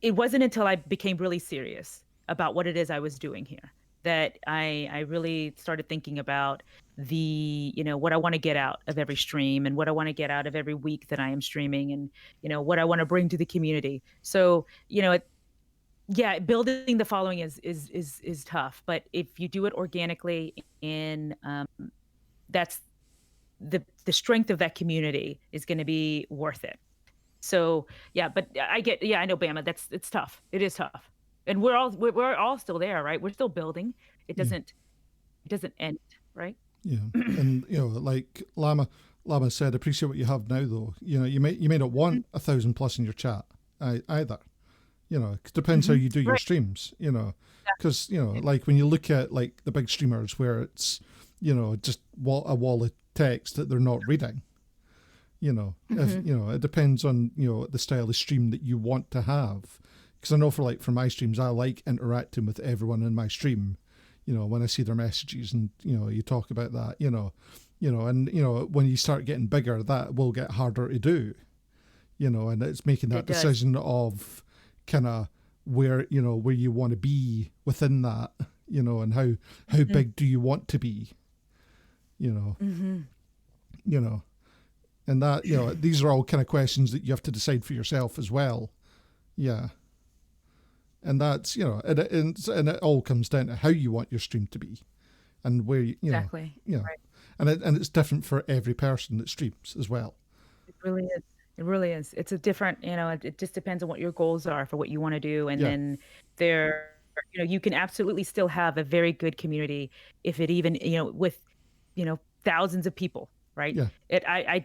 Speaker 3: it wasn't until I became really serious about what it is I was doing here that I really started thinking about the, what I want to get out of every stream and what I want to get out of every week that I am streaming, and, what I want to bring to the community. So, building the following is tough, but if you do it organically, and that's the strength of that community is going to be worth it. So but I know, Bama, it's tough. It is tough. And we're all still there, right? We're still building. It doesn't end, right?
Speaker 2: Yeah. And like Lama said, appreciate what you have now though. You may not want 1,000 plus in your chat either. It depends how you do your streams, because like when you look at like the big streamers where it's just a wall of text that they're not reading, if it depends on the style of stream that you want to have. Because I know for my streams, I like interacting with everyone in my stream, when I see their messages and, you talk about that, and, when you start getting bigger, that will get harder to do, and it's making that decision of kind of where you want to be within that, and how big do you want to be, and that, these are all kind of questions that you have to decide for yourself as well. Yeah. And that's, and it all comes down to how you want your stream to be and where,
Speaker 3: exactly.
Speaker 2: Right. And it's different for every person that streams as well.
Speaker 3: It really is. It really is. It's a different, it just depends on what your goals are for what you want to do. And then you can absolutely still have a very good community if it even, with, thousands of people. Right.
Speaker 2: Yeah.
Speaker 3: I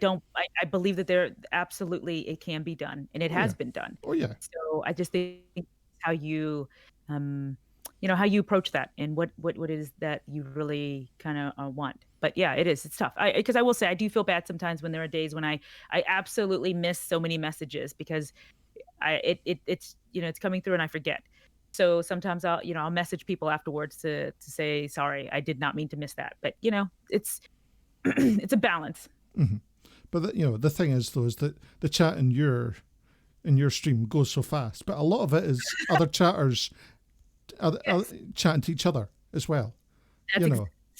Speaker 3: believe that it can be done, and it has been done.
Speaker 2: Oh yeah.
Speaker 3: So I just think how you how you approach that and what it is that you really kind of want. But yeah, it's tough. Because I will say I do feel bad sometimes when there are days when I absolutely miss so many messages because it's it's coming through and I forget. So sometimes I'll message people afterwards to say sorry, I did not mean to miss that. But it's it's a balance.
Speaker 2: Mm-hmm. But the thing is though is that the chat in your stream goes so fast, but a lot of it is other chatters chatting to each other as well.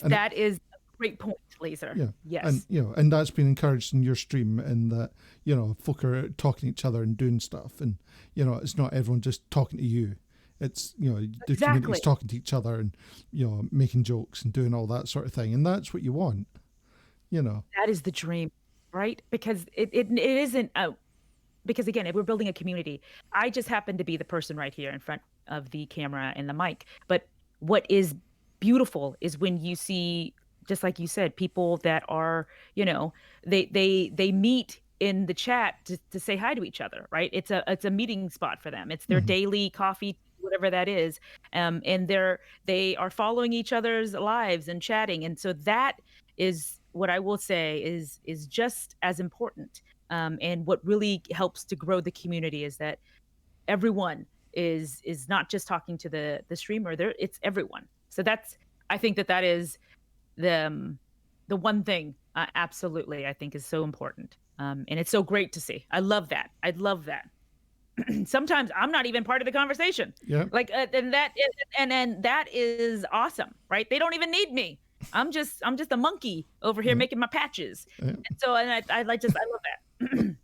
Speaker 3: That is a great point, Laser.
Speaker 2: Yeah.
Speaker 3: Yes.
Speaker 2: And that's been encouraged in your stream, and that folk are talking to each other and doing stuff, and it's not everyone just talking to you. It's the community's talking to each other and making jokes and doing all that sort of thing, and that's what you want.
Speaker 3: That is the dream, right? Because it isn't because again, if we're building a community, I just happen to be the person right here in front of the camera and the mic. But what is beautiful is when you see, just like you said, people that are, they meet in the chat to say hi to each other, right? It's a meeting spot for them. It's their daily coffee, whatever that is. And they are following each other's lives and chatting. And so that is what I will say is just as important. And what really helps to grow the community is that everyone is not just talking to the streamer. It's everyone. So I think that is the one thing absolutely I think is so important. And it's so great to see. I love that. Sometimes I'm not even part of the conversation.
Speaker 2: Yeah.
Speaker 3: Like and that is awesome, right? They don't even need me. I'm just a monkey over here making my patches. Yeah. And so I love that.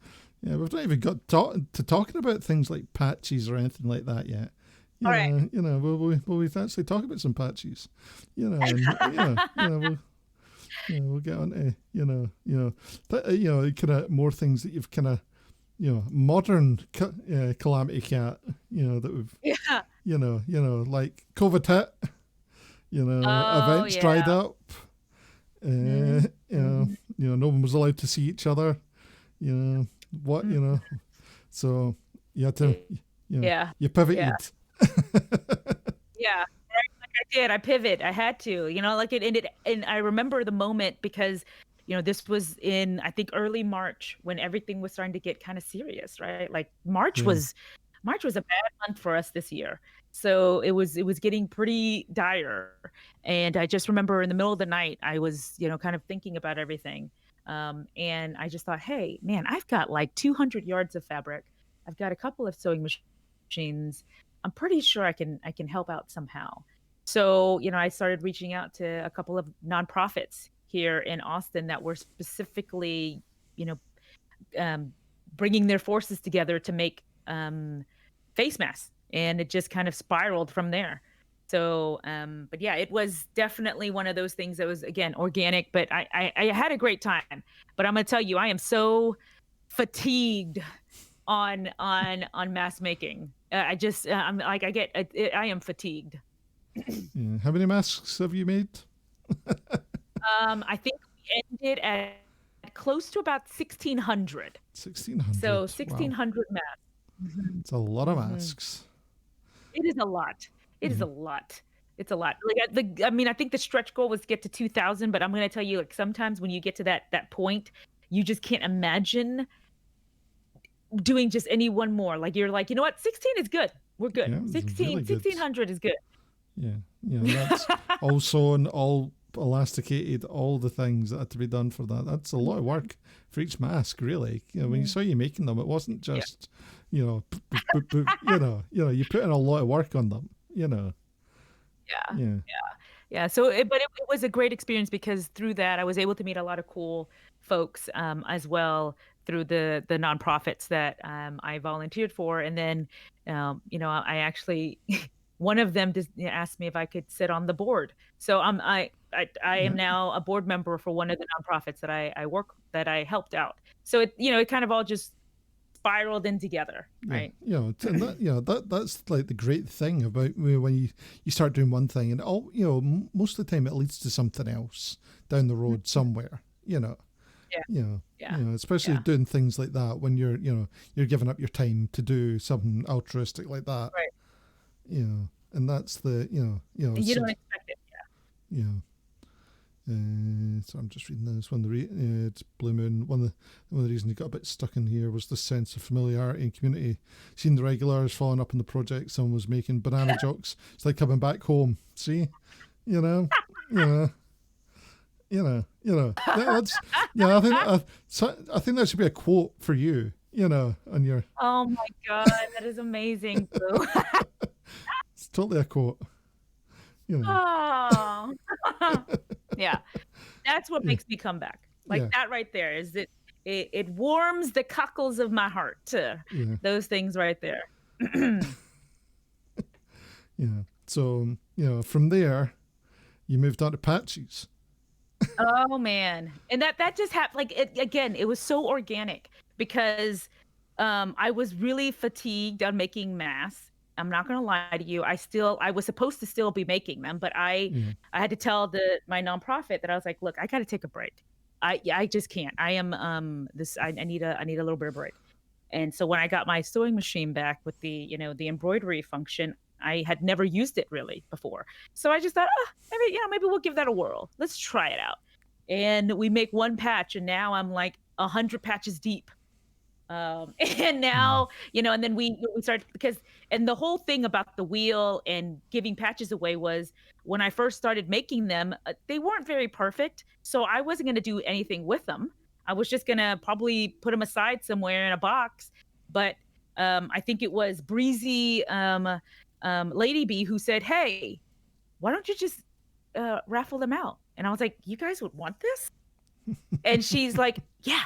Speaker 2: Yeah, we've not even got to talking about things like patches or anything like that yet.
Speaker 3: All right.
Speaker 2: We'll actually talk about some patches. We'll get on to kind of more things that you've kind of modern Calamity Cat that we've like COVID hit. Events dried up. No one was allowed to see each other. So you had to, you pivoted.
Speaker 3: Yeah, like I did. I pivot. I had to, and I remember the moment because, this was in, I think, early March when everything was starting to get kind of serious, right? Like March was a bad month for us this year. So it was getting pretty dire. And I just remember in the middle of the night, I was, kind of thinking about everything. And I just thought, hey, man, I've got like 200 yards of fabric. I've got a couple of sewing machines. I'm pretty sure I can help out somehow. So, I started reaching out to a couple of nonprofits here in Austin that were specifically, bringing their forces together to make face masks. And it just kind of spiraled from there. So, but yeah, it was definitely one of those things that was, again, organic, but I had a great time. But I'm going to tell you, I am so fatigued on mask making. I am fatigued.
Speaker 2: Yeah. How many masks have you made?
Speaker 3: I think we ended at close to about 1,600.
Speaker 2: 1,600.
Speaker 3: So 1,600 masks.
Speaker 2: It's a lot of masks.
Speaker 3: It is a lot. It is a lot. It's a lot. Like I think the stretch goal was to get to 2,000, but I'm going to tell you, like, sometimes when you get to that point, you just can't imagine doing just any one more. Like, you're like, you know what? 16 is good. We're good.
Speaker 2: Yeah,
Speaker 3: 1,600 is good.
Speaker 2: Yeah. That's also all elasticated, all the things that had to be done for that. That's a lot of work for each mask, really. When you saw you making them, it wasn't just, you put in a lot of work on them,
Speaker 3: Yeah. So, but it was a great experience because through that, I was able to meet a lot of cool folks as well through the nonprofits that I volunteered for. And then, I actually, one of them just asked me if I could sit on the board. So I am now a board member for one of the nonprofits that I helped out. So it kind of all just spiraled in together, right?
Speaker 2: And that's like the great thing about when you start doing one thing, and all most of the time it leads to something else down the road somewhere. Especially doing things like that when you're giving up your time to do something altruistic like that.
Speaker 3: Right.
Speaker 2: And that's the
Speaker 3: You
Speaker 2: so,
Speaker 3: don't expect it.
Speaker 2: yeah. So I'm just reading this one. It's Blue Moon. One of the reasons you got a bit stuck in here was the sense of familiarity and community. Seeing the regulars following up on the project someone was making, banana jokes. It's like coming back home. See, That's I think that should be a quote for you. On your.
Speaker 3: Oh my God, that is amazing, Boo.
Speaker 2: It's totally a quote.
Speaker 3: Oh, yeah, that's what makes me come back. Like that right there is it warms the cockles of my heart. Those things right there.
Speaker 2: So from there, you moved on to patches.
Speaker 3: Oh man, and that just happened. Like it was so organic because I was really fatigued on making masks. I'm not gonna lie to you. I was supposed to still be making them, but I had to tell my nonprofit that I was like, look, I got to take a break. I just can't. I am I need a little bit of break. And so when I got my sewing machine back with the the embroidery function, I had never used it really before. So I just thought, maybe we'll give that a whirl. Let's try it out. And we make one patch, and now I'm like 100 patches deep. And now, and then we started and the whole thing about the wheel and giving patches away was when I first started making them, they weren't very perfect. So I wasn't going to do anything with them. I was just going to probably put them aside somewhere in a box. But I think it was Breezy Lady Bee who said, hey, why don't you just raffle them out? And I was like, you guys would want this? And she's like, yeah,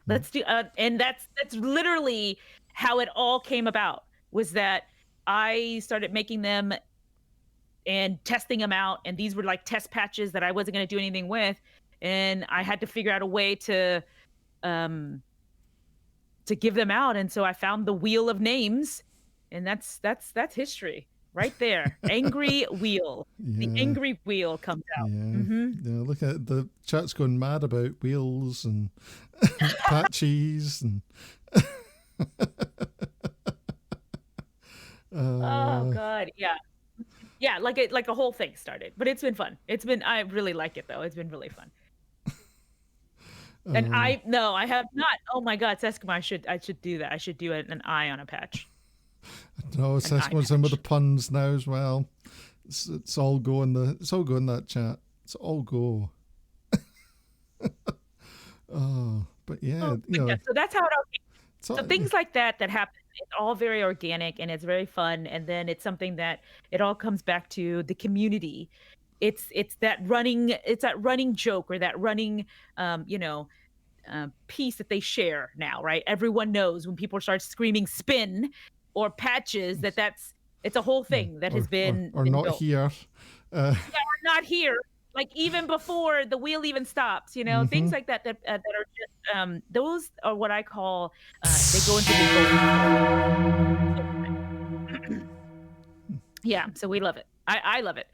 Speaker 3: let's do. And that's literally how it all came about, was that I started making them and testing them out. And these were like test patches that I wasn't going to do anything with. And I had to figure out a way to give them out. And so I found the Wheel of Names, and that's history. Right there, angry wheel. The angry wheel comes out.
Speaker 2: Look at the chat's going mad about wheels and patches and.
Speaker 3: Oh God, yeah, like a whole thing started, but it's been fun. I really like it though. It's been really fun. And I have not. Oh my God, Seskima, I should do that. I should do an eye on a patch.
Speaker 2: No, Seskima's in with the puns now as well. It's all go in that chat. It's all go. But yeah,
Speaker 3: so that's how it all came. So things like that happen. It's all very organic and it's very fun. And then it's something that it all comes back to the community. It's that running joke or that running, piece that they share now, right? Everyone knows when people start screaming spin or patches it's a whole thing that has been
Speaker 2: not
Speaker 3: built.
Speaker 2: Here.
Speaker 3: Or not here. Like even before the wheel even stops, things like that are just those are what I call they go into the gold. Yeah, so we love it. I love it.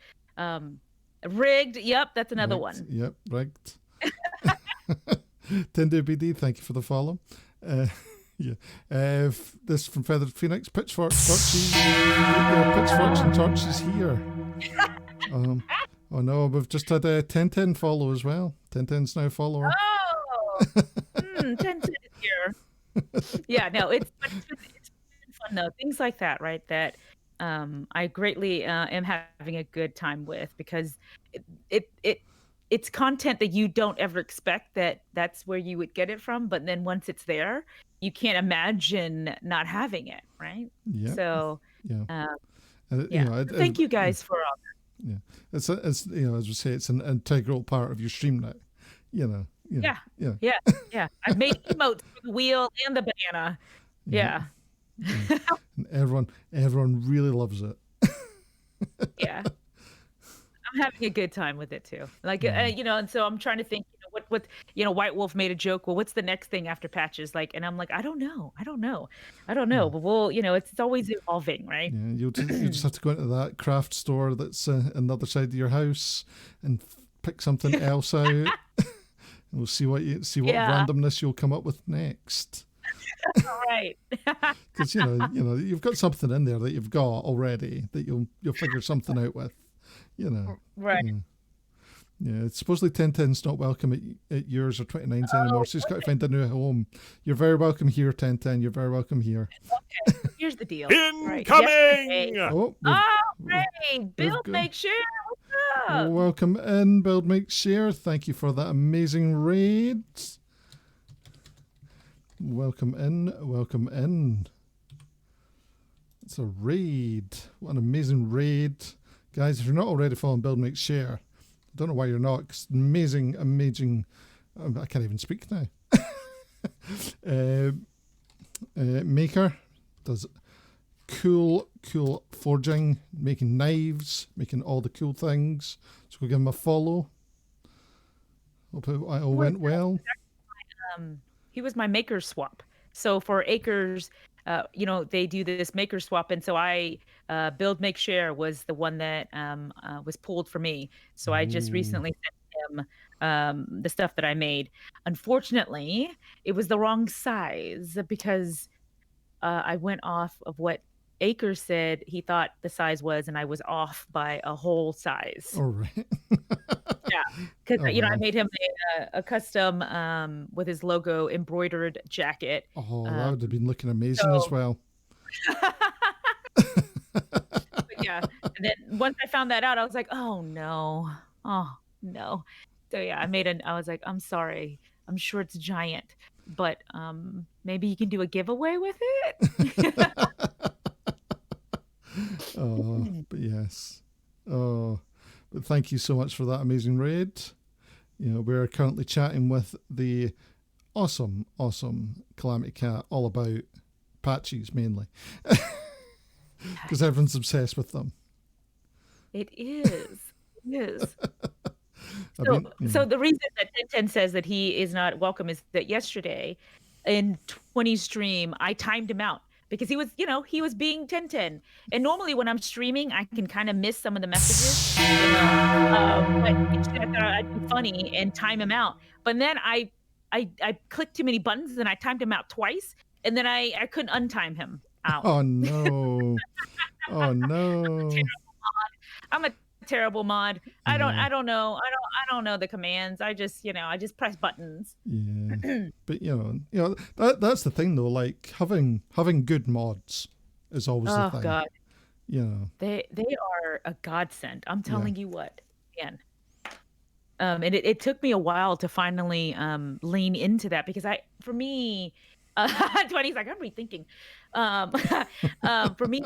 Speaker 3: Rigged, yep, that's another one.
Speaker 2: Yep, rigged. Tinder BD, thank you for the follow. This from Feathered Phoenix, pitchforks, torches, pitchforks and torches here. Oh no, we've just had 1010 follow as well. 1010's now follower.
Speaker 3: Oh, 1010 is here. Yeah, no, it's been fun though. Things like that, right? That I greatly am having a good time with, because it's content that you don't ever expect that's where you would get it from, but then once it's there, you can't imagine not having it, right?
Speaker 2: Yeah.
Speaker 3: So,
Speaker 2: yeah.
Speaker 3: Thank you guys for all that.
Speaker 2: Yeah, it's as we say, it's an integral part of your stream now. Yeah.
Speaker 3: I've made emotes for the wheel and the banana. Yeah.
Speaker 2: And everyone really loves it.
Speaker 3: Yeah. I'm having a good time with it too. Like, and so I'm trying to think, what White Wolf made a joke. Well, what's the next thing after patches? Like, and I'm like, I don't know. But we'll, it's always evolving, right?
Speaker 2: Yeah, you just have to go into that craft store that's on the other side of your house and pick something else out. And we'll see what randomness you'll come up with next.
Speaker 3: Right.
Speaker 2: Because you've got something in there that you've got already that you'll figure something out with.
Speaker 3: Right.
Speaker 2: Yeah, it's supposedly 1010's not welcome at yours or 29's anymore, so he's got to find a new home. You're very welcome here, 1010. You're very welcome here.
Speaker 3: Okay. Here's the deal. Right.
Speaker 1: Incoming!
Speaker 2: Oh,
Speaker 3: Hey, Bill,
Speaker 2: got-
Speaker 3: make sure. What's up?
Speaker 2: welcome in, Build, Make, Share. Thank you for that amazing raid. Welcome in, welcome in. It's a raid. What an amazing raid. Guys, if you're not already following Build, Make, Share, I don't know why you're not. 'Cause amazing. I can't even speak now. Maker does cool forging, making knives, making all the cool things. So we'll give him a follow. Hope it all went well.
Speaker 3: He was my maker swap. So for Acres, they do this maker swap, and so I Build, Make, Share was the one that was pulled for me. So I just recently sent him the stuff that I made. Unfortunately, it was the wrong size because I went off of what Acres said he thought the size was, and I was off by a whole size.
Speaker 2: All right.
Speaker 3: Yeah, because I
Speaker 2: wow.
Speaker 3: made him a custom with his logo embroidered jacket.
Speaker 2: Oh, that would have been looking amazing as well.
Speaker 3: But yeah, and then once I found that out, I was like, oh no. So yeah, I was like, I'm sorry. I'm sure it's giant, but maybe you can do a giveaway with it.
Speaker 2: Oh, but yes. Oh, but thank you so much for that amazing raid. We're currently chatting with the awesome Calamity Cat all about patches mainly. Because everyone's obsessed with them.
Speaker 3: It is. So the reason that 1010 says that he is not welcome is that yesterday in 20 stream, I timed him out because he was being 1010. And normally when I'm streaming, I can kind of miss some of the messages, but yesterday I thought I'd be funny and time him out. But then I clicked too many buttons and I timed him out twice, and then I couldn't untime him out.
Speaker 2: Oh no. Oh no.
Speaker 3: I'm a terrible mod. I don't know the commands. I just press buttons.
Speaker 2: Yeah. But that's the thing though, like having good mods is always the thing.
Speaker 3: Oh god.
Speaker 2: They
Speaker 3: are a godsend. I'm telling you what, man. And it took me a while to finally lean into that because for me 20's like I'm rethinking. For me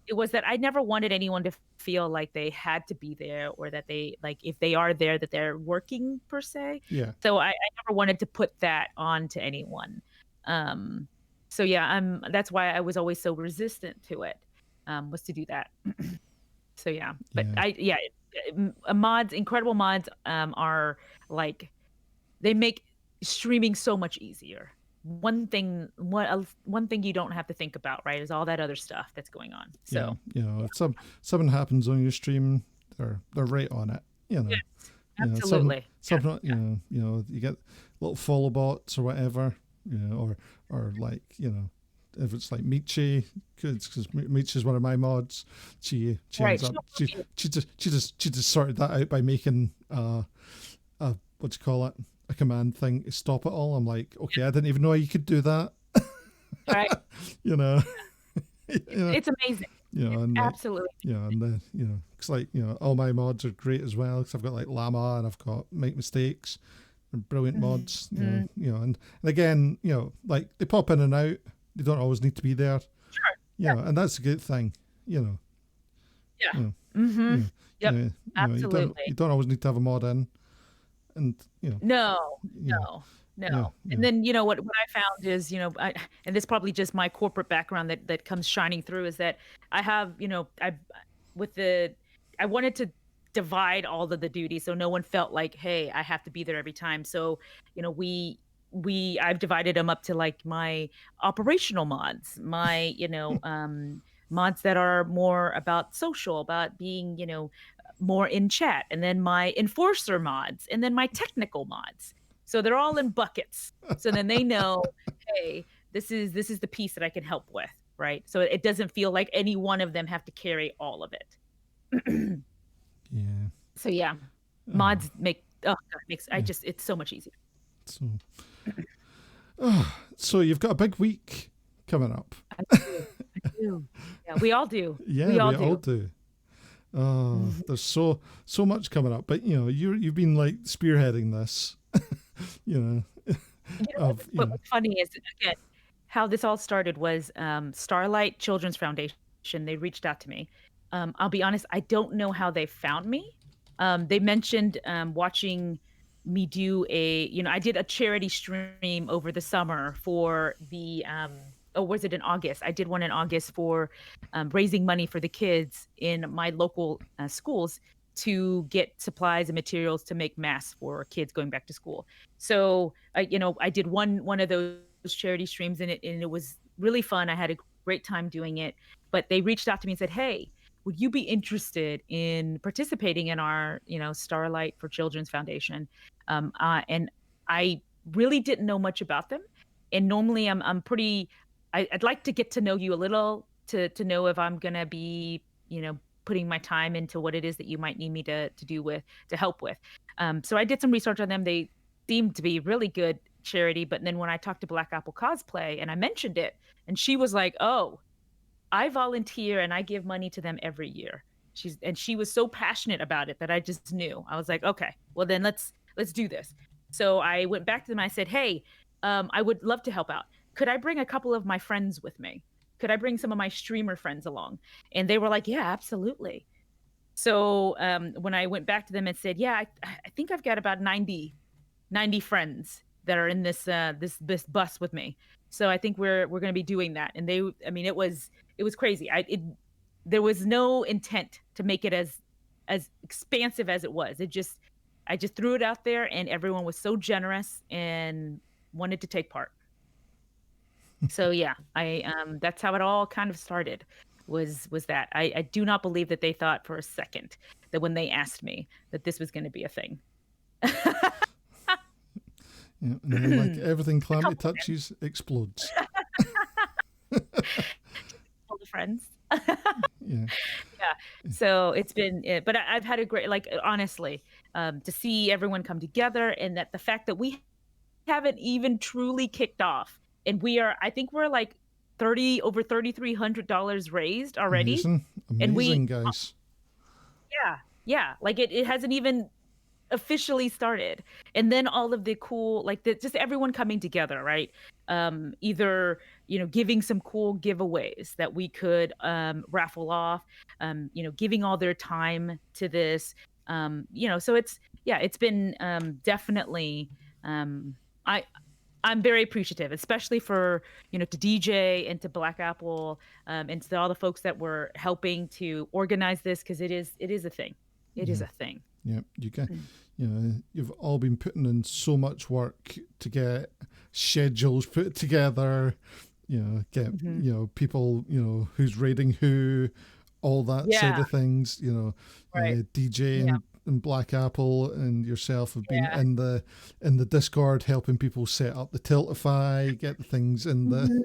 Speaker 3: it was that I never wanted anyone to feel like they had to be there or that they, like, if they are there, that they're working per se.
Speaker 2: Yeah.
Speaker 3: So I never wanted to put that on to anyone. So yeah, that's why I was always so resistant to it, was to do that. So yeah, but incredible mods are like, they make streaming so much easier. One thing you don't have to think about, right, is all that other stuff that's going on. So
Speaker 2: if something happens on your stream, they're right on it.
Speaker 3: Yes, absolutely.
Speaker 2: Something you get little follow bots or whatever, or like if it's like Michi, because Michi is one of my mods. She ends up she just sorted that out by making a command thing to stop it all. I'm like, okay, I didn't even know you could do that.
Speaker 3: Right. It's amazing.
Speaker 2: And
Speaker 3: absolutely.
Speaker 2: And then it's like all my mods are great as well because I've got like Llama and I've got Make Mistakes and brilliant mods. And again, like they pop in and out. They don't always need to be there.
Speaker 3: Sure.
Speaker 2: And that's a good thing.
Speaker 3: Yeah. Mm-hmm. Yep. Absolutely.
Speaker 2: You don't always need to have a mod in. And
Speaker 3: no. And then what I found is and this is probably just my corporate background that comes shining through, is that I have I wanted to divide all of the duties so no one felt like, hey, I have to be there every time. So I've divided them up to like my operational mods, my mods that are more about social, about being more in chat, and then my enforcer mods, and then my technical mods. So they're all in buckets. So then they know, hey, this is the piece that I can help with, right? So it doesn't feel like any one of them have to carry all of it.
Speaker 2: Yeah.
Speaker 3: So yeah, mods make it's so much easier.
Speaker 2: So you've got a big week coming up.
Speaker 3: I do. Yeah, we all do.
Speaker 2: Yeah, we all do. Oh, there's so much coming up, but you've been like spearheading this.
Speaker 3: What's funny is, again, how this all started was Starlight Children's Foundation. They reached out to me. I'll be honest, I don't know how they found me. They mentioned watching me do I did a charity stream over the summer for the was it in August? I did one in August for raising money for the kids in my local schools to get supplies and materials to make masks for kids going back to school. So I did one of those charity streams, and it was really fun. I had a great time doing it. But they reached out to me and said, "Hey, would you be interested in participating in our Starlight for Children's Foundation?" And I really didn't know much about them. And normally I'm pretty. I'd like to get to know you a little to know if I'm gonna be putting my time into what it is that you might need me to help with. So I did some research on them. They seemed to be really good charity. But then when I talked to Black Apple Cosplay and I mentioned it, and she was like, "Oh, I volunteer and I give money to them every year." She was so passionate about it that I just knew. I was like, "Okay, well then let's do this." So I went back to them. I said, "Hey, I would love to help out. Could I bring a couple of my friends with me? Could I bring some of my streamer friends along?" And they were like, "Yeah, absolutely." So when I went back to them and said, "Yeah, I think I've got about 90 friends that are in this bus with me. So I think we're going to be doing that." And it was crazy. There was no intent to make it as expansive as it was. I just threw it out there, and everyone was so generous and wanted to take part. So yeah, that's how it all kind of started. Was that I do not believe that they thought for a second that when they asked me that this was going to be a thing.
Speaker 2: Yeah, and then, like everything Calamity touches explodes.
Speaker 3: All the friends.
Speaker 2: Yeah.
Speaker 3: Yeah. So it's been, but I've had a great, honestly, to see everyone come together, and that the fact that we haven't even truly kicked off, and I think we're like over $3,300 raised already.
Speaker 2: Amazing, guys.
Speaker 3: Yeah. Like it hasn't even officially started. And then all of the cool, just everyone coming together, right? Either giving some cool giveaways that we could raffle off, giving all their time to this, so it's been definitely I'm very appreciative, especially for to DJ and to Black Apple, and to all the folks that were helping to organize this, because it is a thing. It is a thing.
Speaker 2: Yeah, you can. You've all been putting in so much work to get schedules put together. Get people who's raiding who, all that side of things.
Speaker 3: Right.
Speaker 2: DJ and Black Apple and yourself have been in the Discord helping people set up the Tiltify, get the things in the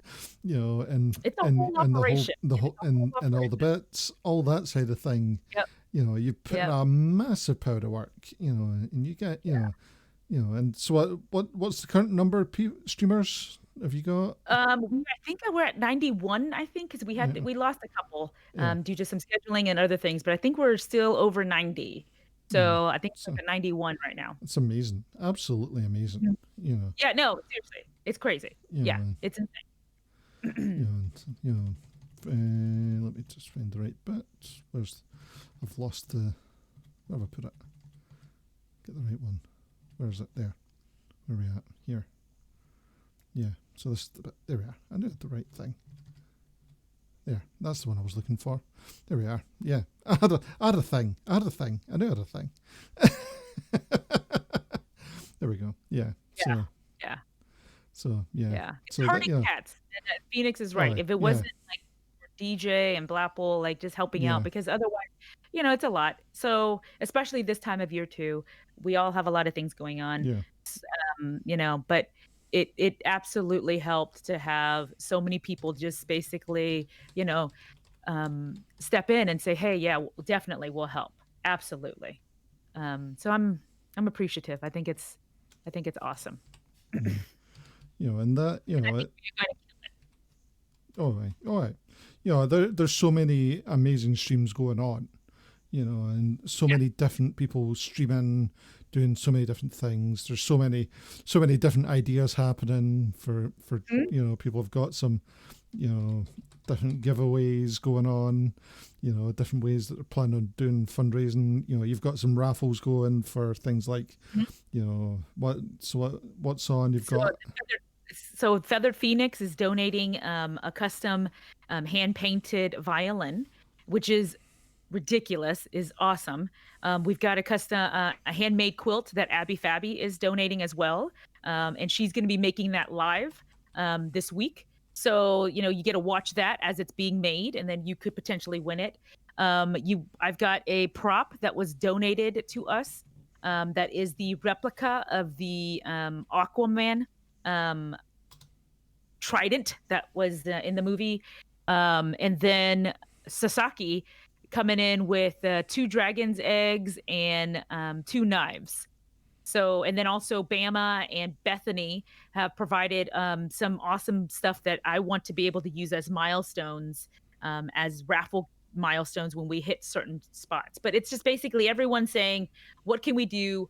Speaker 3: It's a whole operation.
Speaker 2: And all the bits, all that side of thing.
Speaker 3: Yep.
Speaker 2: You put in a massive pound of work, and you get, and so what's the current number of streamers have you got?
Speaker 3: I think we're at 91, I think, because we lost a couple due to some scheduling and other things, but I think we're still over 90. So I think it's at 91 right now.
Speaker 2: It's amazing. Absolutely amazing.
Speaker 3: Yeah, no, seriously. It's crazy. Yeah, it's insane.
Speaker 2: Let me just find the right bit. I've lost where have I put it? Get the right one. Where is it? There. Where are we at? Here. Yeah. So this is the bit. There we are. I knew the right thing. There. That's the one I was looking for. There we are. Yeah. I had a thing. I knew I had a thing. There we go. Yeah.
Speaker 3: Yeah.
Speaker 2: So yeah.
Speaker 3: Yeah. It's
Speaker 2: so
Speaker 3: hard cats. And Phoenix is right. If it wasn't like DJ and Blapple, just helping out, because otherwise, it's a lot. So especially this time of year too, we all have a lot of things going on.
Speaker 2: Yeah.
Speaker 3: But it absolutely helped to have so many people just basically, step in and say, hey, yeah, definitely we'll help. Absolutely. So I'm appreciative. I think it's awesome.
Speaker 2: And that,
Speaker 3: And I think
Speaker 2: all right. There's so many amazing streams going on, and so many different people streaming, doing so many different things. There's so many different ideas happening for people have got some, different giveaways going on, different ways that they're planning on doing fundraising. You've got some raffles going for things like, what's on? You've got.
Speaker 3: So Feathered Phoenix is donating a custom hand-painted violin, which is ridiculous, is awesome. We've got a custom, a handmade quilt that Abby Fabby is donating as well. And she's going to be making that live this week. So, you get to watch that as it's being made, and then you could potentially win it. I've got a prop that was donated to us that is the replica of the Aquaman trident that was in the movie. And then Sasaki coming in with 2 dragon's eggs and 2 knives. So, and then also Bama and Bethany have provided some awesome stuff that I want to be able to use as milestones, as raffle milestones when we hit certain spots. But it's just basically everyone saying, what can we do?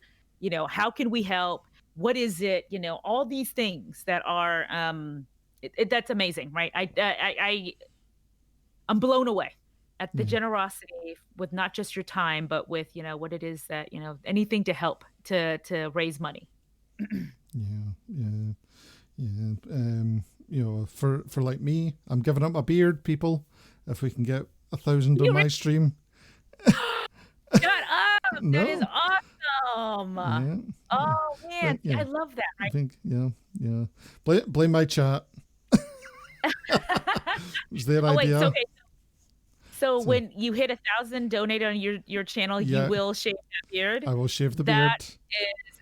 Speaker 3: How can we help? What is it? All these things that are, that's amazing, right? I'm blown away at the generosity with not just your time, but with, what it is that, anything to help to raise money.
Speaker 2: For like me, I'm giving up my beard, people. If we can get 1,000 on my stream.
Speaker 3: Shut up!
Speaker 2: No.
Speaker 3: That is awesome. Oh man, I love that.
Speaker 2: I think, blame my chat. Was their idea?
Speaker 3: Wait, so when you hit 1,000 donated on your channel, you will shave that beard.
Speaker 2: I will shave the beard.
Speaker 3: That is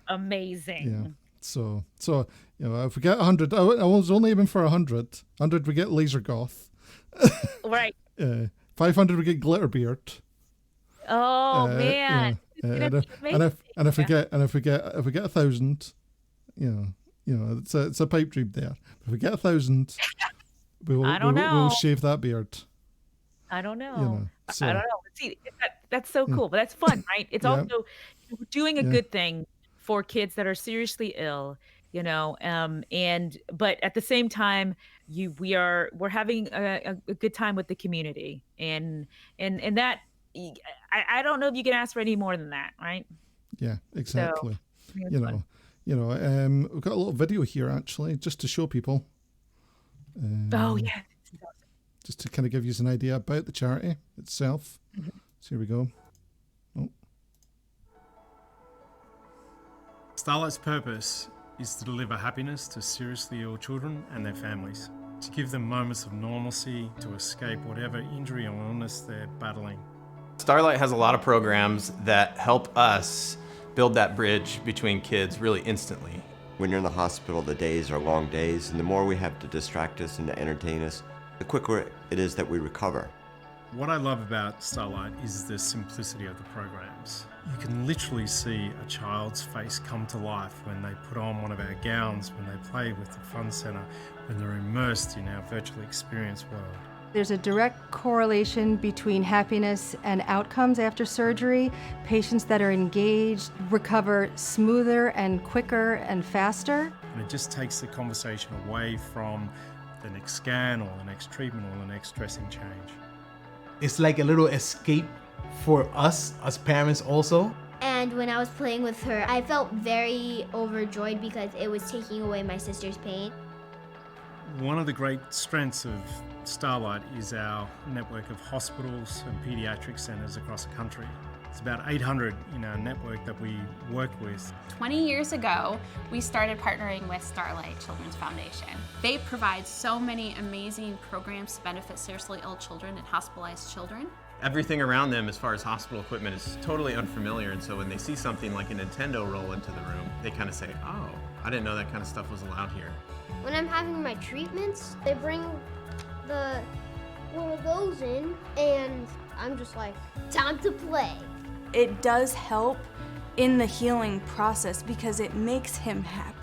Speaker 3: amazing.
Speaker 2: Yeah. So if we get 100, I was only aiming for 100. 100 we get laser goth.
Speaker 3: Right.
Speaker 2: 500 we get glitter beard.
Speaker 3: Oh man.
Speaker 2: And if we get 1,000, it's a pipe dream there. If we get 1,000, we'll shave that beard.
Speaker 3: I don't know.
Speaker 2: So,
Speaker 3: I don't know. See, that's so cool, but that's fun, right? It's also we're doing a good thing for kids that are seriously ill, but at the same time, we're having a good time with the community, and that I don't know if you can ask for any more than that, right?
Speaker 2: Yeah, exactly. So, we've got a little video here actually, just to show people.
Speaker 3: Oh yeah.
Speaker 2: Just to kind of give you an idea about the charity itself. So here we go.
Speaker 5: Starlight's purpose is to deliver happiness to seriously ill children and their families, to give them moments of normalcy, to escape whatever injury or illness they're battling.
Speaker 6: Starlight has a lot of programs that help us build that bridge between kids really instantly.
Speaker 7: When you're in the hospital, the days are long days, and the more we have to distract us and to entertain us, the quicker it is that we recover.
Speaker 5: What I love about Starlight is the simplicity of the programs. You can literally see a child's face come to life when they put on one of our gowns, when they play with the fun center, when they're immersed in our virtual experience world.
Speaker 8: There's a direct correlation between happiness and outcomes after surgery. Patients that are engaged recover smoother and quicker and faster.
Speaker 5: And it just takes the conversation away from the next scan or the next treatment or the next dressing change.
Speaker 9: It's like a little escape for us as parents also.
Speaker 10: And when I was playing with her, I felt very overjoyed because it was taking away my sister's pain.
Speaker 5: One of the great strengths of Starlight is our network of hospitals and paediatric centres across the country. It's about 800 in our network that we work with.
Speaker 11: 20 years ago, we started partnering with Starlight Children's Foundation. They provide so many amazing programs to benefit seriously ill children and hospitalized children.
Speaker 6: Everything around them as far as hospital equipment is totally unfamiliar, and so when they see something like a Nintendo roll into the room, they kind of say, oh, I didn't know that kind of stuff was allowed here.
Speaker 10: When I'm having my treatments, they bring one of those in, and I'm just like, time to play.
Speaker 12: It does help in the healing process because it makes him happy.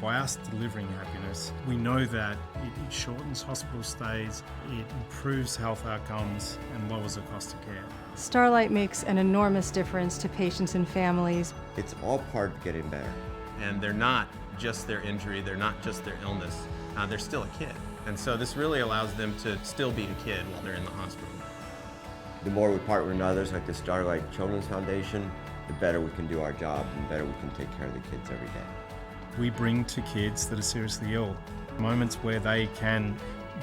Speaker 5: By us delivering happiness, we know that it shortens hospital stays, it improves health outcomes, and lowers the cost of care.
Speaker 8: Starlight makes an enormous difference to patients and families.
Speaker 7: It's all part of getting better.
Speaker 6: And they're not just their injury, they're not just their illness, they're still a kid. And so this really allows them to still be a kid while they're in the hospital.
Speaker 7: The more we partner with others like the Starlight Children's Foundation, the better we can do our job and the better we can take care of the kids every day.
Speaker 5: We bring to kids that are seriously ill moments where they can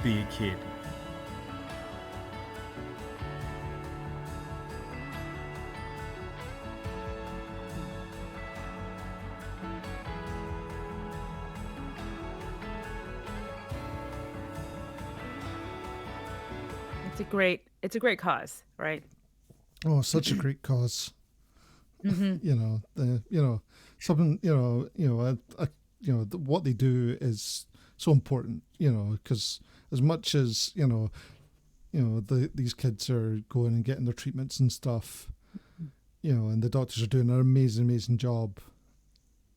Speaker 5: be a kid.
Speaker 3: It's a great cause, right?
Speaker 2: Oh, such a great cause. What they do is so important, because as much as, these kids are going and getting their treatments and stuff, and the doctors are doing an amazing job,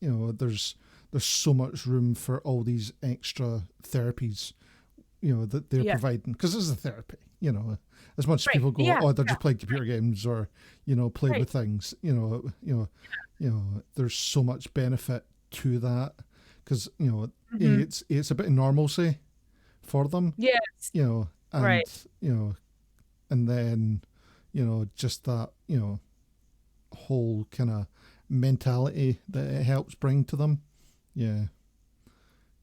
Speaker 2: there's so much room for all these extra therapies, that they're providing, because this is a therapy, as much as people go, they're just playing computer games or, play with things, there's so much benefit to that, because, it's a bit of normalcy for them.
Speaker 3: Yes.
Speaker 2: And, and then, just that, whole kind of mentality that it helps bring to them. Yeah.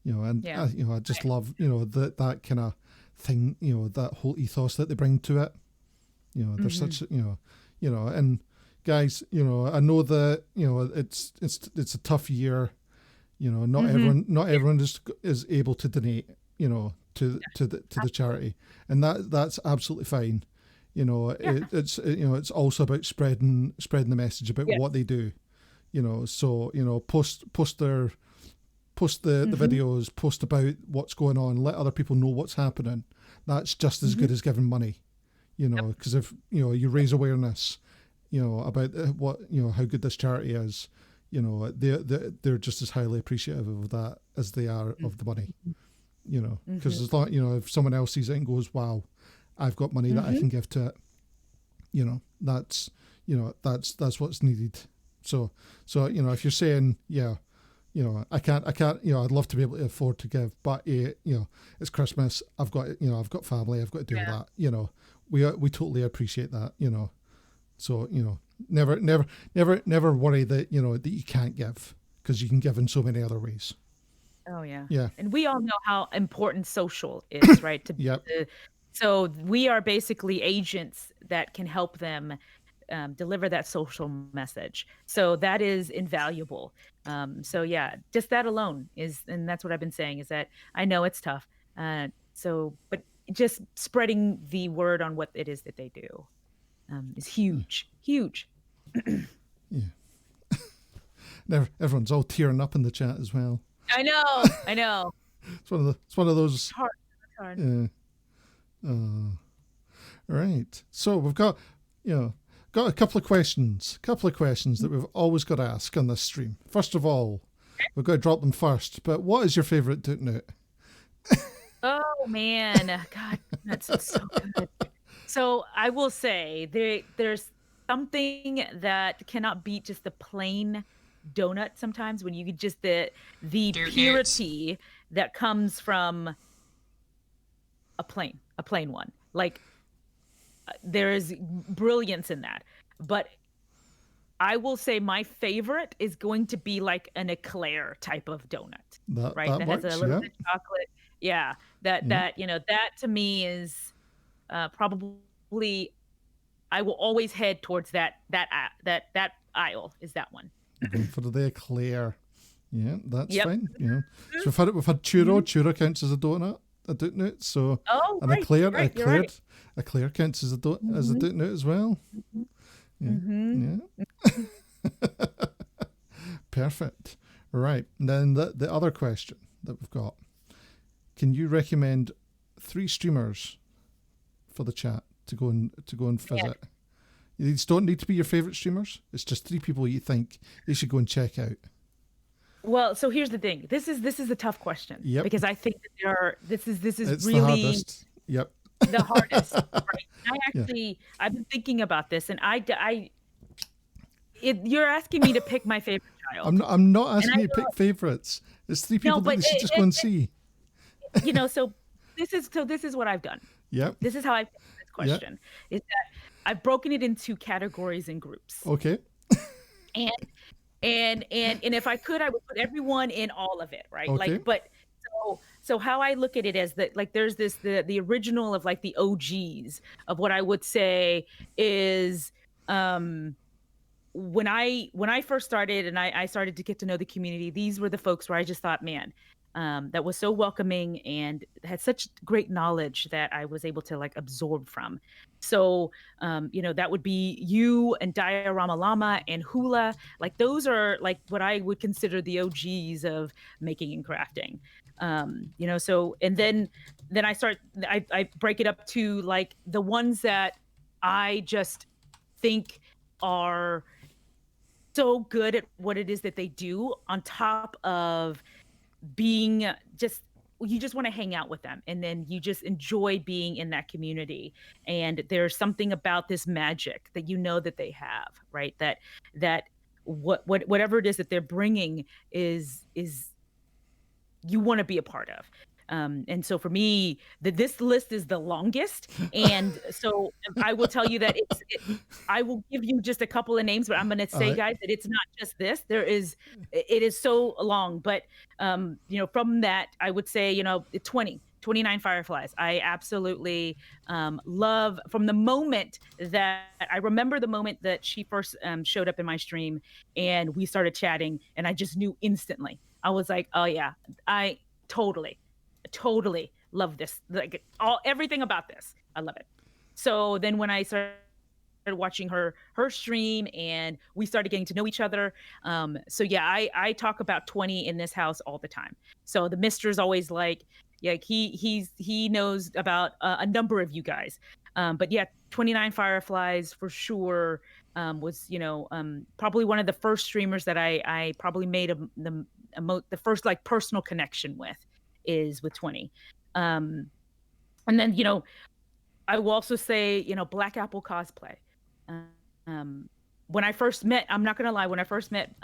Speaker 2: I just love, that kind of thing, that whole ethos that they bring to it. There's such, and guys, I know that, it's a tough year, not everyone is able to donate, to the charity, and that's absolutely fine. It's also about spreading the message about what they do, so, post the videos, post about what's going on, let other people know what's happening. That's just as good as giving money, because if, you raise awareness, about what, how good this charity is, they're just as highly appreciative of that as they are of the money, because as long, if someone else sees it and goes, wow, I've got money that I can give to it, that's what's needed. So, if you're saying, I can't, I'd love to be able to afford to give, but it's Christmas. I've got family. I've got to do that. We totally appreciate that. So, never worry that, that you can't give, because you can give in so many other ways.
Speaker 3: Oh yeah.
Speaker 2: Yeah.
Speaker 3: And we all know how important social is, right? So we are basically agents that can help them deliver that social message. So that is invaluable. So yeah, just that alone and that's what I've been saying, is that I know it's tough. But just spreading the word on what it is that they do is huge.
Speaker 2: Yeah. Everyone's all tearing up in the chat as well.
Speaker 3: I know.
Speaker 2: It's one of those.
Speaker 3: It's hard.
Speaker 2: Yeah. Right. So we've got a couple of questions that we've always got to ask on this stream. First of all, we've got to drop them first, but what is your favorite DOOTNOOT?
Speaker 3: Oh man, God, that's so good. So I will say there's something that cannot beat just the plain donut sometimes, when you just the purity that comes from a plain one. Like there is brilliance in that. But I will say my favorite is going to be like an eclair type of donut, right? That
Speaker 2: works,
Speaker 3: has a little bit of chocolate. Yeah, that to me is probably, I will always head towards that aisle is that one.
Speaker 2: For the eclair. Yeah, that's fine. Yeah. So we've had churro. Churro counts as a donut. a DOOTNOOT. So and
Speaker 3: right,
Speaker 2: Eclair,
Speaker 3: right, you're right.
Speaker 2: Eclair counts as a DOOTNOOT as well. Yeah. Perfect. Right. And then the other question that we've got: can you recommend 3 streamers for the chat to go and visit? These don't need to be your favorite streamers. It's just 3 people you think you should go and check out.
Speaker 3: Well, so here's the thing. This is a tough question.
Speaker 2: Yep.
Speaker 3: Because I think that this is
Speaker 2: It's
Speaker 3: really
Speaker 2: the hardest. Yep.
Speaker 3: the hardest. Right. I've been thinking about this, and you're asking me to pick my favorite child.
Speaker 2: I'm not asking you to pick favorites. It's 3 people that you should just go and see.
Speaker 3: So this is what I've done.
Speaker 2: Yep.
Speaker 3: This is how I picked this question. Is that I've broken it into categories and groups.
Speaker 2: Okay.
Speaker 3: And if I could, I would put everyone in all of it, right?
Speaker 2: Okay.
Speaker 3: Like, but so how I look at it is that, like, there's the original of, like, the OGs of what I would say is when I first started and I started to get to know the community, these were the folks where I just thought, man, that was so welcoming and had such great knowledge that I was able to, like, absorb from. So, that would be you and Diorama Llama and Hula. Like, those are, like, what I would consider the OGs of making and crafting. So, and then I break it up to, like, the ones that I just think are so good at what it is that they do, on top of being you just want to hang out with them, and then you just enjoy being in that community. And there's something about this magic that that they have, right? That whatever it is that they're bringing is you want to be a part of. And so for me, this list is the longest. And so I will tell you that I will give you just a couple of names, but I'm going to say, guys, that it's not just this. It is so long. But, from that, I would say, 29 Fireflies. I absolutely love, from the moment that I remember the moment that she first showed up in my stream and we started chatting, and I just knew instantly. I was like, oh yeah, I totally love this. Like, everything about this, I love it. So then when I started watching her stream and we started getting to know each other, I talk about 20 in this house all the time. So the Mister's always like he knows about a number of you guys, but yeah, 29 Fireflies for sure was probably one of the first streamers that I probably made the first, like, personal connection with is with 20. And then I will also say Black Apple Cosplay. When I first met, I'm not gonna lie, when I first met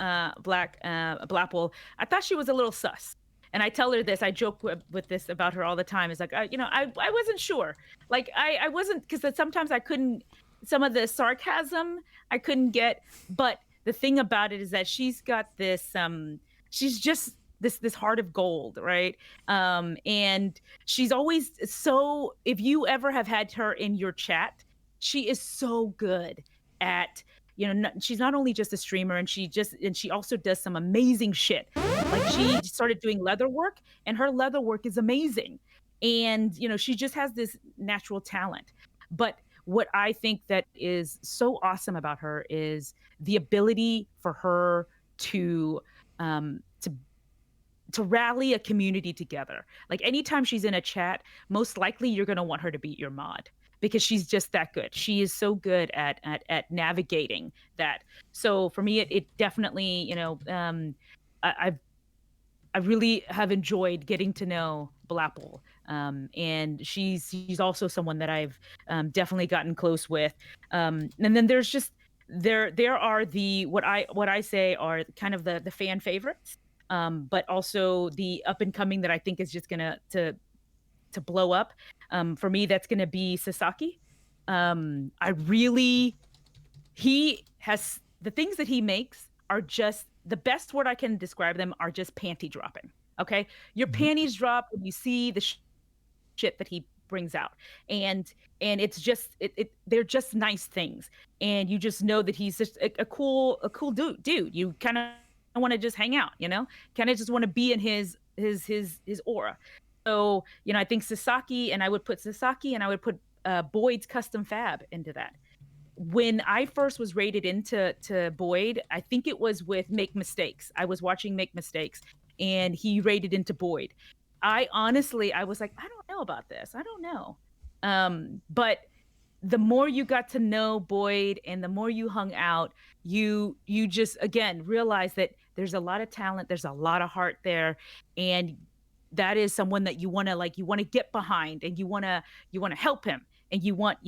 Speaker 3: Black Apple, I thought she was a little sus. And I tell her this, I joke with this about her all the time. It's like, I wasn't sure. Like, I wasn't, because sometimes I couldn't, some of the sarcasm I couldn't get. But the thing about it is that she's got this, she's just this heart of gold, right? And she's always so, if you ever have had her in your chat, she is so good at, she's not only just a streamer, and she also does some amazing shit. Like, she started doing leather work, and her leather work is amazing. And, she just has this natural talent. But what I think that is so awesome about her is the ability for her to rally a community together. Like, anytime she's in a chat, most likely you're going to want her to be your mod, because she's just that good. She is so good at navigating that. So for me, it definitely, I really have enjoyed getting to know Blapple. And she's also someone that I've definitely gotten close with. And then there's just, there are what I say are kind of the fan favorites, but also the up and coming that I think is just gonna to blow up. For me, that's gonna be Sasaki. He has, the things that he makes are just, the best word I can describe them are just panty dropping. Okay, your panties drop when you see the shit that he brings out, and it's just they're just nice things, and you just know that he's just a cool dude. You kind of want to just hang out, kind of just want to be in his aura. So, I think Sasaki, and I would put Boyd's Custom Fab into that. When I first was rated into Boyd, I think it was with Make Mistakes. I was watching Make Mistakes, and he rated into Boyd. I was like, I don't know about this. I don't know. But the more you got to know Boyd and the more you hung out, you just, again, realize that there's a lot of talent, there's a lot of heart there, and that is someone that you want to get behind, and you want to help him, and you want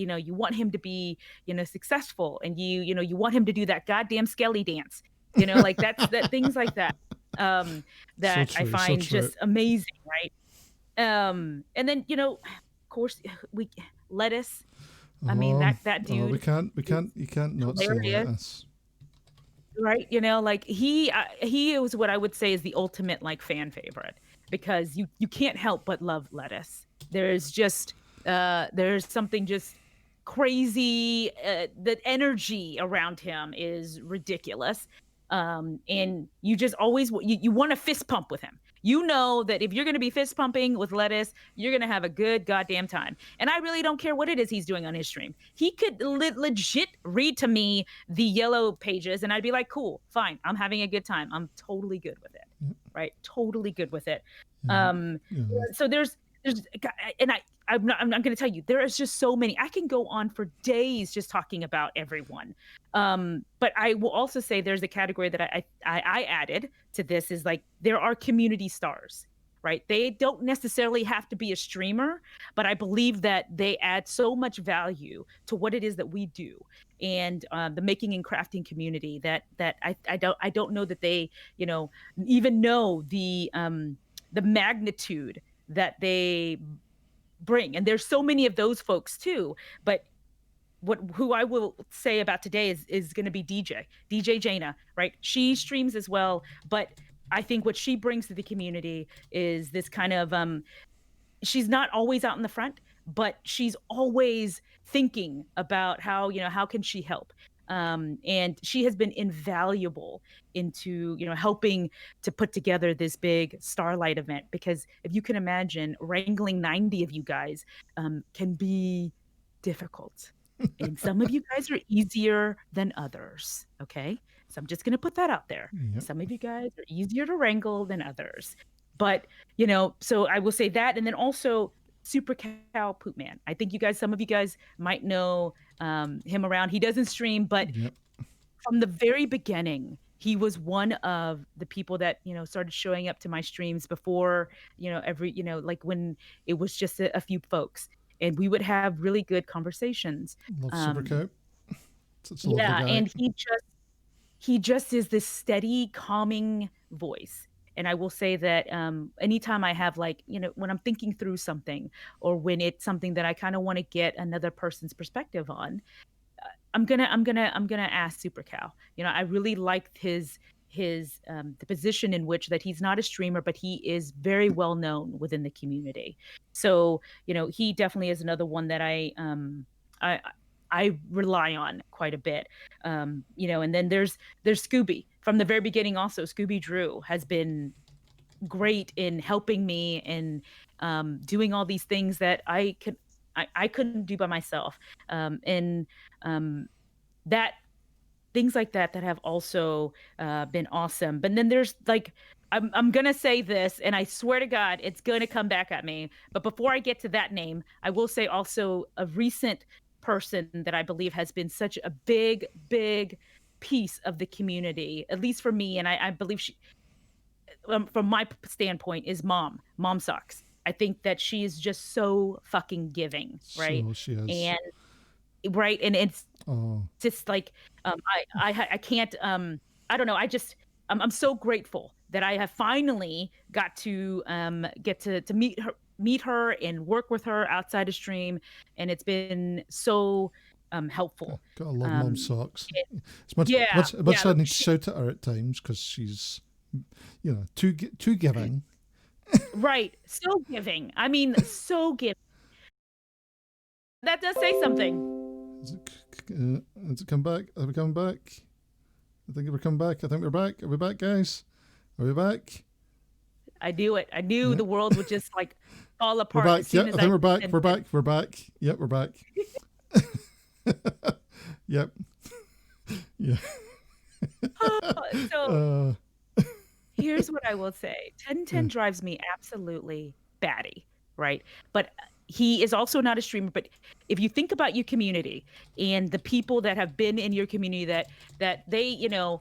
Speaker 3: him to be successful, and you want him to do that goddamn skelly dance, like that things like that, that I find just amazing, right? And then of course Lettuce. I mean, that dude.
Speaker 2: You can't not say Lettuce.
Speaker 3: Right, like he is what I would say is the ultimate like fan favorite, because you can't help but love Lettuce. There's just there's something just crazy. The energy around him is ridiculous, and you just always you want to fist pump with him. You know that if you're going to be fist pumping with Lettuce, you're going to have a good goddamn time. And I really don't care what it is he's doing on his stream. He could legit read to me the yellow pages, and I'd be like, cool, fine. I'm having a good time. I'm totally good with it. Right? Totally good with it. So there's and I'm going to tell you, there is just so many. I can go on for days just talking about everyone. But I will also say there's a category that I added to this, is like, there are community stars, right? They don't necessarily have to be a streamer, but I believe that they add so much value to what it is that we do, and the making and crafting community that I don't know that they even know the magnitude that they bring. And there's so many of those folks too, but who I will say about today is going to be DJ Jaina, right? She streams as well, but I think what she brings to the community is this kind of she's not always out in the front, but she's always thinking about how can she help. And she has been invaluable into helping to put together this big Starlight event, because if you can imagine, wrangling 90 of you guys can be difficult. And some of you guys are easier than others, okay? So I'm just going to put that out there. Yep. Some of you guys are easier to wrangle than others. But, so I will say that. And then also Super Cow Poop Man. I think some of you guys might know him around. He doesn't stream, but from the very beginning, he was one of the people that, started showing up to my streams before, like when it was just a few folks. And we would have really good conversations.
Speaker 2: Love Super Cow.
Speaker 3: Yeah, and he just is this steady, calming voice. And I will say that anytime I have when I'm thinking through something, or when it's something that I kind of want to get another person's perspective on, I'm gonna ask Super Cow. I really liked the position in which that he's not a streamer, but he is very well known within the community. So he definitely is another one that I rely on quite a bit. And then there's Scooby from the very beginning. Also, Scooby Drew has been great in helping me and doing all these things that I couldn't do by myself. And that things like that have also been awesome. But then there's I'm gonna say this, and I swear to God, it's gonna come back at me. But before I get to that name, I will say also a recent person that I believe has been such a big piece of the community, at least for me, and I believe she, from my standpoint, is Mom Socks. I think that she is just so fucking giving, right?
Speaker 2: So she is.
Speaker 3: And right, and it's just like I can't I don't know. I'm so grateful that I have finally got to get to meet her and work with her outside of stream, and it's been so helpful.
Speaker 2: Gotta love Mom Socks. It's much I need to shout at her at times, because she's too giving.
Speaker 3: Right, so giving. I mean, so giving. That does say something.
Speaker 2: Has it come back? Are we coming back? I think we're coming back. I think we're back. Are we back, guys? Are we back?
Speaker 3: I knew it. I knew the world would just like fall
Speaker 2: We're
Speaker 3: apart.
Speaker 2: back.
Speaker 3: As soon
Speaker 2: Yep,
Speaker 3: as
Speaker 2: I think we're back.
Speaker 3: and-
Speaker 2: We're back. We're back. Yep, we're back. Yep. Yeah.
Speaker 3: So here's what I will say. 1010 drives me absolutely batty, right? But he is also not a streamer. But if you think about your community and the people that have been in your community that they, you know,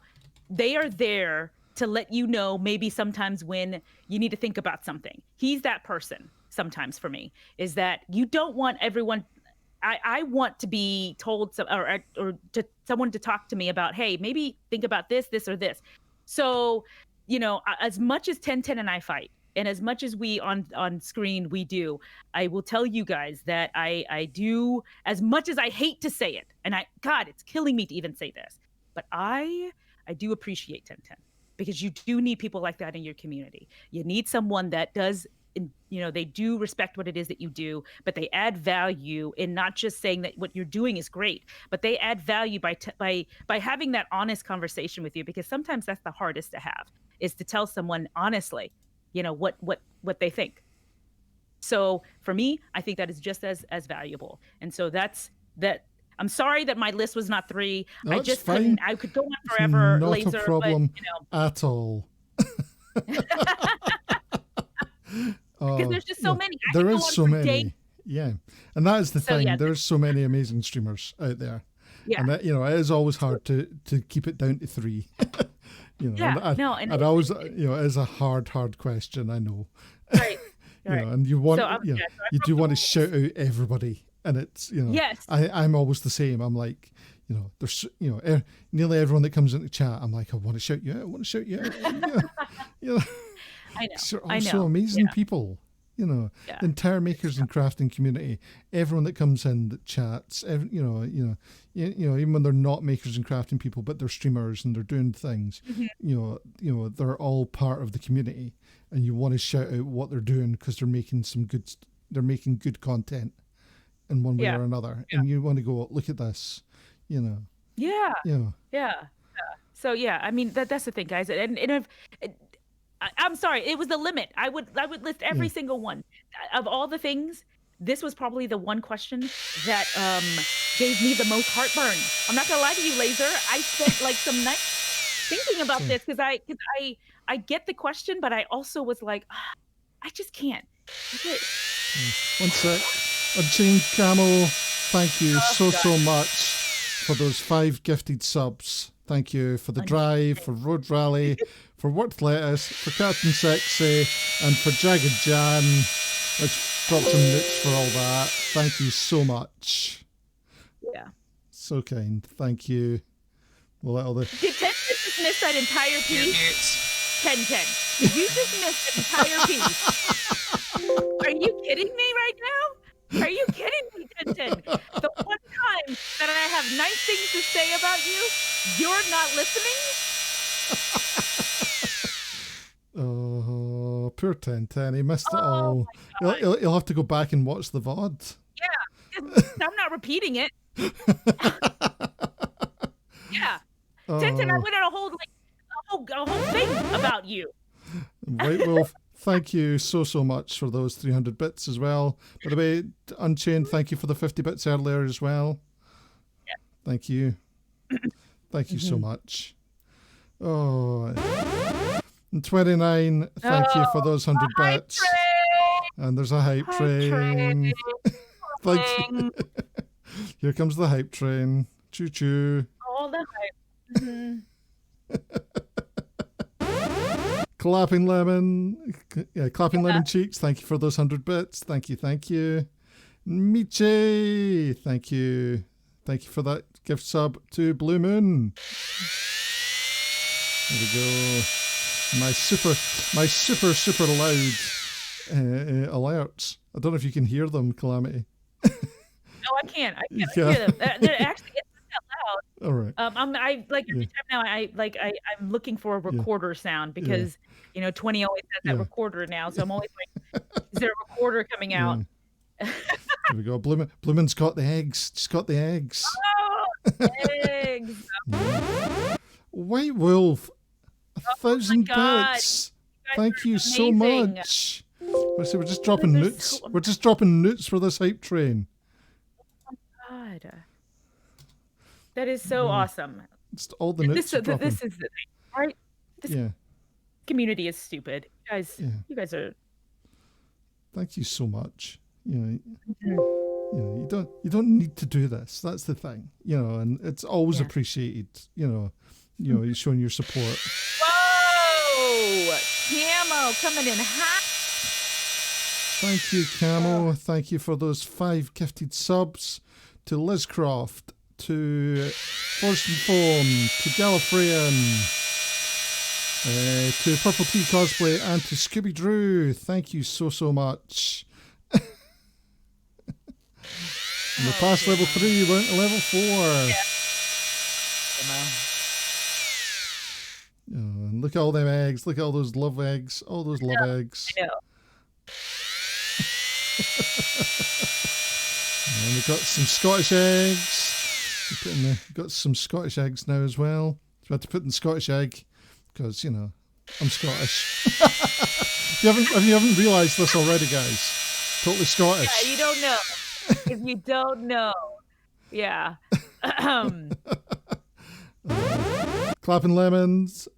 Speaker 3: they are there to let you know maybe sometimes when you need to think about something. He's that person sometimes for me, is that you don't want everyone. I want to be told or to someone to talk to me about, hey, maybe think about this, or this. So, you know, as much as 1010 and I fight, and as much as we on screen we do, I will tell you guys that I do, as much as I hate to say it, and God, it's killing me to even say this, but I do appreciate 1010 because you do need people like that in your community. You need someone that does. You know, they do respect what it is that you do, but they add value in not just saying that what you're doing is great, but they add value by having that honest conversation with you, because sometimes that's the hardest to have, is to tell someone honestly, you know, what they think. So for me, I think that is just as valuable. And so that's that. I'm sorry that my list was not 3.
Speaker 2: No,
Speaker 3: I
Speaker 2: it's
Speaker 3: just
Speaker 2: fine.
Speaker 3: couldn't. I could go on forever,
Speaker 2: Not
Speaker 3: Laser,
Speaker 2: a problem
Speaker 3: but, you know.
Speaker 2: at all.
Speaker 3: Because there's just so many. I
Speaker 2: There
Speaker 3: could go
Speaker 2: is
Speaker 3: on
Speaker 2: so
Speaker 3: for
Speaker 2: many.
Speaker 3: days.
Speaker 2: Yeah. And that is the
Speaker 3: So,
Speaker 2: thing.
Speaker 3: yeah,
Speaker 2: There's so many amazing streamers out there.
Speaker 3: Yeah.
Speaker 2: And that, you know, it is always hard to keep it down to 3. You know,
Speaker 3: Yeah,
Speaker 2: and always, you know, it is a hard question, I know.
Speaker 3: Right.
Speaker 2: You know, and you want,
Speaker 3: So,
Speaker 2: you know,
Speaker 3: yeah, so I
Speaker 2: you
Speaker 3: broke
Speaker 2: do
Speaker 3: the
Speaker 2: want to
Speaker 3: rules.
Speaker 2: shout out everybody. And it's, you know,
Speaker 3: Yes.
Speaker 2: I'm always the same. I'm like, you know, there's, you know, nearly everyone that comes into chat, I'm like, I want to shout you out. I want to shout you out. You know,
Speaker 3: I know.
Speaker 2: They're all
Speaker 3: I know.
Speaker 2: so amazing
Speaker 3: Yeah.
Speaker 2: people. You know,
Speaker 3: Yeah.
Speaker 2: the entire makers and crafting community, everyone that comes in that chats, you know, even when they're not makers and crafting people, but they're streamers and they're doing things, you know, they're all part of the community, and you want to shout out what they're doing because they're making good content in one way
Speaker 3: Yeah.
Speaker 2: or another, and you want to go, look at this, you know.
Speaker 3: Yeah.
Speaker 2: Yeah.
Speaker 3: Yeah. So yeah, I mean that's the thing, guys. And if I'm sorry, it was the limit. I would list every single one. Of all the things, this was probably the one question that gave me the most heartburn. I'm not gonna lie to you, Laser. I spent like some nights thinking about this because I get the question, but I also was like, I just can't. Okay.
Speaker 2: One sec. Unchained Camo, thank you so much for those 5 gifted subs. Thank you for the drive, for Road Rally, for Worth Lettuce, for Captain Sexy, and for Jagged Jan. Let's drop some nukes for all that. Thank you so much.
Speaker 3: Yeah.
Speaker 2: So kind. Thank you. We'll let all the...
Speaker 3: Did 10 just miss that entire piece? 10. Did you just miss an entire piece? Are you kidding me right now? Are you kidding me, 10? The one time that I have nice things to say about you, you're not listening?
Speaker 2: Oh, poor 10. He missed it all. He'll have to go back and watch the VOD.
Speaker 3: Yeah, I'm not repeating it. Yeah. 10, I went on a whole thing about you.
Speaker 2: White Wolf, thank you so much for those 300 bits as well. By the way, Unchained, thank you for the 50 bits earlier as well.
Speaker 3: Yeah.
Speaker 2: Thank you. Thank you so much. Oh, and 29, thank you for those 100 bits. And there's a hype train. Thank you. Here comes the hype train. Choo choo.
Speaker 3: All the hype. Mm-hmm.
Speaker 2: Clapping Lemon. Yeah, Clapping Lemon Cheeks. Thank you for those 100 bits. Thank you. Miche. Thank you. Thank you for that gift sub to Blue Moon. There we go. My super loud alerts. I don't know if you can hear them, Calamity.
Speaker 3: No, I can't. I can't hear them. They're actually it's not that loud.
Speaker 2: All right.
Speaker 3: I like every time now. I'm looking for a recorder sound because 20 always has that recorder now. So I'm always like, is there a recorder coming out?
Speaker 2: There we go. Bloomin's got the eggs. She's got the eggs.
Speaker 3: Oh, eggs.
Speaker 2: White Wolf, 1,000
Speaker 3: God.
Speaker 2: bits. Thank you so
Speaker 3: amazing.
Speaker 2: much. We're just dropping
Speaker 3: Those are
Speaker 2: newts.
Speaker 3: so
Speaker 2: We're just dropping newts for this hype train.
Speaker 3: God. That is so awesome.
Speaker 2: Just all the newts are dropping.
Speaker 3: This is the thing, right? This
Speaker 2: Yeah.
Speaker 3: community is stupid.
Speaker 2: Yeah.
Speaker 3: You guys are.
Speaker 2: Thank you so much. You know, you don't need to do this. That's the thing. You know, and it's always appreciated. You know, you're showing your support.
Speaker 3: Whoa! Camo coming in hot.
Speaker 2: Thank you, Camo. Thank you for those 5 gifted subs to Lizcroft, to Force and Foam, to Gallifreyan, to Purple Tea Cosplay, and to Scooby Drew. Thank you so much. We passed level 3, we went to level 4. And look at all them eggs. Look at all those love eggs. All those love eggs.
Speaker 3: I know.
Speaker 2: And we've got some Scottish eggs. We've got some Scottish eggs now as well. So I had to put in Scottish egg because, you know, I'm Scottish. you haven't realised this already, guys. Totally Scottish.
Speaker 3: Yeah, you don't know. If you don't know. Yeah.
Speaker 2: Clapping Lemons.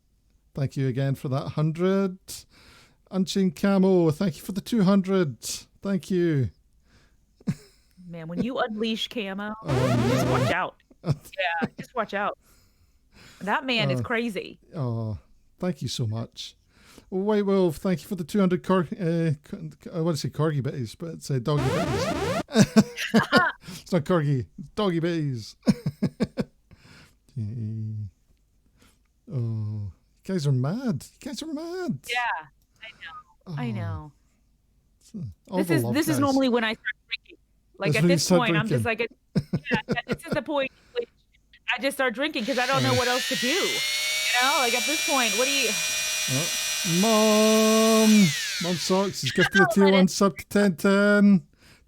Speaker 2: Thank you again for that 100. Unchained Camo. Thank you for the 200. Thank you.
Speaker 3: Man, when you unleash Camo, just watch out. Yeah, just watch out. That man is crazy.
Speaker 2: Oh, thank you so much. White Wolf, thank you for the 200 I want to say corgi bitties, but it's doggy bitties. It's not corgi, it's doggy bitties. Oh, you guys are mad. You guys are mad.
Speaker 3: Yeah, I know.
Speaker 2: All
Speaker 3: This
Speaker 2: the love,
Speaker 3: is
Speaker 2: guys.
Speaker 3: normally when I start drinking. Like
Speaker 2: That's
Speaker 3: at
Speaker 2: when you
Speaker 3: this
Speaker 2: start
Speaker 3: point, I'm just
Speaker 2: drinking.
Speaker 3: like, this is the point at which I just start drinking because I don't know what else to do. You know, like at this point, what do you?
Speaker 2: Mom Socks has gifted a tier 1 sub to 1010.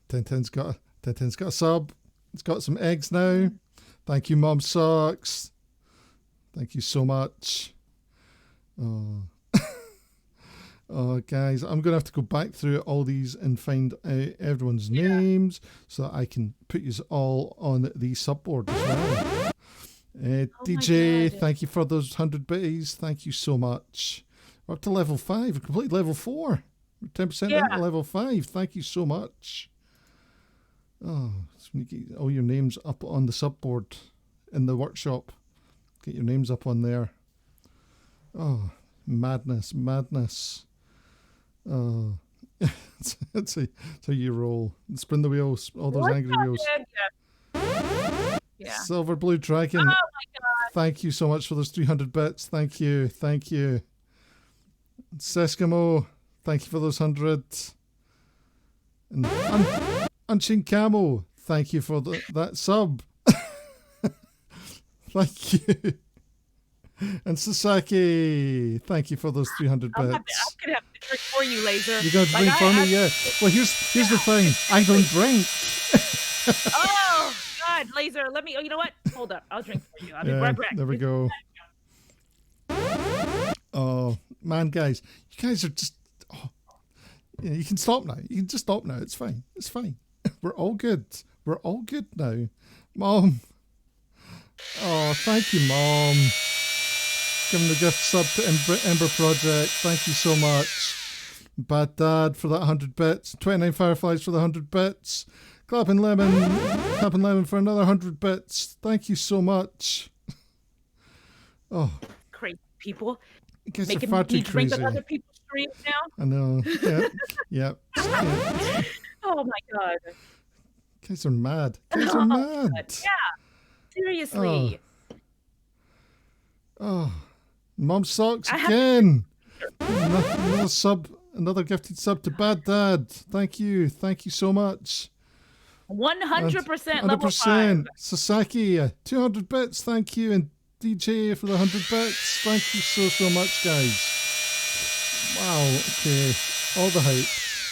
Speaker 2: 1010's got a sub. It's got some eggs now. Thank you, Mom Socks. Thank you so much. Oh. Oh, guys, I'm going to have to go back through all these and find out everyone's names so that I can put you all on the subboard as well. DJ, thank you for those 100 bitties. Thank you so much. We're up to level 5. We're completed level 4. We're 10% into level 5. Thank you so much. Oh, so when you get all your names up on the subboard in the workshop. Get your names up on there. Oh, madness. Oh, that's how you roll. Spin the wheels, all those angry wheels.
Speaker 3: Yeah.
Speaker 2: Silver Blue Dragon.
Speaker 3: Oh my God.
Speaker 2: Thank you so much for those 300 bits. Thank you. Seskimo, thank you for those 100. And Unchained Camo, thank you for that sub. Thank you. And Sasaki, thank you for those 300 bits.
Speaker 3: I'm gonna have to drink for you, Laser.
Speaker 2: You're going to drink for me, yeah. Well, here's the thing. I don't drink.
Speaker 3: Oh God, Laser, let me. Oh, you know what? Hold up, I'll drink for you. I'll be right back.
Speaker 2: There we go. Oh man, guys, you guys are just. Oh, yeah, you can stop now. You can just stop now. It's fine. We're all good. We're all good now, Mom. Oh, thank you, Mom. Giving the gift sub to Ember Project. Thank you so much. Bad Dad for that 100 bits. 29 Fireflies for the 100 bits. Clapping Lemon for another 100 bits. Thank you so much. Oh.
Speaker 3: Crazy people.
Speaker 2: You guys
Speaker 3: making
Speaker 2: are far
Speaker 3: me
Speaker 2: too
Speaker 3: drink
Speaker 2: crazy.
Speaker 3: on other people's streams now.
Speaker 2: I know. Yeah.
Speaker 3: Oh my God.
Speaker 2: You guys are mad.
Speaker 3: God. Yeah. Seriously.
Speaker 2: Oh. Mom Socks again. Another gifted sub to Bad Dad. Thank you so much.
Speaker 3: 100% level 5.
Speaker 2: Sasaki, 200 bits. Thank you, and DJ for the 100 bits. Thank you so much, guys. Wow. Okay.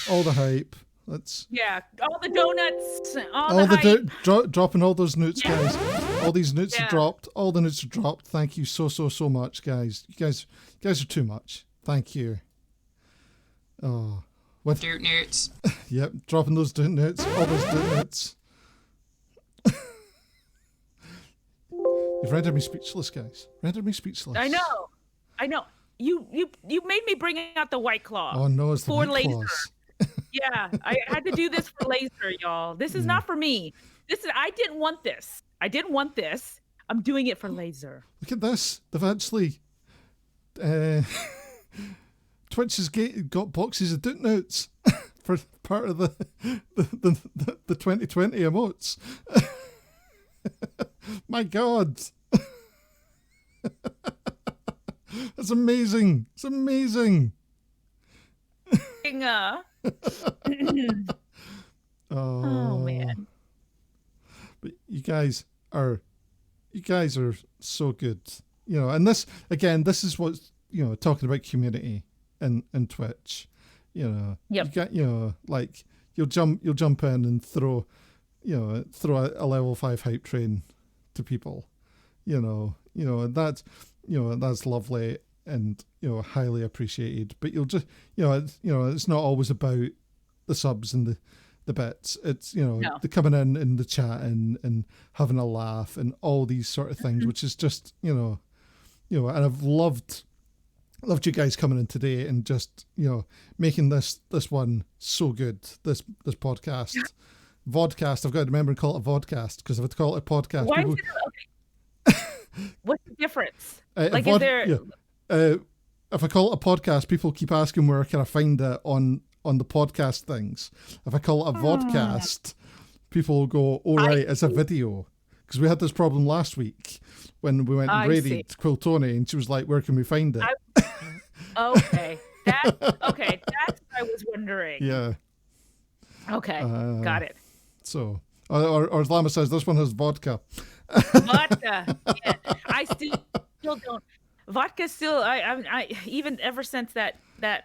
Speaker 2: All the hype. Let's.
Speaker 3: Yeah, all the donuts, all the hype.
Speaker 2: Dropping all those newts, guys. All these newts are dropped. All the newts are dropped. Thank you so much, guys. You guys are too much. Thank you. Oh, what?
Speaker 4: DOOTNOOTs.
Speaker 2: Yep, dropping those DOOTNOOTs, all those DOOTNOOTs. You've rendered me speechless, guys. Rendered me speechless.
Speaker 3: I know. You made me bring out the White Claw.
Speaker 2: Oh no, it's the
Speaker 3: for
Speaker 2: White
Speaker 3: Laser.
Speaker 2: Claws.
Speaker 3: Yeah, I had to do this for Laser, y'all. This is not for me. I didn't want this. I'm doing it for Laser.
Speaker 2: Look at this. They've actually Twitch has got boxes of DOOTNOOTs for part of the 2020 emotes. My God. That's amazing. It's amazing.
Speaker 3: Oh man.
Speaker 2: But you guys are so good. You know, and this is what, you know, talking about community in Twitch. You know,
Speaker 3: yep.
Speaker 2: You got, you know, like you'll jump in and throw a level 5 hype train to people. You know, and that's lovely and, you know, highly appreciated. But you'll just, it's not always about the subs and the bits. It's, the coming in the chat and having a laugh and all these sort of things, which is just, and I've loved you guys coming in today and just, making this one so good. This podcast, Vodcast. I've got to remember to call it a Vodcast, because if I call it a podcast,
Speaker 3: why
Speaker 2: people...
Speaker 3: is it okay? What's the difference?
Speaker 2: If I call it a podcast, people keep asking where can I find it on the podcast things. If I call it a vodcast, people will go, "Oh right, it's a video." Because we had this problem last week when we went and raided Quiltoni, and she was like, "Where can we find it?"
Speaker 3: Okay, that's what I was wondering.
Speaker 2: Yeah.
Speaker 3: Okay, got it.
Speaker 2: So, or as Lama says, this one has vodka.
Speaker 3: Vodka. Yeah, I still don't. Vodka still. I even ever since that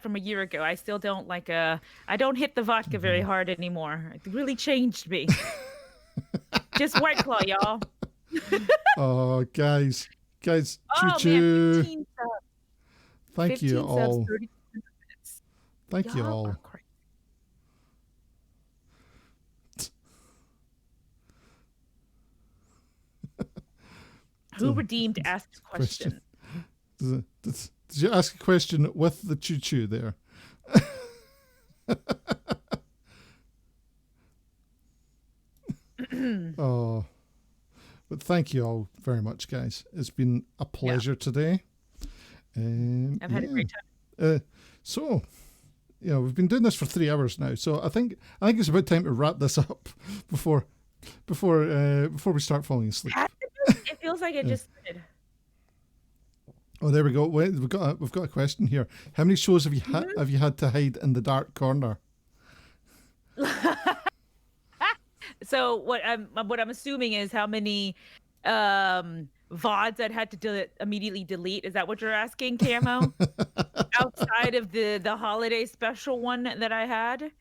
Speaker 3: from a year ago, I still don't like I don't hit the vodka very hard anymore. It really changed me. Just White Claw, y'all.
Speaker 2: Oh, guys, choo choo. 15 subs. Thank you all. Thank you all.
Speaker 3: Who redeemed asked question?
Speaker 2: Did you ask a question with the choo choo there? Oh, but thank you all very much, guys. It's been a pleasure today.
Speaker 3: I've had a great time.
Speaker 2: So, we've been doing this for 3 hours now. So I think it's about time to wrap this up before we start falling asleep.
Speaker 3: It feels like it just did.
Speaker 2: Oh, there we go. Wait, we've got a question here. How many shows have you had to hide in the dark corner?
Speaker 3: So what I'm assuming is how many VODs I'd had to immediately delete. Is that what you're asking, Camo? Outside of the holiday special one that I had?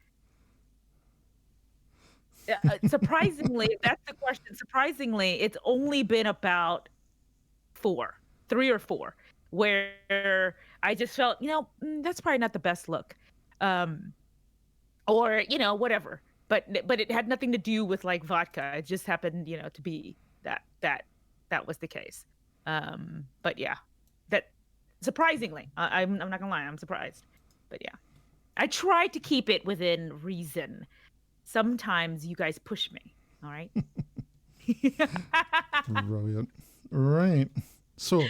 Speaker 3: Surprisingly, that's the question. Surprisingly, it's only been about 3 or 4, where I just felt, that's probably not the best look, or whatever. But it had nothing to do with like vodka. It just happened, to be that was the case. But yeah, that surprisingly, I'm not gonna lie, I'm surprised. But yeah, I tried to keep it within reason. Sometimes you guys push me. All right.
Speaker 2: Brilliant. Right. So,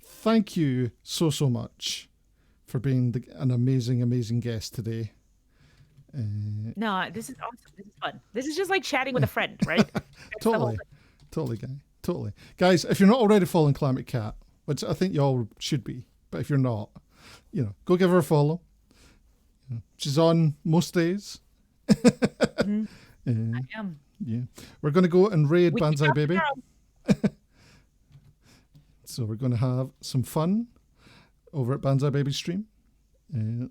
Speaker 2: thank you so much for being an amazing guest today.
Speaker 3: No, this is awesome. This is fun. This is just like chatting with a friend, right?
Speaker 2: Totally, guys. If you're not already following Calamity Cat, which I think you all should be, but if you're not, go give her a follow. She's on most days.
Speaker 3: I am.
Speaker 2: Yeah, we're going to go and raid Banzai Baby. So we're going to have some fun over at Banzai Baby stream.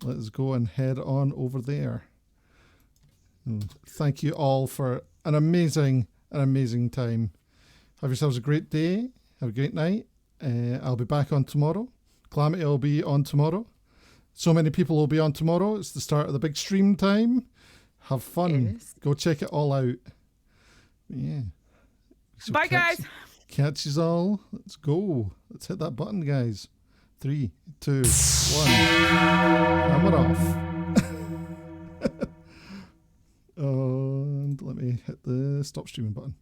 Speaker 2: Let's go and head on over there. Thank you all for an amazing time. Have yourselves a great day. Have a great night. I'll be back on tomorrow. Calamity will be on tomorrow. So many people will be on tomorrow. It's the start of the big stream time. Have fun. Go check it all out. Yeah. So
Speaker 3: Bye, guys.
Speaker 2: Catch us all. Let's go. Let's hit that button, guys. 3, 2, 1. Hammer off. And let me hit the stop streaming button.